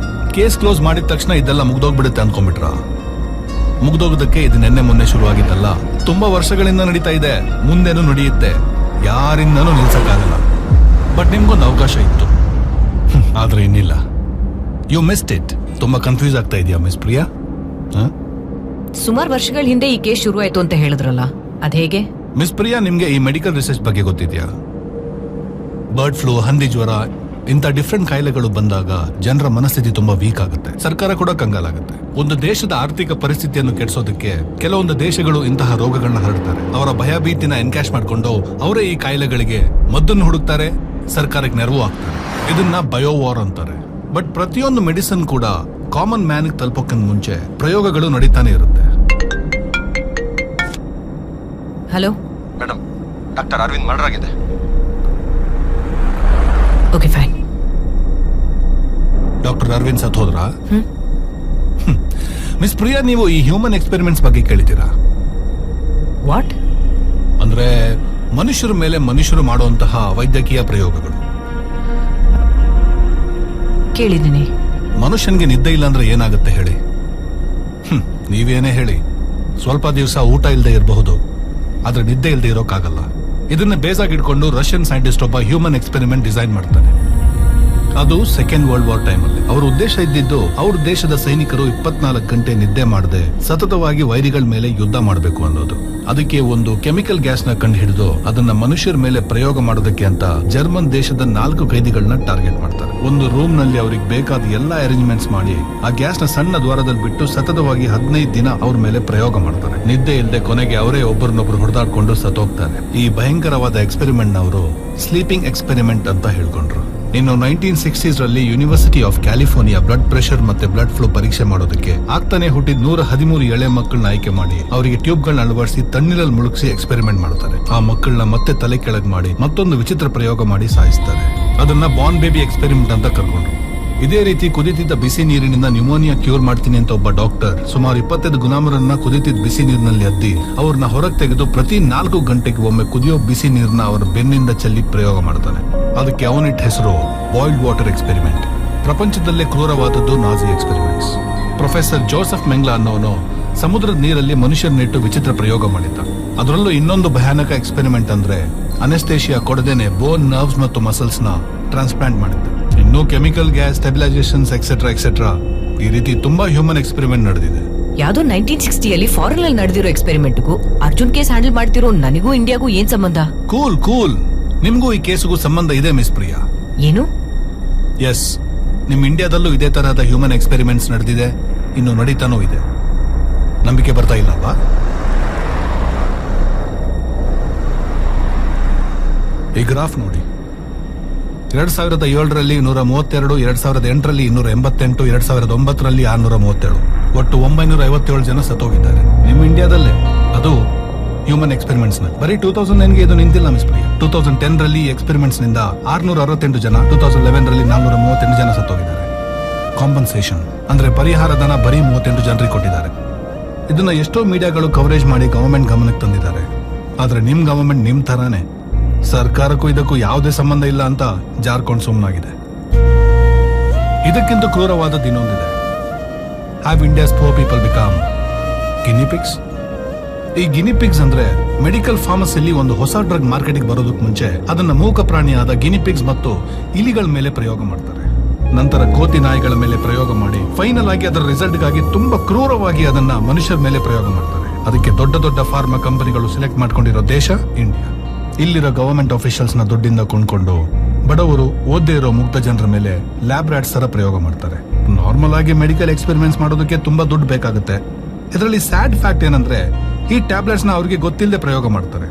ಕೇಸ್ ಕ್ಲೋಸ್ ಮಾಡಿದ ತಕ್ಷಣ ಇದೆಲ್ಲ ಮುಗ್ದೋಗ್ಬಿಡುತ್ತೆ ಅನ್ಕೊಂಡ್ಬಿಟ್ರ? ಮುಗ್ದೋಗೋದಕ್ಕೆ ಇದು ನೆನ್ನೆ ಮೊನ್ನೆ ಶುರುವಾಗಿದ್ದಲ್ಲ, ತುಂಬಾ ವರ್ಷಗಳಿಂದ ನಡೀತಾ ಇದೆ, ಮುಂದೆನೂ ನಡೆಯುತ್ತೆ, ಯಾರಿಂದನೂ ನಿಲ್ಸಕ್ಕಾಗಲ್ಲ. ಬಟ್ ನಿಮ್ಗೊಂದು ಅವಕಾಶ ಇತ್ತು, ಆದ್ರೆ ಇನ್ನಿಲ್ಲ. You missed it. ತುಂಬಾ ಕನ್ಫ್ಯೂಸ್ ಆಗ್ತಾ ಇದೆಯಾ ಮಿಸ್ ಪ್ರಿಯಾ?
ಸುಮಾರು ವರ್ಷಗಳ ಹಿಂದೆ ಈ ಕೇಸ್ ಶುರು ಆಯ್ತು ಅಂತ ಹೇಳಿದ್ರಲ್ಲ, ಅದ್ ಹೇಗೆ?
ಮಿಸ್ ಪ್ರಿಯಾ, ನಿಮ್ಗೆ ಈ ಮೆಡಿಕಲ್ ರಿಸರ್ಚ್ ಬಗ್ಗೆ ಗೊತ್ತಿದ್ಯಾ? ಬರ್ಡ್ ಫ್ಲೂ, ಹಂದಿ ಜ್ವರ, ಇಂಥ ಡಿಫ್ರೆಂಟ್ ಕಾಯಿಲೆಗಳು ಬಂದಾಗ ಜನರ ಮನಸ್ಥಿತಿ ತುಂಬಾ ವೀಕ್ ಆಗುತ್ತೆ, ಸರ್ಕಾರ ಕೂಡ ಕಂಗಾಲಾಗುತ್ತೆ. ಒಂದು ದೇಶದ ಆರ್ಥಿಕ ಪರಿಸ್ಥಿತಿಯನ್ನು ಕೆಡಿಸೋದಕ್ಕೆ ಕೆಲವೊಂದು ದೇಶಗಳು ಇಂತಹ ರೋಗಗಳನ್ನ ಹರಡ್ತಾರೆ. ಅವರ ಭಯಭೀತಿನ ಎನ್ಕ್ಯಾಶ್ ಮಾಡ್ಕೊಂಡು ಅವರೇ ಈ ಕಾಯಿಲೆಗಳಿಗೆ ಮದ್ದನ್ನು ಹುಡುಕ್ತಾರೆ, ಸರ್ಕಾರಕ್ಕೆ ನೆರವು ಆಗ್ತಾರೆ. ಇದನ್ನ ಬಯೋವಾರ್ ಅಂತಾರೆ. ಬಟ್ ಪ್ರತಿಯೊಂದು ಮೆಡಿಸಿನ್ ಕೂಡ ಕಾಮನ್ ಮ್ಯಾನ್ ತಲುಪೋಕ್ಕಿಂತ ಮುಂಚೆ ಪ್ರಯೋಗಗಳು ನಡೀತಾನೆ ಇರುತ್ತೆ.
Hello
madam, doctor Aravind murder ಆಗಿದೆ.
Okay fine.
ಡಾಕ್ಟರ್ ಅರವಿಂದ್ ಸತ್ ಹೋದ್ರಾ? ಮಿಸ್ ಪ್ರಿಯಾ, ನೀವು ಈ ಹ್ಯೂಮನ್ ಎಕ್ಸ್ಪೆರಿಮೆಂಟ್ಸ್ ಬಗ್ಗೆ ಕೇಳಿದ್ದೀರಾ?
ವಾಟ್?
ಅಂದ್ರೆ ಮನುಷ್ಯರ ಮೇಲೆ ಮನುಷ್ಯರು ಮಾಡುವಂತಹ ವೈದ್ಯಕೀಯ ಪ್ರಯೋಗಗಳು.
ಕೇಳಿದ್ದೀನಿ.
ಮನುಷ್ಯನ್ಗೆ ನಿದ್ದೆ ಇಲ್ಲ ಅಂದ್ರೆ ಏನಾಗುತ್ತೆ ಹೇಳಿ? ನೀವೇನೇ ಹೇಳಿ, ಸ್ವಲ್ಪ ದಿವಸ ಊಟ ಇಲ್ಲದೆ ಇರಬಹುದು, ಆದ್ರೆ ನಿದ್ದೆ ಇಲ್ಲದೆ ಇರೋಕ್ಕಾಗಲ್ಲ. ಇದನ್ನ ಬೇಸಾಗಿಟ್ಕೊಂಡು ರಷ್ಯನ್ ಸೈಂಟಿಸ್ಟ್ ಒಬ್ಬ ಹ್ಯೂಮನ್ ಎಕ್ಸ್ಪೆರಿಮೆಂಟ್ ಡಿಸೈನ್ ಮಾಡ್ತಾನೆ. ಅದು ಸೆಕೆಂಡ್ ವರ್ಲ್ಡ್ ವಾರ್ ಟೈಮ್ ಅಲ್ಲಿ. ಅವ್ರ ಉದ್ದೇಶ ಇದ್ದಿದ್ದು ಅವ್ರ ದೇಶದ ಸೈನಿಕರು 24 ಗಂಟೆ ನಿದ್ದೆ ಮಾಡದೆ ಸತತವಾಗಿ ವೈರಿಗಳ ಮೇಲೆ ಯುದ್ಧ ಮಾಡಬೇಕು ಅನ್ನೋದು. ಅದಕ್ಕೆ ಒಂದು ಕೆಮಿಕಲ್ ಗ್ಯಾಸ್ ನ ಕಂಡು ಹಿಡಿದು ಅದನ್ನ ಮನುಷ್ಯರ ಮೇಲೆ ಪ್ರಯೋಗ ಮಾಡೋದಕ್ಕೆ ಅಂತ ಜರ್ಮನ್ ದೇಶದ 4 ಕೈದಿಗಳನ್ನ ಟಾರ್ಗೆಟ್ ಮಾಡ್ತಾರೆ. ಒಂದು ರೂಮ್ ನಲ್ಲಿ ಅವ್ರಿಗೆ ಬೇಕಾದ ಎಲ್ಲಾ ಅರೇಂಜ್ಮೆಂಟ್ಸ್ ಮಾಡಿ ಆ ಗ್ಯಾಸ್ ನ ಸಣ್ಣ ದ್ವಾರದಲ್ಲಿ ಬಿಟ್ಟು ಸತತವಾಗಿ 15 ದಿನ ಅವ್ರ ಮೇಲೆ ಪ್ರಯೋಗ ಮಾಡ್ತಾರೆ. ನಿದ್ದೆ ಇಲ್ಲದೆ ಕೊನೆಗೆ ಅವರೇ ಒಬ್ಬರನ್ನೊಬ್ರು ಹೊಡೆದಾಡ್ಕೊಂಡು ಸತ್ತೋಗ್ತಾರೆ. ಈ ಭಯಂಕರವಾದ ಎಕ್ಸ್ಪೆರಿಮೆಂಟ್ ನವರು ಸ್ಲೀಪಿಂಗ್ ಎಕ್ಸ್ಪೆರಿಮೆಂಟ್ ಅಂತ ಹೇಳ್ಕೊಂಡ್ರು. ಇನ್ನು 1960s ರಲ್ಲಿ university of California blood pressure ಮತ್ತೆ ಬ್ಲಡ್ ಫ್ಲೋ ಪರೀಕ್ಷೆ ಮಾಡೋದಕ್ಕೆ ಆಗ್ತಾನೆ ಹುಟ್ಟಿದ 113 ಎಳೆ ಮಕ್ಕಳನ್ನ ಆಯ್ಕೆ ಮಾಡಿ ಅವರಿಗೆ ಟ್ಯೂಬ್ಗಳನ್ನ ಅಳವಡಿಸಿ ತಣ್ಣೀರಲ್ಲಿ ಮುಳುಗಿಸಿ ಎಕ್ಸ್ಪೆರಿಮೆಂಟ್ ಮಾಡ್ತಾರೆ. ಆ ಮಕ್ಕಳನ್ನ ಮತ್ತೆ ತಲೆ ಕೆಳಗೆ ಮಾಡಿ ಮತ್ತೊಂದು ವಿಚಿತ್ರ ಪ್ರಯೋಗ ಮಾಡಿ ಸಾಯಿಸ್ತಾರೆ. ಅದನ್ನ ಬಾರ್ನ್ ಬೇಬಿ ಎಕ್ಸ್ಪೆರಿಮೆಂಟ್ ಅಂತ ಕರ್ಕೊಂಡ್ರು. ಇದೇ ರೀತಿ ಕುದಿತಿದ್ದ ಬಿಸಿ ನೀರಿನಿಂದ ನ್ಯೂಮೋನಿಯಾ ಕ್ಯೂರ್ ಮಾಡ್ತೀನಿ ಅಂತ ಒಬ್ಬ ಡಾಕ್ಟರ್ ಸುಮಾರು 25 ಗುಲಾಮರನ್ನ ಕುದಿತಿದ್ದ ಬಿಸಿ ನೀರಿನಲ್ಲಿ ಅದ್ದಿ ಅವ್ರನ್ನ ಹೊರಗೆ ತೆಗೆದು ಪ್ರತಿ 4 ಗಂಟೆಗೆ ಒಮ್ಮೆ ಕುದಿಯೋ ಬಿಸಿ ನೀರನ್ನ ಅವರ ಬೆನ್ನಿಂದ ಚೆಲ್ಲಿ ಪ್ರಯೋಗ ಮಾಡ್ತಾನೆ. ಅದಕ್ಕೆ ಅವನಿಟ್ಟ ಹೆಸರು ಬಾಯ್ಲ್ಡ್ ವಾಟರ್ ಎಕ್ಸ್ಪೆರಿಮೆಂಟ್. ಪ್ರಪಂಚದಲ್ಲೇ ಕ್ರೂರವಾದದ್ದು ನಾಜಿ ಎಕ್ಸ್ಪೆರಿಮೆಂಟ್ಸ್. ಪ್ರೊಫೆಸರ್ ಜೋಸೆಫ್ ಮೆಂಗ್ಲಾ ಅನ್ನೋನು ಸಮುದ್ರದ ನೀರಲ್ಲಿ ಮನುಷ್ಯರನ್ನಿಟ್ಟು ವಿಚಿತ್ರ ಪ್ರಯೋಗ ಮಾಡಿದ್ದ. ಅದರಲ್ಲೂ ಇನ್ನೊಂದು ಭಯಾನಕ ಎಕ್ಸ್ಪೆರಿಮೆಂಟ್ ಅಂದ್ರೆ ಅನೆಸ್ಥೇಷಿಯಾ ಕೊಡದೇನೆ ಬೋನ್, ನರ್ವ್ಸ್ ಮತ್ತು ಮಸಲ್ಸ್ ನ ಟ್ರಾನ್ಸ್ಪ್ಲಾಂಟ್ ಮಾಡಿದ್ದ. ಇನ್ನು ಕೆಮಿಕಲ್ ಗ್ಯಾಸ್, ಸ್ಟೆಬಿಲೈಸೇಷನ್ಸ್ ಎಕ್ಸೆಟ್ರಾ ಎಕ್ಸೆಟ್ರಾ ಈ ರೀತಿ ತುಂಬಾ ಹ್ಯೂಮನ್ ಎಕ್ಸ್ಪೆರಿಮೆಂಟ್ ನಡೆದಿದೆ.
ಯಾವ್ದೋ 1960 ಫಾರಿನ್ ಅಲ್ಲಿ ನಡೆದಿರೋ ಎಕ್ಸ್ಪೆರಿಮೆಂಟ್ಗೂ ಅರ್ಜುನ್ ಕೇಸ್ ಹ್ಯಾಂಡಲ್ ಮಾಡ್ತಿರೋ ನನಗೂ ಇಂಡಿಯಾಗೂ ಏನ್ ಸಂಬಂಧ?
ಕೂಲ್ ನಿಮ್ಗೂ ಈ ಕೇಸ್ಗೂ ಸಂಬಂಧ ಇದೆ ಮಿಸ್ ಪ್ರಿಯಾ.
ಏನು?
ಎಸ್, ನಿಮ್ ಇಂಡಿಯಾದಲ್ಲೂ ಇದೇ ತರಹದ ಹ್ಯೂಮನ್ ಎಕ್ಸ್ಪೆರಿಮೆಂಟ್ಸ್ ನಡೆದಿದೆ, ಇನ್ನು ನಡೀತಾನೂ ಇದೆ. ನಂಬಿಕೆ ಬರ್ತಾ ಇಲ್ಲವಾ? ಈ ಗ್ರಾಫ್ ನೋಡಿ. 2007ರಲ್ಲಿ 132, 2008ರಲ್ಲಿ 288, 2009ರಲ್ಲಿ 637, ಒಟ್ಟು 957 ಜನ ಸತ್ತೋಗಿದ್ದಾರೆ ನಿಮ್ ಇಂಡಿಯಾದಲ್ಲೇ. ಅದು ಹ್ಯೂಮನ್ ಎಕ್ಸ್ಪೆರಿಮೆಂಟ್ಸ್ ನ. ಬರೀ 2009ಗೆ ಇದು ನಿಂತಿಲ್ಲ ಮಿಸ್ ಪ್ರಿಯಾ. 2010ರಲ್ಲಿ ಎಕ್ಸ್ಪೆರಿಮೆಂಟ್ಸ್ ನಿಂದ 668 ಜನ, 2011ರಲ್ಲಿ 438 ಜನ ಸತ್ತೋಗಿದ್ದಾರೆ. ಕಾಂಪನ್ಸೇಷನ್ ಅಂದ್ರೆ ಪರಿಹಾರ ಧನ ಬರೀ 38 ಜನರಿಗೆ ಕೊಟ್ಟಿದ್ದಾರೆ. ಇದನ್ನ ಎಷ್ಟೋ ಮೀಡಿಯಾಗಳು ಕವರೇಜ್ ಮಾಡಿ ಗವರ್ಮೆಂಟ್ ಗಮನಕ್ಕೆ ತಂದಿದ್ದಾರೆ. ಆದ್ರೆ ನಿಮ್ ಗವರ್ಮೆಂಟ್ ನಿಮ್ ತರಾನೇ ಸರ್ಕಾರಕ್ಕೂ ಇದಕ್ಕೂ ಯಾವುದೇ ಸಂಬಂಧ ಇಲ್ಲ ಅಂತ ಜಾರ್ಕೊಂಡು ಸುಮ್ಮನಾಗಿದೆ. ಇದಕ್ಕಿಂತ ಕ್ರೂರವಾದದ್ದು ಇನ್ನೊಂದಿದೆ. Have India's poor people become guinea pigs? ಈ ಗಿನಿಪಿಗ್ಸ್ ಅಂದ್ರೆ ಮೆಡಿಕಲ್ ಫಾರ್ಮಸಿಯಲ್ಲಿ ಒಂದು ಹೊಸ ಡ್ರಗ್ ಮಾರ್ಕೆಟಿಗೆ ಬರೋದಕ್ಕೆ ಮುಂಚೆ ಅದನ್ನ ಮೂಕ ಪ್ರಾಣಿಯಾದ ಗಿನಿಪಿಗ್ಸ್ ಮತ್ತು ಇಲಿಗಳ ಮೇಲೆ ಪ್ರಯೋಗ ಮಾಡ್ತಾರೆ. ನಂತರ ಕೋತಿ ನಾಯಿಗಳ ಮೇಲೆ ಪ್ರಯೋಗ ಮಾಡಿ ಫೈನಲ್ ಆಗಿ ಅದರ ರಿಸಲ್ಟ್ಗಾಗಿ ತುಂಬಾ ಕ್ರೂರವಾಗಿ ಅದನ್ನ ಮನುಷ್ಯರ ಮೇಲೆ ಪ್ರಯೋಗ ಮಾಡ್ತಾರೆ. ಅದಕ್ಕೆ ದೊಡ್ಡ ದೊಡ್ಡ ಫಾರ್ಮಾ ಕಂಪನಿಗಳು ಸೆಲೆಕ್ಟ್ ಮಾಡ್ಕೊಂಡಿರೋ ದೇಶ ಇಂಡಿಯಾ. ಇಲ್ಲಿರೋ ಗವರ್ಮೆಂಟ್ ಆಫೀಷಿಯಲ್ಸ್ ನ ದುಡ್ಡಿಂದ ಕೊಂಡ್ಕೊಂಡು ಬಡವರು, ಓದ್ದೇ ಇರೋ ಮುಗ್ಧ ಜನರ ಮೇಲೆ ಲ್ಯಾಬ್ ರ್ಯಾಟ್ಸ್ ತರ ಪ್ರಯೋಗ ಮಾಡ್ತಾರೆ. ನಾರ್ಮಲ್ ಆಗಿ ಮೆಡಿಕಲ್ ಎಕ್ಸ್ಪೆರಿಮೆಂಟ್ಸ್ ಮಾಡೋದಕ್ಕೆ ತುಂಬಾ ದುಡ್ಡು ಬೇಕಾಗುತ್ತೆ. ಇದರಲ್ಲಿ ಸ್ಯಾಡ್ ಫ್ಯಾಕ್ಟ್ ಏನಂದ್ರೆ ಈ ಟ್ಯಾಬ್ಲೆಟ್ಸ್ ನ ಅವ್ರಿಗೆ ಗೊತ್ತಿಲ್ಲದೆ ಪ್ರಯೋಗ ಮಾಡ್ತಾರೆ.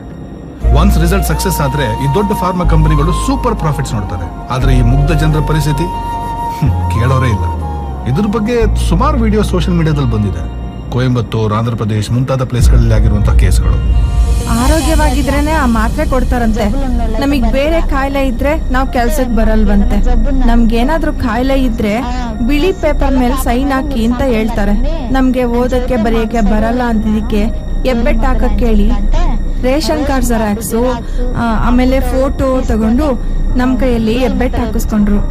ಒನ್ಸ್ ರಿಸಲ್ಟ್ ಸಕ್ಸಸ್ ಆದ್ರೆ ಈ ದೊಡ್ಡ ಫಾರ್ಮಾ ಕಂಪನಿಗಳು ಸೂಪರ್ ಪ್ರಾಫಿಟ್ಸ್ ನೋಡ್ತಾರೆ. ಆದ್ರೆ ಈ ಮುಗ್ಧ ಜನರ ಪರಿಸ್ಥಿತಿ ಕೇಳೋರೇ ಇಲ್ಲ. ಇದ್ರ ಬಗ್ಗೆ ಸುಮಾರು ವಿಡಿಯೋ ಸೋಷಿಯಲ್ ಮೀಡಿಯಾದಲ್ಲಿ ಬಂದಿದೆ. ಕೊಯಂಬತ್ತೂರ್, ಆಂಧ್ರ ಪ್ರದೇಶ್ ಮುಂತಾದ ಪ್ಲೇಸ್ಗಳಲ್ಲಿ ಆಗಿರುವಂತಹ ಕೇಸ್ಗಳು.
ಆರೋಗ್ಯವಾಗಿದ್ರೇನೆ ಆ ಮಾತ್ರೆ ಕೊಡ್ತಾರಂತೆ. ನಮಗ್ ಬೇರೆ ಕಾಯಿಲೆ ಇದ್ರೆ ನಾವ್ ಕೆಲ್ಸಕ್ ಬರಲ್ವಂತೆ. ನಮ್ಗೇನಾದ್ರೂ ಕಾಯಿಲೆ ಇದ್ರೆ ಬಿಳಿ ಪೇಪರ್ ಮೇಲೆ ಸೈನ್ ಹಾಕಿ ಅಂತ ಹೇಳ್ತಾರೆ. ನಮ್ಗೆ ಓದಕ್ಕೆ ಬರೆಯಕ್ಕೆ ಬರಲ್ಲ ಅಂತಿದ್ದಕ್ಕೆ ಎಬ್ಬೆಟ್ ಹಾಕಕ್ ಕೇಳಿ ರೇಷನ್ ಕಾರ್ಡ್ ಜೆರಾಕ್ಸು ಆಮೇಲೆ ಫೋಟೋ ತಗೊಂಡು ನಮ್ ಕೈಯಲ್ಲಿ ಎಬ್ಬೆಟ್ ಹಾಕಿಸ್ಕೊಂಡ್ರು.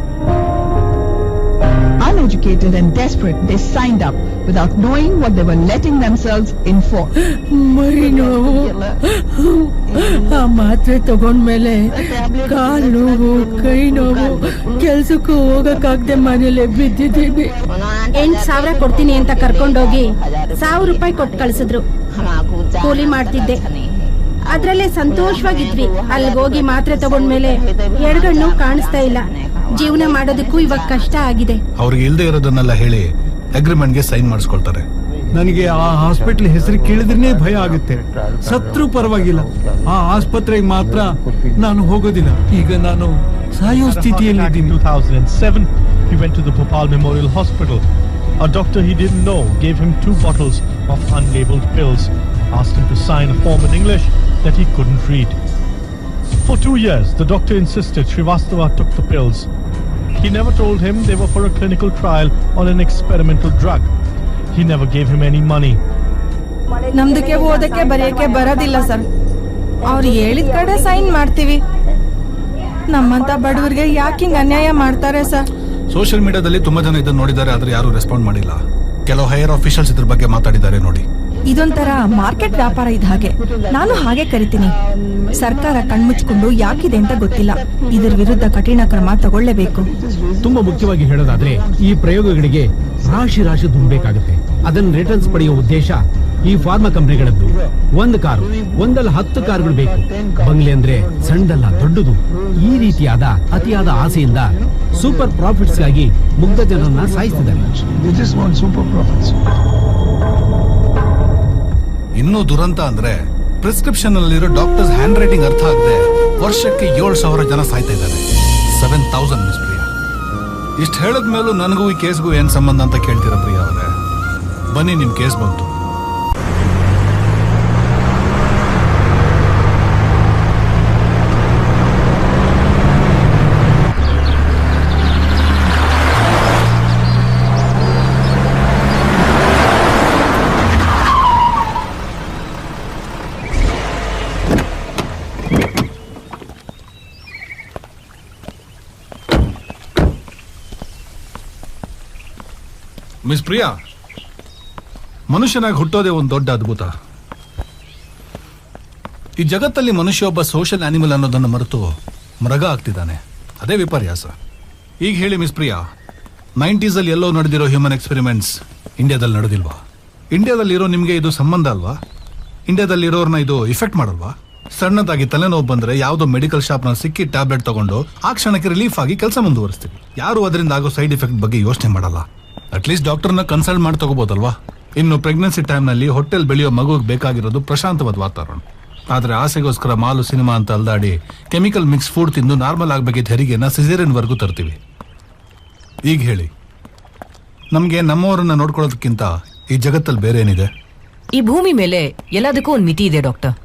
Uneducated and desperate, they signed up without knowing what they were letting themselves in for.
ಮೈ ನೋವು, ಆ ಮಾತ್ರೆ ತಗೊಂಡ್ಮೇಲೆ ಕಾಲ್ ನೋವು, ಕೈ ನೋವು, ಕೆಲ್ಸಕ್ಕೂ ಹೋಗಕ್ಕಾಗ್ದೆ ಮನೇಲೆ ಬಿದ್ದಿದ್ದೀನಿ.
8,000 ಕೊಡ್ತೀನಿ ಅಂತ ಕರ್ಕೊಂಡೋಗಿ 1,000 ರೂಪಾಯಿ ಕೊಟ್ಟು ಕಳ್ಸಿದ್ರು. ಕೂಲಿ ಮಾಡ್ತಿದ್ದೆ, ಅದ್ರಲ್ಲೇ ಸಂತೋಷವಾಗಿದ್ವಿ. ಅಲ್ಲಿಗೋಗಿ ಮಾತ್ರೆ ತಗೊಂಡ್ಮೇಲೆ ಎಡಗಣ್ಣು ಕಾಣಿಸ್ತಾ ಇಲ್ಲ. ಜೀವನ ಮಾಡೋದಕ್ಕೂ ಇವಾಗ ಕಷ್ಟ ಆಗಿದೆ.
ಅವ್ರಿಗೆ ಇಲ್ದೇ ಇರೋದನ್ನೆಲ್ಲ ಹೇಳಿ ಅಗ್ರಿಮೆಂಟ್ಗೆ ಸೈನ್ ಮಾಡಿಸ್ಕೊಳ್ತಾರೆ.
ನನಗೆ ಆ ಹಾಸ್ಪಿಟಲ್ ಹೆಸರು ಕೇಳಿದ್ರೆ ಭಯ ಆಗುತ್ತೆ. ಸತ್ರು ಪರವಾಗಿಲ್ಲ, ಆ ಆಸ್ಪತ್ರೆಗೆ ಮಾತ್ರ ನಾನು ಹೋಗೋದಿಲ್ಲ. ಈಗ ನಾನು ಸಾಯೋ ಸ್ಥಿತಿಯಲ್ಲಿದ್ದೀನಿ.
2007, he went to the Bhopal Memorial Hospital. A doctor he didn't know gave him 2 bottles of unlabeled pills, asked him to sign a form in English that he couldn't read. For 2 years, the doctor insisted Srivastava took the pills. He never told him they were for a clinical trial on an experimental drug. He never gave him any money.
ನಮ್ದಕ್ಕೆ ಓದಕ್ಕೆ ಬರೆಯಕ್ಕೆ ಬರೋದಿಲ್ಲ sir. ಅವ್ರು ಹೇಳಿದ ಕಡೆ sign ಮಾಡ್ತೀವಿ. ನಮ್ಮಂತ ಬಡವರಿಗೆ ಯಾಕೆ ಹಿಂಗ್ ಅನ್ಯಾಯ ಮಾಡ್ತಾರೆ ಸರ್?
ಸೋಷಿಯಲ್ ಮೀಡಿಯಾದಲ್ಲಿ ತುಂಬಾ ಜನ ಇದನ್ನ ನೋಡಿದ್ದಾರೆ, ಆದ್ರೆ ಯಾರು ರೆಸ್ಪಾಂಡ್ ಮಾಡಿಲ್ಲ. ಕೆಲವು ಹೈಯರ್ ಆಫೀಷಿಯಲ್ಸ್ ಇದ್ರ ಬಗ್ಗೆ ಮಾತಾಡಿದ್ದಾರೆ ನೋಡಿ.
ಇದೊಂಥರ ಮಾರ್ಕೆಟ್ ವ್ಯಾಪಾರ ಇದ್ದ ಹಾಗೆ. ನಾನು ಹಾಗೆ ಕರಿತೀನಿ. ಸರ್ಕಾರ ಕಣ್ಮುಚ್ಕೊಂಡು ಯಾಕಿದೆ ಅಂತ ಗೊತ್ತಿಲ್ಲ. ಇದರ ವಿರುದ್ಧ ಕಠಿಣ ಕ್ರಮ ತಗೊಳ್ಳೇಬೇಕು.
ತುಂಬಾ ಮುಖ್ಯವಾಗಿ ಹೇಳೋದಾದ್ರೆ ಈ ಪ್ರಯೋಗಗಳಿಗೆ ರಾಶಿ ರಾಶಿ ತುಂಬಬೇಕಾಗುತ್ತೆ. ಅದನ್ನ ರಿಟರ್ನ್ಸ್ ಪಡೆಯುವ ಉದ್ದೇಶ ಈ ಫಾರ್ಮಾ ಕಂಪನಿಗಳದ್ದು. 1 ಕಾರು, ಒಂದಲ್ಲ 10 ಕಾರುಗಳು ಬೇಕು. ಬಂಗ್ಲೆ ಅಂದ್ರೆ ಸಣ್ಣದಲ್ಲ ದೊಡ್ಡದು. ಈ ರೀತಿಯಾದ ಅತಿಯಾದ ಆಸೆಯಿಂದ ಸೂಪರ್ ಪ್ರಾಫಿಟ್ಸ್ ಗಾಗಿ ಮುಗ್ಧ ಜನರನ್ನ ಸಾಯಿಸಿದ್ದಾರೆ.
ಇನ್ನೂ ದುರಂತ ಅಂದ್ರೆ ಪ್ರಿಸ್ಕ್ರಿಪ್ಷನ್ ಅಲ್ಲಿರೋ ಡಾಕ್ಟರ್ಸ್ ಹ್ಯಾಂಡ್ ರೈಟಿಂಗ್ ಅರ್ಥ ಆಗದೆ ವರ್ಷಕ್ಕೆ 7,000 ಜನ ಸಾಯ್ತಾ ಇದ್ದಾರೆ. 7,000 ಮಿಸ್ ಪ್ರಿಯಾ. ಇಷ್ಟು ಹೇಳದ ಮೇಲೂ ನನಗೂ ಈ ಕೇಸ್ಗೂ ಏನ್ ಸಂಬಂಧ ಅಂತ ಕೇಳ್ತೀರಾ ಪ್ರಿಯಾ ಅವರೇ? ಬನ್ನಿ, ನಿಮ್ ಕೇಸ್ ಬಂತು. ಮಿಸ್ ಪ್ರಿಯಾ, ಮನುಷ್ಯನಾಗಿ ಹುಟ್ಟೋದೇ ಒಂದು ದೊಡ್ಡ ಅದ್ಭುತ. ಈ ಜಗತ್ತಲ್ಲಿ ಮನುಷ್ಯ ಒಬ್ಬ ಸೋಷಿಯಲ್ ಆನಿಮಲ್ ಅನ್ನೋದನ್ನು ಮರೆತು ಮೃಗ ಆಗ್ತಿದ್ದಾನೆ. ಅದೇ ವಿಪರ್ಯಾಸ. ಈಗ ಹೇಳಿ ಮಿಸ್ ಪ್ರಿಯಾ, 90s ಅಲ್ಲಿ ಎಲ್ಲೋ ನಡೆದಿರೋ ಹ್ಯೂಮನ್ ಎಕ್ಸ್ಪೆರಿಮೆಂಟ್ಸ್ ಇಂಡಿಯಾದಲ್ಲಿ ನಡೆದಿಲ್ವಾ? ಇಂಡಿಯಾದಲ್ಲಿರೋ ನಿಮಗೆ ಇದು ಸಂಬಂಧ ಅಲ್ವಾ? ಇಂಡಿಯಾದಲ್ಲಿರೋರ್ನ ಇದು ಇಫೆಕ್ಟ್ ಮಾಡಲ್ವಾ? ಸಣ್ಣದಾಗಿ ತಲೆನೋವು ಬಂದ್ರೆ ಯಾವುದೋ ಮೆಡಿಕಲ್ ಶಾಪ್ನಲ್ಲಿ ಸಿಕ್ಕಿ ಟ್ಯಾಬ್ಲೆಟ್ ತಗೊಂಡು ಆ ಕ್ಷಣಕ್ಕೆ ರಿಲೀಫ್ ಆಗಿ ಕೆಲಸ ಮುಂದುವರಿಸ್ತೀವಿ. ಯಾರು ಅದರಿಂದ ಆಗೋ ಸೈಡ್ ಎಫೆಕ್ಟ್ ಬಗ್ಗೆ ಯೋಚನೆ ಮಾಡಲ್ಲ. ಅಟ್ಲೀಸ್ಟ್ ಡಾಕ್ಟರ್ನ ಕನ್ಸಲ್ಟ್ ಮಾಡಿ ತಗೋಬೋದಲ್ವಾ? ಇನ್ನು ಪ್ರೆಗ್ನೆನ್ಸಿ ಟೈಮ್ನಲ್ಲಿ ಹೊಟ್ಟೆಲ್ ಬೆಳೆಯೋ ಮಗುಗೆ ಬೇಕಾಗಿರೋದು ಪ್ರಶಾಂತವಾದ ವಾತಾವರಣ. ಆದ್ರೆ ಆಸೆಗೋಸ್ಕರ ಮಾಲು ಸಿನಿಮಾ ಅಂತ ಅಲ್ದಾಡಿ ಕೆಮಿಕಲ್ ಮಿಕ್ಸ್ ಫುಡ್ ತಿಂದು ನಾರ್ಮಲ್ ಆಗಬೇಕಿದ್ದ ಹೆರಿಗೆನ ಸಿಸೇರಿಯನ್ ವರ್ಗೂ ತರ್ತೀವಿ. ಈಗ ಹೇಳಿ, ನಮ್ಗೆ ನಮ್ಮವರನ್ನ ನೋಡ್ಕೊಳ್ಳೋದಕ್ಕಿಂತ ಈ ಜಗತ್ತಲ್ಲಿ ಬೇರೆ ಏನಿದೆ?
ಈ ಭೂಮಿ ಮೇಲೆ ಎಲ್ಲದಕ್ಕೂ ಒಂದು ಮಿತಿ ಇದೆ ಡಾಕ್ಟರ್.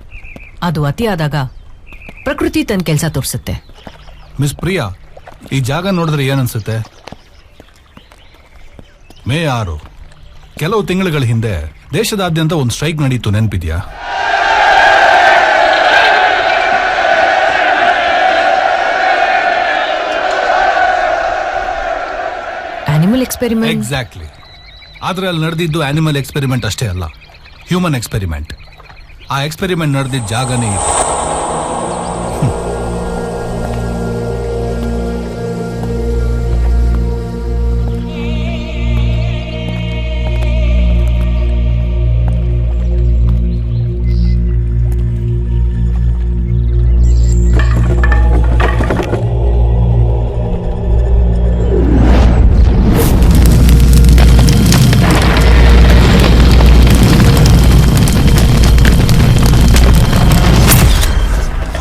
ಅದು ಅತಿಯಾದಾಗ ಪ್ರಕೃತಿ ತನ್ನ ಕೆಲಸ ತೋರಿಸುತ್ತೆ.
ಮಿಸ್ ಪ್ರಿಯಾ, ಈ ಜಾಗ ನೋಡಿದ್ರೆ ಏನನ್ಸುತ್ತೆ? ಮೇ 6 ಕೆಲವು ತಿಂಗಳುಗಳ ಹಿಂದೆ ದೇಶದಾದ್ಯಂತ ಒಂದು ಸ್ಟ್ರೈಕ್ ನಡೀತು, ನೆನಪಿದ್ಯಾ?
Animal experiment.
ಎಕ್ಸಾಕ್ಟ್ಲಿ. ಆದ್ರೆ ಅಲ್ಲಿ ನಡೆದಿದ್ದು ಆನಿಮಲ್ ಎಕ್ಸ್ಪೆರಿಮೆಂಟ್ ಅಷ್ಟೇ ಅಲ್ಲ, ಹ್ಯೂಮನ್ ಎಕ್ಸ್ಪೆರಿಮೆಂಟ್. ಆ ಎಕ್ಸ್ಪೆರಿಮೆಂಟ್ ನಡೆದಿದ್ದ ಜಾಗನೇ ಇದು.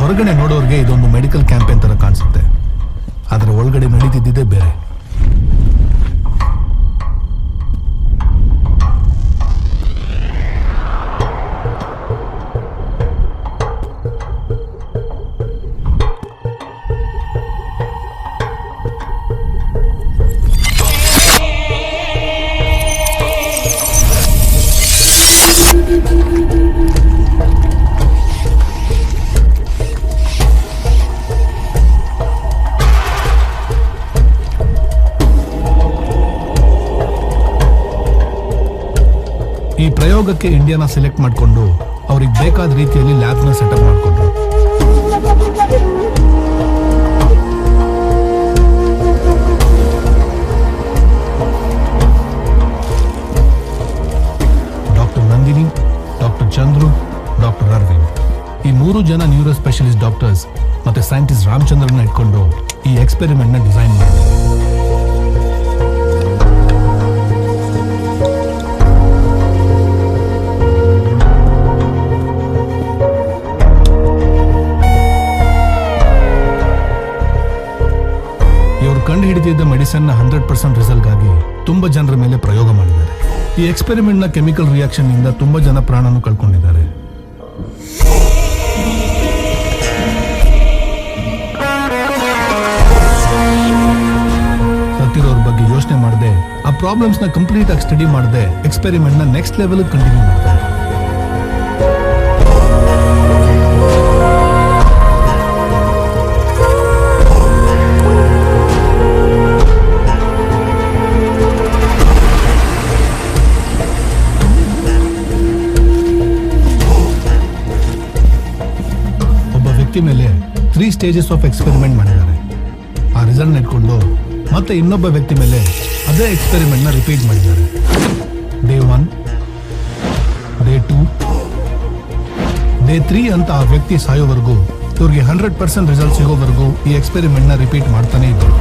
ಹೊರಗಡೆ ನೋಡೋರಿಗೆ ಇದೊಂದು ಮೆಡಿಕಲ್ ಕ್ಯಾಂಪೇನ್ ತರ ಕಾಣಿಸುತ್ತೆ, ಆದ್ರೆ ಒಳಗಡೆ ನಡೀತಿದ್ದೇ ಬೇರೆ. ಈ ಪ್ರಯೋಗಕ್ಕೆ ಇಂಡಿಯಾನ ಸೆಲೆಕ್ಟ್ ಮಾಡಿಕೊಂಡು ಅವ್ರಿಗೆ ಬೇಕಾದ ರೀತಿಯಲ್ಲಿ ಲ್ಯಾಬ್ನ ಸೆಟಪ್ ಮಾಡಿಕೊಂಡ್ರು. Doctor Nandini, doctor Chandru, doctor Aravind, ಈ 3 ಜನ ನ್ಯೂರೋ ಸ್ಪೆಷಲಿಸ್ಟ್ ಡಾಕ್ಟರ್ಸ್ ಮತ್ತೆ ಸೈಂಟಿಸ್ಟ್ ರಾಮಚಂದ್ರನ ಇಟ್ಕೊಂಡು ಈ ಎಕ್ಸ್ಪೆರಿಮೆಂಟ್ ನ ಡಿಸೈನ್ ಮಾಡಿದೆ. ಇವರು ಕಂಡು ಹಿಡಿದಿದ್ದ ಮೆಡಿಸಿನ್ ನ 100% ರಿಸಲ್ಟ್ ಆಗಿ ತುಂಬಾ ಜನರ ಮೇಲೆ ಪ್ರಯೋಗ ಮಾಡಿದ್ದಾರೆ. ಈ ಎಕ್ಸ್ಪೆರಿಮೆಂಟ್ ನ ಕೆಮಿಕಲ್ ರಿಯಾಕ್ಷನ್ ಇಂದ ತುಂಬಾ ಜನ ಪ್ರಾಣನು ಕಳ್ಕೊಂಡಿದ್ದಾರೆ. ಸತ್ತಿರೋರ್ ಬಗ್ಗೆ ಯೋಚನೆ ಮಾಡದೆ, ಆ ಪ್ರಾಬ್ಲಮ್ಸ್ ನ ಕಂಪ್ಲೀಟ್ ಆಗಿ ಸ್ಟಡಿ ಮಾಡದೆ ಎಕ್ಸ್ಪೆರಿಮೆಂಟ್ ನ ನೆಕ್ಸ್ಟ್ ಲೆವೆಲ್ ಕಂಟಿನ್ಯೂ ಮಾಡ್ತಾರೆ. ಮೇಲೆ 3 ಸ್ಟೇಜಸ್ ಆಫ್ ಎಕ್ಸ್ಪೆರಿಮೆಂಟ್ ಮಾಡಿದ್ದಾರೆ. ಆ ರಿಸಲ್ಟ್ ಇಟ್ಕೊಂಡು ಮತ್ತೆ ಇನ್ನೊಬ್ಬ ವ್ಯಕ್ತಿ ಮೇಲೆ ಅದೇ ಎಕ್ಸ್ಪೆರಿಮೆಂಟ್ ನ ರಿಪೀಟ್ ಮಾಡಿದ್ದಾರೆ. ಡೇ 1, ಡೇ 2, ಡೇ 3 ಅಂತ ಆ ವ್ಯಕ್ತಿ ಸಾಯೋವರೆಗೂ, ಇವ್ರಿಗೆ 100% ರಿಸಲ್ಟ್ ಸಿಗೋವರೆಗೂ ಈ ಎಕ್ಸ್ಪೆರಿಮೆಂಟ್ ನ ರಿಪೀಟ್ ಮಾಡ್ತಾನೆ ಇದ್ರು.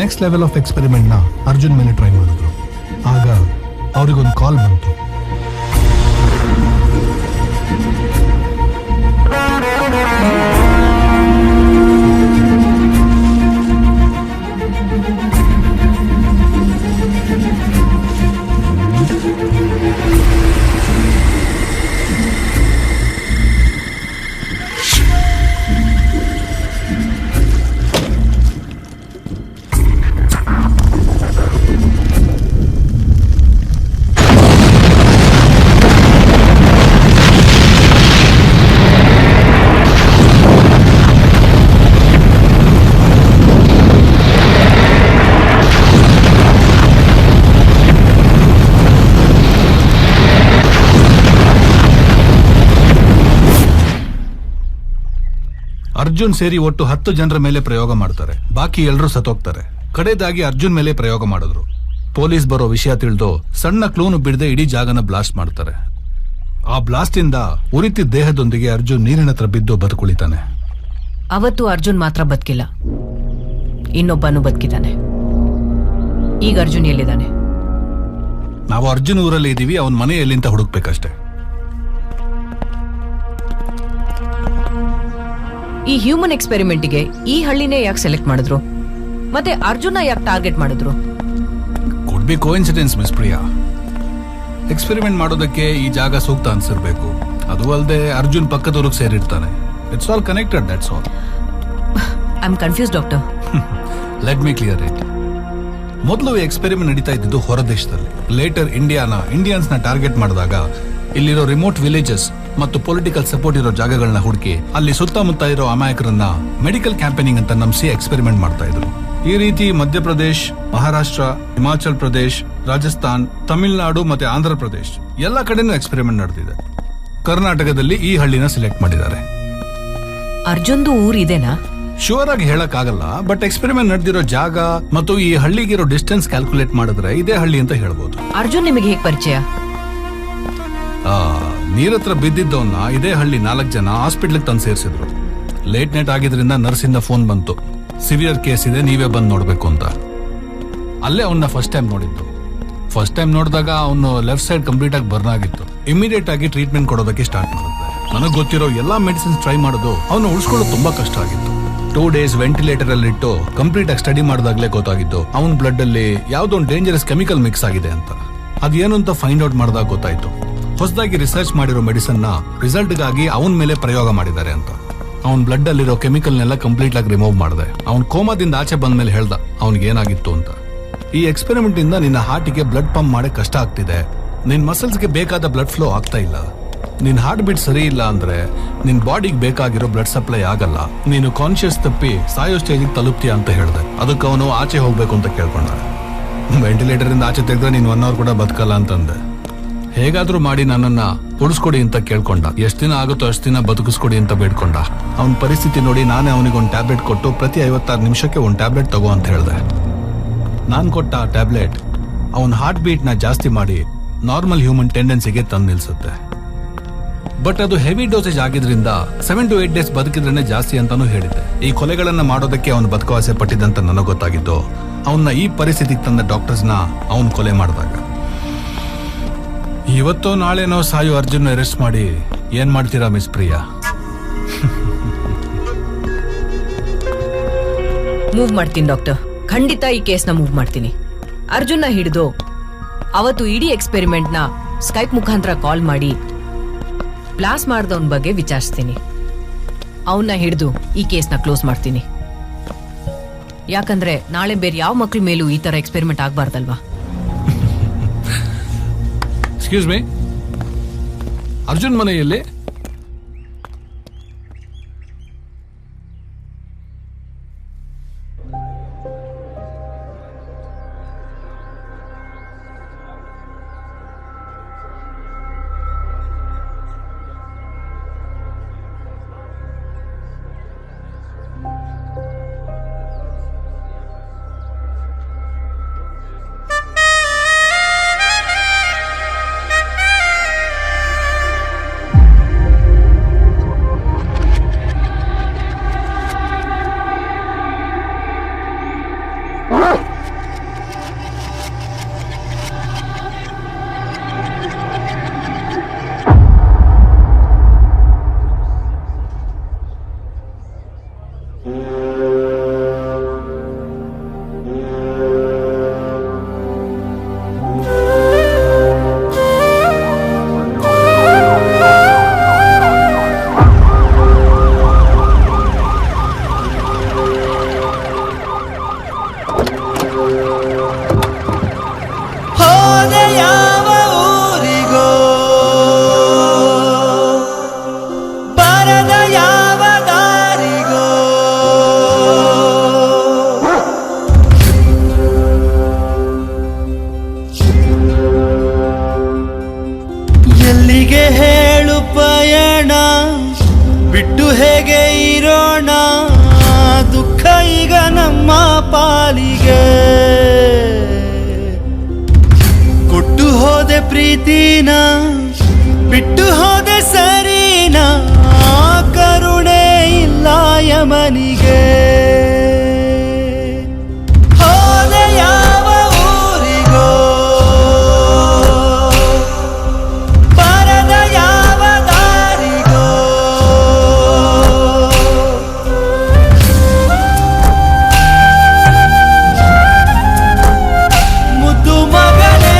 ನೆಕ್ಸ್ಟ್ ಲೆವೆಲ್ ಆಫ್ ಎಕ್ಸ್ಪೆರಿಮೆಂಟ್ ನ ಅರ್ಜುನ್ ಮೇಲೆ ಟ್ರೈ ಮಾಡಿದ್ರು. ಆಗ ಅವರಿಗೊಂದು ಕಾಲ್ ಬಂತು. ಅರ್ಜುನ್ ಸೇರಿ ಒಟ್ಟು 10 ಜನರ ಮೇಲೆ ಪ್ರಯೋಗ ಮಾಡ್ತಾರೆ. ಬಾಕಿ ಎಲ್ಲರೂ ಸತ್ತೋಗ್ತಾರೆ. ಕಡೆದಾಗಿ ಅರ್ಜುನ್ ಮೇಲೆ ಪ್ರಯೋಗ ಮಾಡಿದ್ರು. ಪೊಲೀಸ್ ಬರೋ ವಿಷಯ ತಿಳಿದು ಸಣ್ಣ ಕ್ಲೂನು ಬಿಡದೆ ಇಡೀ ಜಾಗನ ಬ್ಲಾಸ್ಟ್ ಮಾಡ್ತಾರೆ. ಆ ಬ್ಲಾಸ್ಟ್ ಇಂದ ಉರಿತಿದ್ದ ದೇಹದೊಂದಿಗೆ ಅರ್ಜುನ್ ನೀರಿನ ಹತ್ರ ಬಿದ್ದು ಬದುಕುಳಿತಾನೆ.
ಅವತ್ತು ಅರ್ಜುನ್ ಮಾತ್ರ ಬದುಕಿಲ್ಲ, ಇನ್ನೊಬ್ಬನು ಬದುಕಿದ್ದಾನೆ. ಈಗ ಅರ್ಜುನ್ ಎಲ್ಲಿದ್ದಾನೆ?
ನಾವು ಅರ್ಜುನ್ ಊರಲ್ಲಿ ಇದೀವಿ. ಅವನ ಮನೆ ಎಲ್ಲಿಂತ ಹುಡುಕ್ಬೇಕಷ್ಟೇ.
ಈ ಹ್ಯೂಮನ್ ಎಕ್ಸ್ಪೆರಿಮೆಂಟ್ಗೆ ಈ ಹಳ್ಳಿನೇ ಯಾಕೆ ಸೆಲೆಕ್ಟ್ ಮಾಡಿದ್ರು? ಮತ್ತೆ ಅರ್ಜುನ ಯಾಕೆ ಟಾರ್ಗೆಟ್ ಮಾಡಿದ್ರು?
Could be coincidence miss Priya. Experiment ಮಾಡೋದಕ್ಕೆ ಈ ಜಾಗ ಸೂಕ್ತ ಅನ್ಸಿರ್ಬೇಕು. ಅದು ಅಲ್ಲದೆ ಅರ್ಜುನ್ ಪಕ್ಕದವ್ರಿಗೆ ಸೇರಿರ್ತಾನೆ. It's all connected, that's all.
I am confuse doctor.
Let me clear it. ಮೊದಲು ಎಕ್ಸ್ಪೆರಿಮೆಂಟ್ ನಡೀತಾ ಇದ್ದಿದ್ದು ಹೊರ ದೇಶದಲ್ಲಿ. ಲೇಟರ್ ಇಂಡಿಯನ್ಸ್ ನ ಟಾರ್ಗೆಟ್ ಮಾಡಿದಾಗ ಇಲ್ಲಿರೋ ರಿಮೋಟ್ ವಿಲೇಜಸ್ ಮತ್ತು ಪೊಲಿಟಿಕಲ್ ಸಪೋರ್ಟ್ ಇರೋ ಜಾಗಗಳನ್ನ ಹುಡುಕಿ ಅಲ್ಲಿ ಸುತ್ತಮುತ್ತ ಇರೋ ಅಮಾಯಕರನ್ನ ಮೆಡಿಕಲ್ ಕ್ಯಾಂಪೇನಿಂಗ್ ಅಂತ ನಂಬಿಸಿ ಎಕ್ಸ್ಪೆರಿಮೆಂಟ್ ಮಾಡ್ತಾ ಇದ್ರು. ಈ ರೀತಿ ಮಧ್ಯಪ್ರದೇಶ್, ಮಹಾರಾಷ್ಟ್ರ, ಹಿಮಾಚಲ್ ಪ್ರದೇಶ್, ರಾಜಸ್ಥಾನ್, ತಮಿಳುನಾಡು ಮತ್ತೆ ಆಂಧ್ರ ಪ್ರದೇಶ್ ಎಲ್ಲ ಕಡೆನೂ ಎಕ್ಸ್ಪೆರಿಮೆಂಟ್ ನಡೆದಿದೆ. ಕರ್ನಾಟಕದಲ್ಲಿ ಈ ಹಳ್ಳಿನ ಸೆಲೆಕ್ಟ್ ಮಾಡಿದ್ದಾರೆ.
ಅರ್ಜುನ್ದು ಊರಿದೆನಾ?
ಶೂರ್ ಆಗಿ ಹೇಳಕ್ ಆಗಲ್ಲ, ಬಟ್ ಎಕ್ಸ್ಪೆರಿಮೆಂಟ್ ನಡೆದಿರೋ ಜಾಗ ಮತ್ತು ಈ ಹಳ್ಳಿಗಿರೋ ಡಿಸ್ಟೆನ್ಸ್ ಕ್ಯಾಲ್ಕುಲೇಟ್ ಮಾಡಿದ್ರೆ ಇದೇ ಹಳ್ಳಿ ಅಂತ ಹೇಳ್ಬೋದು.
ಅರ್ಜುನ್ ನಿಮಗೆ ಹೇಗೆ ಪರಿಚಯ?
ನೀರತ್ರ ಬಿದ್ದಿದ್ದವನ್ನ ಇದೇ ಹಳ್ಳಿ 4 ಜನ ಹಾಸ್ಪಿಟ್ಲಿಗೆ ತಂದು ಸೇರಿಸಿದ್ರು. ಲೇಟ್ ನೈಟ್ ಆಗಿದ್ರಿಂದ ನರ್ಸಿಂದ ಫೋನ್ ಬಂತು, ಸಿವಿಯರ್ ಕೇಸ್ ಇದೆ, ನೀವೇ ಬಂದು ನೋಡ್ಬೇಕು ಅಂತ. ಅಲ್ಲೇ ಅವನ್ನ ಫಸ್ಟ್ ಟೈಮ್ ನೋಡಿದ್ದು. ಫಸ್ಟ್ ಟೈಮ್ ನೋಡಿದಾಗ ಅವನು ಲೆಫ್ಟ್ ಸೈಡ್ ಕಂಪ್ಲೀಟ್ ಆಗಿ ಬರ್ನ್ ಆಗಿತ್ತು. ಇಮಿಡಿಯೇಟ್ ಆಗಿ ಟ್ರೀಟ್ಮೆಂಟ್ ಕೊಡೋದಕ್ಕೆ ಸ್ಟಾರ್ಟ್ ಮಾಡಿದ್ದೆ. ನನಗೆ ಗೊತ್ತಿರೋ ಎಲ್ಲಾ ಮೆಡಿಸಿನ್ಸ್ ಟ್ರೈ ಮಾಡೋದು ಅವನು ಉಳಿಸ್ಕೊಳ್ಳೋದು ತುಂಬಾ ಕಷ್ಟ ಆಗಿತ್ತು. 2 ಡೇಸ್ ವೆಂಟಿಲೇಟರ್ ಅಲ್ಲಿ ಇಟ್ಟು ಕಂಪ್ಲೀಟ್ ಆಗಿ ಸ್ಟಡಿ ಮಾಡಿದಾಗ್ಲೇ ಗೊತ್ತಾಗಿದ್ದು ಅವನ ಬ್ಲಡ್ ಅಲ್ಲಿ ಯಾವ್ದೋ ಒಂದು ಡೇಂಜರಸ್ ಕೆಮಿಕಲ್ ಮಿಕ್ಸ್ ಆಗಿದೆ ಅಂತ. ಅದೇನು ಅಂತ ಫೈಂಡ್ ಔಟ್ ಮಾಡಿದಾಗ ಗೊತ್ತಾಯ್ತು, ಹೊಸದಾಗಿ ರಿಸರ್ಚ್ ಮಾಡಿರೋ ಮೆಡಿಸಿನ್ ನ ರಿಸಲ್ಟ್ ಗಾಗಿ ಅವನ ಮೇಲೆ ಪ್ರಯೋಗ ಮಾಡಿದ್ದಾರೆ ಅಂತ. ಅವನ್ ಬ್ಲಡ್ ಅಲ್ಲಿರೋ ಕೆಮಿಕಲ್ನೆಲ್ಲ ಕಂಪ್ಲೀಟ್ ಆಗಿ ರಿಮೂವ್ ಮಾಡಿದೆ. ಅವನ್ ಕೋಮಾದಿಂದ ಆಚೆ ಬಂದ ಮೇಲೆ ಹೇಳ್ದ ಅವನಿಗೆ ಏನಾಗಿತ್ತು ಅಂತ. ಈ ಎಕ್ಸ್ಪೆರಿಮೆಂಟ್ ಇಂದ ನಿನ್ನ ಹಾರ್ಟಿಗೆ ಬ್ಲಡ್ ಪಂಪ್ ಮಾಡಕ್ ಕಷ್ಟ ಆಗ್ತಿದೆ, ನಿನ್ ಮಸಲ್ಸ್ಗೆ ಬೇಕಾದ ಬ್ಲಡ್ ಫ್ಲೋ ಆಗ್ತಾ ಇಲ್ಲ, ನಿನ್ ಹಾರ್ಟ್ ಬೀಟ್ ಸರಿ ಇಲ್ಲ ಅಂದ್ರೆ ನಿನ್ ಬಾಡಿಗೆ ಬೇಕಾಗಿರೋ ಬ್ಲಡ್ ಸಪ್ಲೈ ಆಗಲ್ಲ, ನೀನು ಕಾನ್ಶಿಯಸ್ ತಪ್ಪಿ ಸಾಯೋ ಸ್ಟೇಜಿಗೆ ತಲುಪ್ತೀಯ ಅಂತ ಹೇಳ್ದೆ. ಅದಕ್ಕೆ ಅವನು ಆಚೆ ಹೋಗ್ಬೇಕು ಅಂತ ಕೇಳ್ಕೊಂಡ. ವೆಂಟಿಲೇಟರ್ ಇಂದ ಆಚೆ ತೆಗೆದ್ರೆ ನೀನು 1 hour ಕೂಡ ಬದುಕಲ್ಲ ಅಂತಂದೆ. ಹೇಗಾದ್ರೂ ಮಾಡಿ ನನ್ನನ್ನ ಉಳಿಸ್ಕೊಡಿ ಅಂತ ಕೇಳ್ಕೊಂಡ. ಎಷ್ಟು ದಿನ ಆಗುತ್ತೋ ಅಷ್ಟು ದಿನ ಬದುಕಿಸ್ಕೊಡಿ ಅಂತ ಬೇಡ್ಕೊಂಡ. ಅವನ ಪರಿಸ್ಥಿತಿ ನೋಡಿ ನಾನೇ ಅವನಿಗೊಂದು ಟ್ಯಾಬ್ಲೆಟ್ ಕೊಟ್ಟು ಪ್ರತಿ 56 ನಿಮಿಷಕ್ಕೆ ಒಂದು ಟ್ಯಾಬ್ಲೆಟ್ ತಗೋ ಅಂತ ಹೇಳ್ದೆ. ನಾನು ಕೊಟ್ಟ ಆ ಟ್ಯಾಬ್ಲೆಟ್ ಅವನ ಹಾರ್ಟ್ ಬೀಟ್ ನ ಜಾಸ್ತಿ ಮಾಡಿ ನಾರ್ಮಲ್ ಹ್ಯೂಮನ್ ಟೆಂಡೆನ್ಸಿಗೆ ತಂದು ನಿಲ್ಸುತ್ತೆ. ಬಟ್ ಅದು ಹೆವಿ ಡೋಸೇಜ್ ಆಗಿದ್ರಿಂದ 7 to 8 days ಬದುಕಿದ್ರೇನೆ ಜಾಸ್ತಿ ಅಂತಾನೂ ಹೇಳಿದ್ದೆ. ಈ ಕೊಲೆಗಳನ್ನ ಮಾಡೋದಕ್ಕೆ ಅವನು ಬದುಕವಾಸೆ ಪಟ್ಟಿದ್ದಂತ ನನಗೆ ಗೊತ್ತಾಗಿದ್ದು ಅವನ್ನ ಈ ಪರಿಸ್ಥಿತಿಗೆ ತಂದ ಡಾಕ್ಟರ್ಸ್ನ ಅವನು ಕೊಲೆ ಮಾಡಿದಾಗ. ಇವತ್ತೋ ನಾಳೆನೋ ಸಾಯು ಅರ್ಜುನ್ ಅರೆಸ್ಟ್ ಮಾಡಿ ಏನ್ ಮಾಡ್ತೀರಾ ಮಿಸ್ ಪ್ರಿಯಾ?
ಮೂವ್ ಮಾಡ್ತೀನಿ ಡಾಕ್ಟರ್, ಖಂಡಿತ ಈ ಕೇಸ್ನ ಮೂವ್ ಮಾಡ್ತೀನಿ. ಅರ್ಜುನ್ನ ಹಿಡಿದು ಅವತ್ತು ಇಡೀ ಎಕ್ಸ್ಪೆರಿಮೆಂಟ್ ನ ಸ್ಕೈಪ್ ಮುಖಾಂತರ ಕಾಲ್ ಮಾಡಿ ಬ್ಲಾಸ್ ಮಾಡ್ದವನ್ ಬಗ್ಗೆ ವಿಚಾರಿಸ್ತೀನಿ. ಅವನ್ನ ಹಿಡಿದು ಈ ಕೇಸ್ನ ಕ್ಲೋಸ್ ಮಾಡ್ತೀನಿ. ಯಾಕಂದ್ರೆ ನಾಳೆ ಬೇರೆ ಯಾವ ಮಕ್ಳ ಮೇಲೂ ಈ ತರ ಎಕ್ಸ್ಪೆರಿಮೆಂಟ್ ಆಗ್ಬಾರ್ದಲ್ವಾ?
ಎಕ್ಸ್ಕ್ಯೂಸ್ ಮೀ, ಅರ್ಜುನ್ ಮನೆಯಲ್ಲಿ?
ಪಾಲಿಗೆ ಕೊಟ್ಟು ಹೋದೆ ಪ್ರೀತಿನ, ಬಿಟ್ಟು ಹೋದೆ ಸರಿನಾ, ಕರುಣೆ ಇಲ್ಲ ಯಮನಿಗೆ. ಹೋದೆ ಯಾವ ಊರಿಗೋ, ಬರದ ಯಾವ ದಾರಿಗೋ, ಮುದ್ದು ಮಗನೇ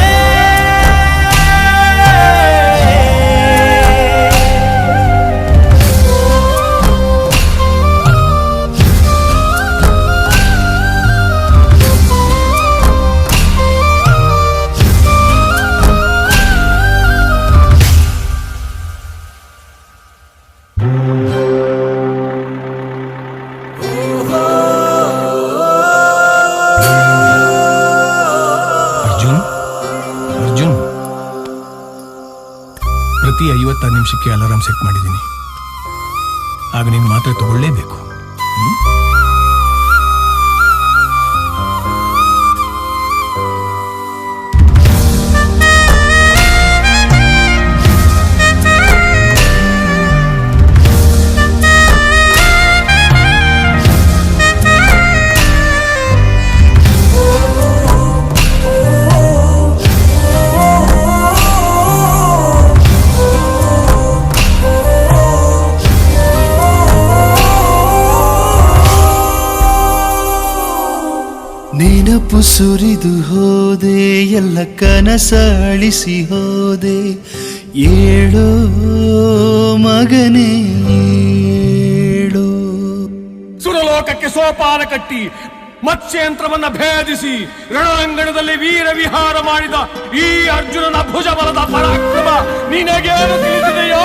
ಅರ್ಜುನ್, ಅರ್ಜುನ್, ಪ್ರತಿ 56 ನಿಮಿಷಕ್ಕೆ ಅಲಾರಾಮ್ ಸೆಟ್ ಮಾಡಿದ್ದೀನಿ. ಆಗ ನೀನು ಮಾತ್ರೆ ತಗೊಳ್ಳೇಬೇಕು. ನೆನಪು ಸುರಿದು ಹೋದೆ, ಎಲ್ಲ ಕನಸಳಿಸಿ ಹೋದೆ, ಏಳೋ ಮಗನೇ ಏಳೋ.
ಸುರಲೋಕಕ್ಕೆ ಸೋಪಾನ ಕಟ್ಟಿ ಮತ್ಸ್ಯಂತ್ರವನ್ನ ಭೇದಿಸಿ ರಣರಂಗಣದಲ್ಲಿ ವೀರ ವಿಹಾರ ಮಾಡಿದ ಈ ಅರ್ಜುನನ ಭುಜಬಲದ ಪರಾಕ್ರಮ ನಿನಗೇನು ತಿಳಿದಿದೆಯೋ?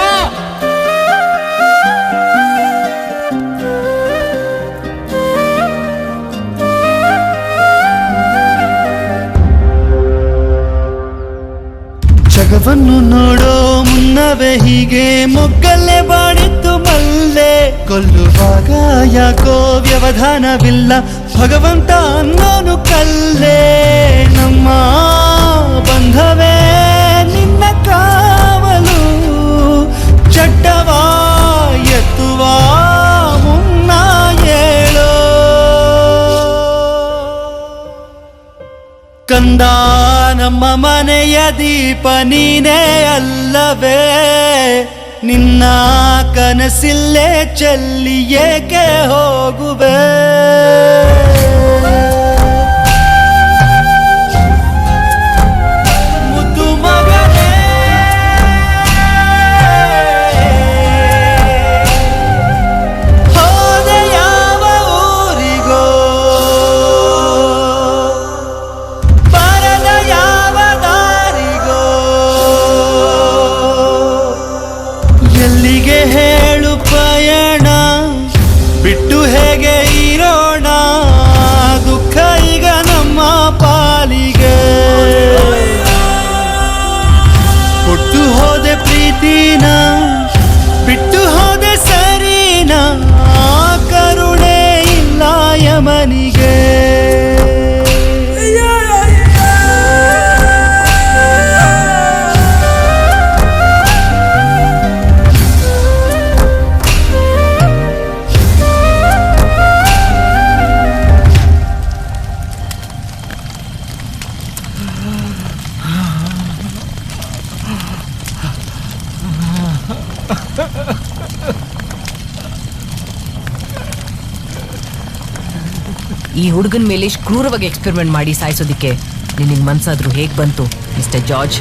ಮಗವನ್ನು ನೋಡೋ ಮುನ್ನವೇ ಹೀಗೆ ಮೊಗ್ಗಲ್ಲೇ ಬಾಡಿತ್ತು ಮಲ್ಲೆ ಕೊಲ್ಲುವಾಗ ಯಾಕೋ ವ್ಯವಧಾನವಿಲ್ಲ ಭಗವಂತ ಅನ್ನೋನು ಕಲ್ಲೇ ನಮ್ಮ ಬಂಧವೇ ನಿನ್ನ ಕಾವಲು ಚಡ್ಡವ ಎತ್ತುವ ಮುನ್ನ ಏಳೋ ಕಂದ ನಮ್ಮ ಮನೆಯ ದೀಪ ನೀನೇ ಅಲ್ಲವೇ ನಿನ್ನ ಕನಸಿಲ್ಲೇ ಚೆಲ್ಲಿ ಏಕೆ ಹೋಗುವೆ ಮುದ್ದು ಮಗನೇ ಹೋದೆ ಯಾವ ಊರಿಗೋ ಬರದ ಯಾವ ದಾರಿಗೋ ಎಲ್ಲಿಗೆ ಹೇಳು ಪಯಣ ಬಿಟ್ಟು ಹೇಗೆ ಇರೋಣ ದುಃಖ ಈಗ ನಮ್ಮ ಪಾಲಿಗೆ ಕೊಟ್ಟು ಹೋದೆ ಪ್ರೀತಿನ ಬಿಟ್ಟು ಹೋದೆ ಸರಿನಾ ಕರುಣೆ ಇಲ್ಲ ಯಮನಿಗೆ
ಈ ಹುಡುಗನ ಮೇಲೆ ಕ್ರೂರವಾಗಿ ಎಕ್ಸ್ಪೆರಿಮೆಂಟ್ ಮಾಡಿ ಸಾಯಿಸೋದಿಕ್ಕೆ ನಿನಗೆ ಮನ್ಸಾದ್ರೂ ಹೇಗ್ ಬಂತು mister George?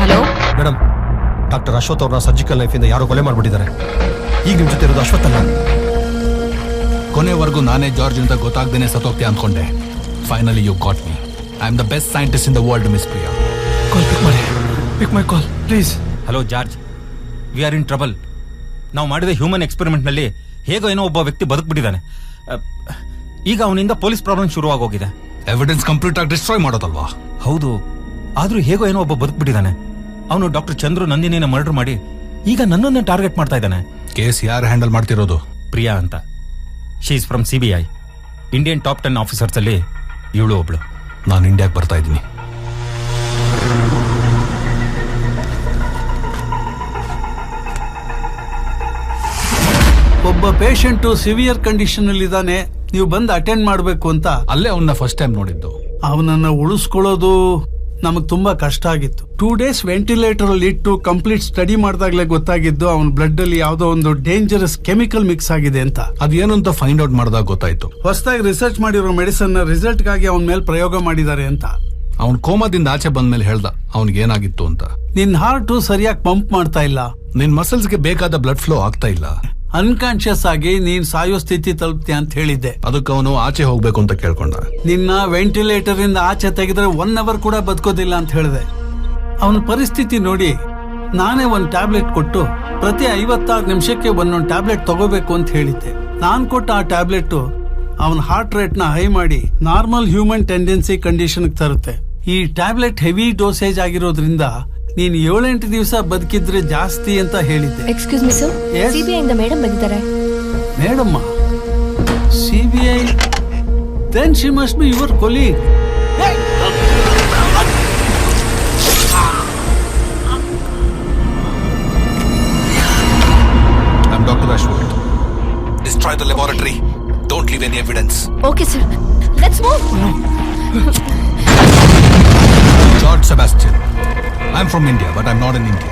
Hello
madam, doctor Ashwath ಅವ್ರನ್ನ ಸರ್ಜಿಕಲ್ ನೈಫಿಂದ ಯಾರೋ ಕೊಲೆ ಮಾಡ್ಬಿಟ್ಟಿದ್ದಾರೆ. ಈಗ ನಿಮ್ ಜೊತೆ ಇರೋದು ಅಶ್ವಥ್ ಅಲ್ಲ.
ಕೊನೆವರೆಗೂ ನಾನೇ ಜಾರ್ಜ್ ಅಂತ ಗೊತ್ತಾಗ್ದೇನೆ ಸತ್ತೋಗ್ತೆ ಅಂದ್ಕೊಂಡೆ. Finally you got me. I am the best scientist in the world, miss Priya.
Call pick ಮಾಡಿ. Pick my call please. Hello George, we are in trouble. ನಾವು ಮಾಡಿದ ಹ್ಯೂಮನ್ ಎಕ್ಸ್ಪೆರಿಮೆಂಟ್ ನಲ್ಲಿ ಹೇಗೋ ಏನೋ ಒಬ್ಬ ವ್ಯಕ್ತಿ ಬದುಕ್ಬಿಟ್ಟಿದ್ದಾನೆ. ಈಗ ಅವನಿಂದ ಪೊಲೀಸ್ ಪ್ರಾಬ್ಲಮ್ ಶುರುವಾಗೋಗಿದೆ.
ಎವಿಡೆನ್ಸ್ ಕಂಪ್ಲೀಟ್ ಆಗಿ ಡಿಸ್ಟ್ರಾಯ್ ಮಾಡೋದಲ್ವಾ?
ಹೌದು, ಆದ್ರೂ ಹೇಗೋ ಏನೋ ಒಬ್ಬ ಬದುಕ್ಬಿಟ್ಟಿದ್ದಾನೆ. ಅವನು ಡಾಕ್ಟರ್ ಚಂದ್ರು ನಂದಿನಿನ ಮರ್ಡರ್ ಮಾಡಿ ಈಗ ನನ್ನನ್ನೇ ಟಾರ್ಗೆಟ್ ಮಾಡ್ತಾ ಇದ್ದಾನೆ.
ಕೇಸ್ ಯಾರು ಹ್ಯಾಂಡಲ್ ಮಾಡ್ತಿರೋದು?
ಪ್ರಿಯಾ ಅಂತ. She is from CBI. Indian top 10 officers ಅಲ್ಲಿ ಇವಳು ಒಬ್ಳು.
ನಾನು ಇಂಡಿಯಾಗೆ ಬರ್ತಾ ಇದ್ದೀನಿ.
ಒಬ್ಬ ಪೇಷಂಟ್ ಸಿವಿಯರ್ ಕಂಡೀಷನ್ ಅಲ್ಲಿ ಇದ್ದಾನೆ, ನೀವು ಬಂದು ಅಟೆಂಡ್ ಮಾಡಬೇಕು ಅಂತ.
ಅಲ್ಲೇ ಅವನ್ನ ಫಸ್ಟ್ ಟೈಮ್ ನೋಡಿದ್ದು.
ಅವನನ್ನ ಉಳಿಸ್ಕೊಳ್ಳೋದು ನಮಗ್ ತುಂಬಾ ಕಷ್ಟ ಆಗಿತ್ತು. 2 days ವೆಂಟಿಲೇಟರ್ ಅಲ್ಲಿ ಇಟ್ಟು ಕಂಪ್ಲೀಟ್ ಸ್ಟಡಿ ಮಾಡಿದಾಗ್ಲೇ ಗೊತ್ತಾಗಿದ್ದು ಅವನ ಬ್ಲಡ್ ಅಲ್ಲಿ ಯಾವ್ದೋ ಒಂದು ಡೇಂಜರಸ್ ಕೆಮಿಕಲ್ ಮಿಕ್ಸ್ ಆಗಿದೆ ಅಂತ.
ಅದೇನು ಅಂತ ಫೈಂಡ್ ಔಟ್ ಮಾಡಿದಾಗ ಗೊತ್ತಾಯ್ತು.
ಹೊಸದಾಗಿ ರಿಸರ್ಚ್ ಮಾಡಿರೋ ಮೆಡಿಸನ್ ರಿಸಲ್ಟ್ ಗಾಗಿ ಅವನ ಮೇಲೆ ಪ್ರಯೋಗ ಮಾಡಿದ್ದಾರೆ ಅಂತ.
ಅವನ್ ಕೋಮಾದಿಂದ ಆಚೆ ಬಂದ್ಮೇಲೆ ಹೇಳ್ದ ಅವನಿಗೆ ಏನಾಗಿತ್ತು ಅಂತ.
ನಿನ್ ಹಾರ್ಟ್ ಸರಿಯಾಗಿ ಪಂಪ್ ಮಾಡ್ತಾ ಇಲ್ಲ,
ನಿನ್ ಮಸಲ್ಸ್ಗೆ ಬೇಕಾದ ಬ್ಲಡ್ ಫ್ಲೋ ಆಗ್ತಾ ಇಲ್ಲ,
ಅನ್ಕಾನ್ಶಿಯಸ್ ಆಗಿ ನೀನ್ ಸಾಯೋ ಸ್ಥಿತಿ ತಲುಪ್ತೀಯ ಅಂತ ಹೇಳಿದ್ದೆ.
ಅದಕ್ಕೆ ಅವನು ಆಚೆ ಹೋಗ್ಬೇಕು ಅಂತ ಕೇಳ್ಕೊಂಡ.
ನಿನ್ನ ವೆಂಟಿಲೇಟರ್ ಇಂದ ಆಚೆ ತೆಗೆದ್ರೆ 1 hour ಕೂಡ ಬದುಕೋದಿಲ್ಲ ಅಂತ ಹೇಳಿದೆ. ಅವನ ಪರಿಸ್ಥಿತಿ ನೋಡಿ ನಾನೇ ಒಂದು ಟ್ಯಾಬ್ಲೆಟ್ ಕೊಟ್ಟು ಪ್ರತಿ 56 ನಿಮಿಷಕ್ಕೆ ಒಂದೊಂದು ಟ್ಯಾಬ್ಲೆಟ್ ತಗೋಬೇಕು ಅಂತ ಹೇಳಿದ್ದೆ. ನಾನ್ ಕೊಟ್ಟ ಆ ಟ್ಯಾಬ್ಲೆಟ್ ಅವನ ಹಾರ್ಟ್ ರೇಟ್ ನ ಹೈ ಮಾಡಿ ನಾರ್ಮಲ್ ಹ್ಯೂಮನ್ ಟೆಂಡೆನ್ಸಿ ಕಂಡೀಷನ್ ತರುತ್ತೆ. ಈ ಟ್ಯಾಬ್ಲೆಟ್ ಹೆವಿ ಡೋಸೇಜ್ ಆಗಿರೋದ್ರಿಂದ ನೀನ್ 7-8 ದಿವಸ ಬದುಕಿದ್ರೆ ಜಾಸ್ತಿ ಅಂತ ಹೇಳಿದ್ದೆ.
ಎಕ್ಸ್ಕ್ಯೂಸ್ ಮಿ ಸರ್, ಸಿಬಿಐ ಇಂದ ಮೇಡಮ್ ಬಂದಿದ್ದಾರೆ.
ಮೇಡಮ್ಮ? CBI? Then she must be your colleague.
I'm Dr. Ashworth. Destroy the laboratory. Don't leave any evidence.
Okay sir, let's move.
George Sebastian. I'm from India, but I'm not in India.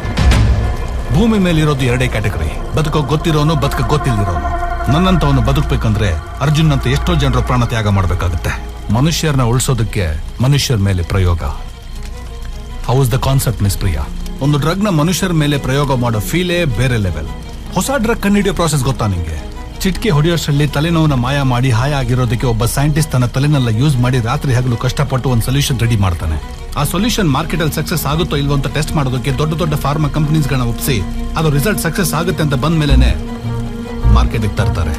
ಭೂಮಿ ಮೇಲಿರೋದು 2 category, ಬದುಕೋ ಗೊತ್ತಿರೋನು, ಬದುಕ ಗೊತ್ತಿಲ್ದಿರೋನು. ನನ್ನಂತವನು ಬದುಕಬೇಕಂದ್ರೆ ಅರ್ಜುನ್ ಅಂತ ಎಷ್ಟೋ ಜನರು ಪ್ರಾಣ ತ್ಯಾಗ ಮಾಡಬೇಕಾಗುತ್ತೆ. ಮನುಷ್ಯರನ್ನ ಉಳಿಸೋದಕ್ಕೆ ಮನುಷ್ಯರ ಮೇಲೆ ಪ್ರಯೋಗ. How is the concept, miss Priya? ಒಂದು ಡ್ರಗ್ ನ ಮನುಷ್ಯರ ಮೇಲೆ ಪ್ರಯೋಗ ಮಾಡೋ ಫೀಲೇ ಬೇರೆ ಲೆವೆಲ್. ಹೊಸ ಡ್ರಗ್ ಕಂಡುಹಿಡಿಯೋ ಪ್ರಾಸೆಸ್ ಗೊತ್ತಾ ನಿಂಗೆ? ಚಿಟ್ಕೆ ಹೊಡೆಯೋಷ್ಟರಲ್ಲಿ ತಲೆನೋವನ್ನ ಮಾಯ ಮಾಡಿ ಹಾಯ ಆಗಿರೋದಕ್ಕೆ ಒಬ್ಬ ಸೈಂಟಿಸ್ಟ್ ತನ್ನ ತಲೆನೆಲ್ಲ ಯೂಸ್ ಮಾಡಿ ರಾತ್ರಿ ಹಗಲು ಕಷ್ಟಪಟ್ಟು ಒಂದು ಸೊಲ್ಯೂಷನ್ ರೆಡಿ ಮಾಡ್ತಾನೆ. ಆ ಸೊಲ್ಯೂಷನ್ ಮಾರ್ಕೆಟ್ ಅಲ್ಲಿ ಸಕ್ಸಸ್ ಆಗುತ್ತೋ ಇಲ್ವೋ ಅಂತ ಟೆಸ್ಟ್ ಮಾಡೋದಕ್ಕೆ ದೊಡ್ಡ ದೊಡ್ಡ ಫಾರ್ಮಾ ಕಂಪನೀಸ್ಗಳನ್ನ ಒಪ್ಪಿಸಿ ಅದು ರಿಸಲ್ಟ್ ಸಕ್ಸಸ್ ಆಗುತ್ತೆ ಅಂತ ಬಂದ ಮೇಲೆನೆ ಮಾರ್ಕೆಟಿಗೆ ತರ್ತಾರೆ.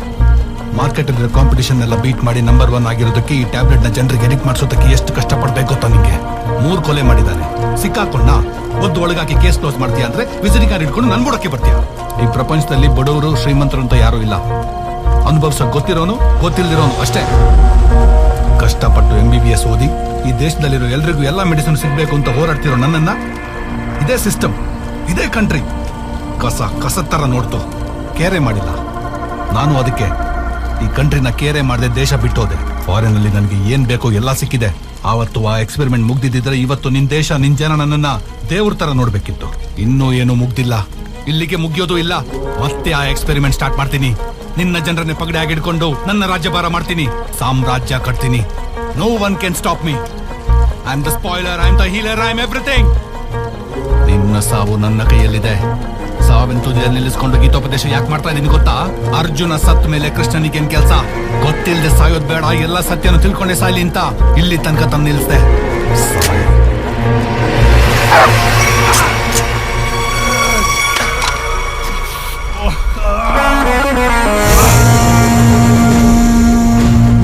ಮಾರ್ಕೆಟ್ ಇದ್ರೆ ಕಾಂಪಿಟೇಷನ್ ಎಲ್ಲ ಬೀಟ್ ಮಾಡಿ ನಂಬರ್ 1 ಆಗಿರೋದಕ್ಕೆ ಈ ಟ್ಯಾಬ್ಲೆಟ್ ನ ಜನರಿಗೆ ಎಡಿಕ್ಟ್ ಮಾಡಿಸೋದಕ್ಕೆ ಎಷ್ಟು ಕಷ್ಟಪಡ್ಬೇಕು ಗೊತ್ತಾ ನಿಂಗೆ? 3 ಕೊಲೆ ಮಾಡಿದ್ದಾನೆ. ಸಿಕ್ಕಾಕೊಂಡ ಒದ್ದು ಒಳಗಾಕಿ ಕೇಸ್ ಕ್ಲೋಸ್ ಮಾಡ್ತೀಯ ಅಂದ್ರೆ ವಿಸಿಟಿಂಗ್ ಕಾರ್ಡ್ ಇಟ್ಕೊಂಡು ನನ್ ಬುಡಕ್ಕೆ ಬರ್ತೀಯ. ಈ ಪ್ರಪಂಚದಲ್ಲಿ ಬಡವರು ಶ್ರೀಮಂತರು ಅಂತ ಯಾರು ಇಲ್ಲ. ಅನುಭವಿಸೋಕೆ ಗೊತ್ತಿರೋನು ಗೊತ್ತಿಲ್ದಿರೋನು ಅಷ್ಟೇ. ಕಷ್ಟಪಟ್ಟು MBBS ಓದಿ ಈ ದೇಶದಲ್ಲಿರೋ ಎಲ್ರಿಗೂ ಎಲ್ಲ ಮೆಡಿಸಿನ್ ಸಿಗ್ಬೇಕು ಅಂತ ಹೋರಾಡ್ತಿರೋ ನನ್ನನ್ನ ಇದೇ ಸಿಸ್ಟಮ್, ಇದೇ ಕಂಟ್ರಿ ಕಸದ ತರ ನೋಡ್ತು, ಕೇರೆ ಮಾಡಿಲ್ಲ. ನಾನು ಅದಕ್ಕೆ ಈ ಕಂಟ್ರಿನ ಕೇರೆ ಮಾಡದೆ ದೇಶ ಬಿಟ್ಟೋದೆ. ಫಾರಿನ್ ಅಲ್ಲಿ ನನಗೆ ಏನ್ ಬೇಕೋ ಎಲ್ಲ ಸಿಕ್ಕಿದೆ. ಆವತ್ತು ಆ ಎಕ್ಸ್ಪೆರಿಮೆಂಟ್ ಮುಗ್ದಿದ್ರೆ ಇವತ್ತು ನಿನ್ ದೇಶ ನಿನ್ ಜನ ನನ್ನನ್ನ ದೇವ್ರ ತರ ನೋಡ್ಬೇಕಿತ್ತು. ಇನ್ನೂ ಏನು ಮುಗ್ದಿಲ್ಲ, ಇಲ್ಲಿಗೆ ಮುಗಿಯೋದು ಇಲ್ಲ. ಮತ್ತೆ ಆ ಎಕ್ಸ್ಪೆರಿಮೆಂಟ್ ಸ್ಟಾರ್ಟ್ ಮಾಡ್ತೀನಿ. ನಿನ್ನ ಜನರನ್ನೇ ಪಗಡೆ ಆಗಿಡ್ಕೊಂಡು ನನ್ನ ರಾಜ್ಯಭಾರ ಮಾಡ್ತೀನಿ, ಸಾಮ್ರಾಜ್ಯ ಕಟ್ತೀನಿ. No one can stop me. I am the spoiler, I am the healer, I am everything. ನಿನ್ನ ಸಾವು ನನ್ನ ಕೈಯಲ್ಲಿದೆ. ಸಾವಿನ ತುದಿಯಲ್ಲಿ ನಿಲ್ಲಿಸ್ಕೊಂಡು ಗೀತೋಪದೇಶ ಯಾಕೆ ಮಾಡ್ತಾ ಇದೀನಿ ಗೊತ್ತಾ? ಅರ್ಜುನ ಸತ್ ಮೇಲೆ ಕೃಷ್ಣನಿಗೇನ್ ಕೆಲ್ಸ? ಗೊತ್ತಿಲ್ಲದೆ ಸಾಯೋದ್ ಬೇಡ, ಎಲ್ಲ ಸತ್ಯನ ತಿಳ್ಕೊಂಡೆ ಸಾಯ್ಲಿ ಅಂತ ಇಲ್ಲಿ ತನಕ ತಂದು ನಿಲ್ಲಿಸ್ದೆ.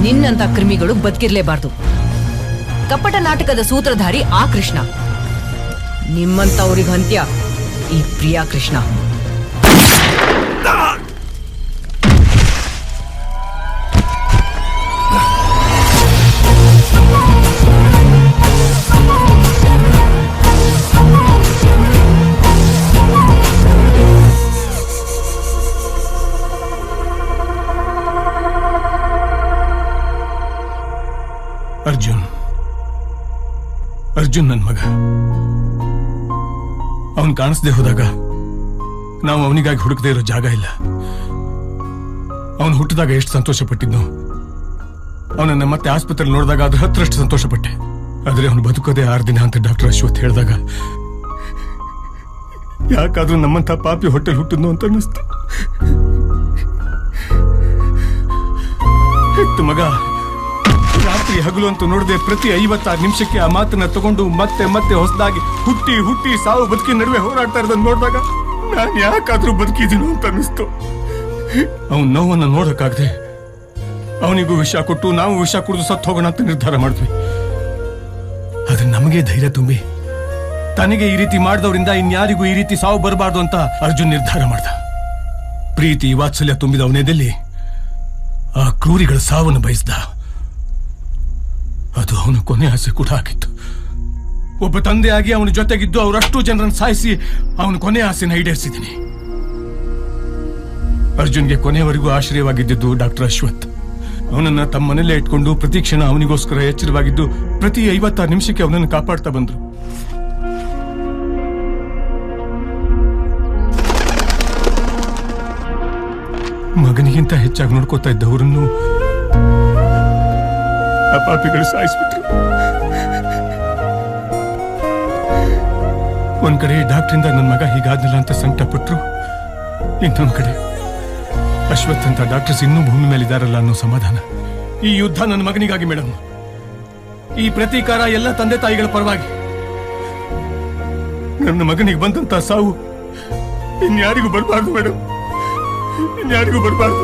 ನಿನ್ನಂತ ಕ್ರಿಮಿಗಳು ಬದುಕಿರ್ಲೇಬಾರ್ದು. ಕಪಟ ನಾಟಕದ ಸೂತ್ರಧಾರಿ ಆ ಕೃಷ್ಣ. ನಿಮ್ಮಂತವ್ರಿಗೆ ಅಂತ್ಯ ಈ ಪ್ರಿಯಾ ಕೃಷ್ಣ.
ಅರ್ಜುನ್ ನನ್ ಮಗ. ಅವನ್ ಕಾಣಿಸ್ದೆ ಹೋದಾಗ ನಾವು ಅವನಿಗಾಗಿ ಹುಡುಕದೇ ಇರೋ ಜಾಗ ಇಲ್ಲ. ಅವನು ಹುಟ್ಟಿದಾಗ ಎಷ್ಟು ಸಂತೋಷ ಪಟ್ಟಿದ್ನು, ಅವನನ್ನ ಮತ್ತೆ ಆಸ್ಪತ್ರೆ ನೋಡಿದಾಗ ಅದ್ರ 10ರಷ್ಟು ಸಂತೋಷ ಪಟ್ಟೆ. ಆದ್ರೆ ಅವನು ಬದುಕೋದೇ 6 ದಿನ ಅಂತ ಡಾಕ್ಟರ್ ಅಶ್ವಥ್ ಹೇಳಿದಾಗ ಯಾಕಾದ್ರೂ ನಮ್ಮಂತ ಪಾಪಿ ಹೊಟ್ಟೆಲ್ ಹುಟ್ಟಿದ್ನು ಅಂತ ಅನ್ನಿಸ್ತು. ಹೆತ್ತ ಮಗ ರಾತ್ರಿ ಹಗಲು ಅಂತ ನೋಡದೆ ಪ್ರತಿ 56 ನಿಮಿಷಕ್ಕೆ ಆ ಮಾತನ್ನ ತಗೊಂಡು ಮತ್ತೆ ಮತ್ತೆ ಹೊಸದಾಗಿ ಹುಟ್ಟಿ ಹುಟ್ಟಿ ಸಾವು ಬದುಕಿ ನಡುವೆ ಹೋರಾಡ್ತಾ ಇರೋದನ್ನ ನೋಡಿದಾಗ ನಾನು ಯಾಕಾದ್ರೂ ಬದುಕಿದೀನು ಅಂತ ಅನ್ನಿಸ್ತು. ಅವನ್ ನೋವನ್ನ ನೋಡಕ್ಕಾಗದೆ ಅವನಿಗೂ ವಿಷ ಕೊಟ್ಟು ನಾವು ವಿಷ ಕುಡಿದು ಸತ್ತು ಹೋಗೋಣ ಅಂತ ನಿರ್ಧಾರ ಮಾಡಿದ್ವಿ. ಆದ್ರೆ ನಮಗೆ ಧೈರ್ಯ ತುಂಬಿ ತನಗೆ ಈ ರೀತಿ ಮಾಡಿದವರಿಂದ ಇನ್ಯಾರಿಗೂ ಈ ರೀತಿ ಸಾವು ಬರಬಾರ್ದು ಅಂತ ಅರ್ಜುನ್ ನಿರ್ಧಾರ ಮಾಡ್ದ. ಪ್ರೀತಿ ವಾತ್ಸಲ್ಯ ತುಂಬಿದ ಅವನೇದಲ್ಲಿ ಆ ಕ್ರೂರಿಗಳ ಸಾವನ್ನು ಬಯಸ್ದ. ಅದು ಅವನ ಕೊನೆ ಆಸೆ ಕೂಡ ಆಗಿತ್ತು. ಒಬ್ಬ ತಂದೆಯಾಗಿ ಅವನ ಜೊತೆಗಿದ್ದು ಅವರಷ್ಟು ಜನರನ್ನು ಸಾಯಿಸಿ ಅವನ ಕೊನೆ ಆಸೆನ ಈಡೇರಿಸಿದ್ದೀನಿ. ಅರ್ಜುನ್ಗೆ ಕೊನೆಯವರೆಗೂ ಆಶ್ರಯವಾಗಿದ್ದು ಡಾಕ್ಟರ್ ಅಶ್ವಥ್. ಅವನನ್ನ ತಮ್ಮ ಮನೆಯಲ್ಲೇ ಇಟ್ಕೊಂಡು ಪ್ರತಿ ಕ್ಷಣ ಅವನಿಗೋಸ್ಕರ ಎಚ್ಚರವಾಗಿದ್ದು ಪ್ರತಿ 56 ನಿಮಿಷಕ್ಕೆ ಅವನನ್ನು ಕಾಪಾಡ್ತಾ ಬಂದ್ರು. ಮಗನಿಗಿಂತ ಹೆಚ್ಚಾಗಿ ನೋಡ್ಕೋತಾ ಇದ್ದವರನ್ನು ಅಪಾಪಿಗಳು ಸಾಯಿಸ್ಬಿಟ್ರು. ಒಂದ್ ಕಡೆ ಡಾಕ್ಟ್ರಿಂದ ನನ್ನ ಮಗ ಹೀಗಾದ್ನಲ್ಲ ಅಂತ ಸಂಕಟ ಪಟ್ರು, ಇನ್ನೊಂದ್ ಕಡೆ ಅಶ್ವಥ್ ಅಂತ ಡಾಕ್ಟರ್ಸ್ ಇನ್ನೂ ಭೂಮಿ ಮೇಲೆ ಇದಾರಲ್ಲ ಅನ್ನೋ ಸಮಾಧಾನ. ಈ ಯುದ್ಧ ನನ್ನ ಮಗನಿಗಾಗಿ ಮೇಡಮ್. ಈ ಪ್ರತೀಕಾರ ಎಲ್ಲ ತಂದೆ ತಾಯಿಗಳ ಪರವಾಗಿ. ನನ್ನ ಮಗನಿಗೆ ಬಂದಂತ ಸಾವು ಇನ್ಯಾರಿಗೂ ಬರಬಾರ್ದು ಮೇಡಮ್, ಇನ್ಯಾರಿಗೂ ಬರಬಾರ್ದು.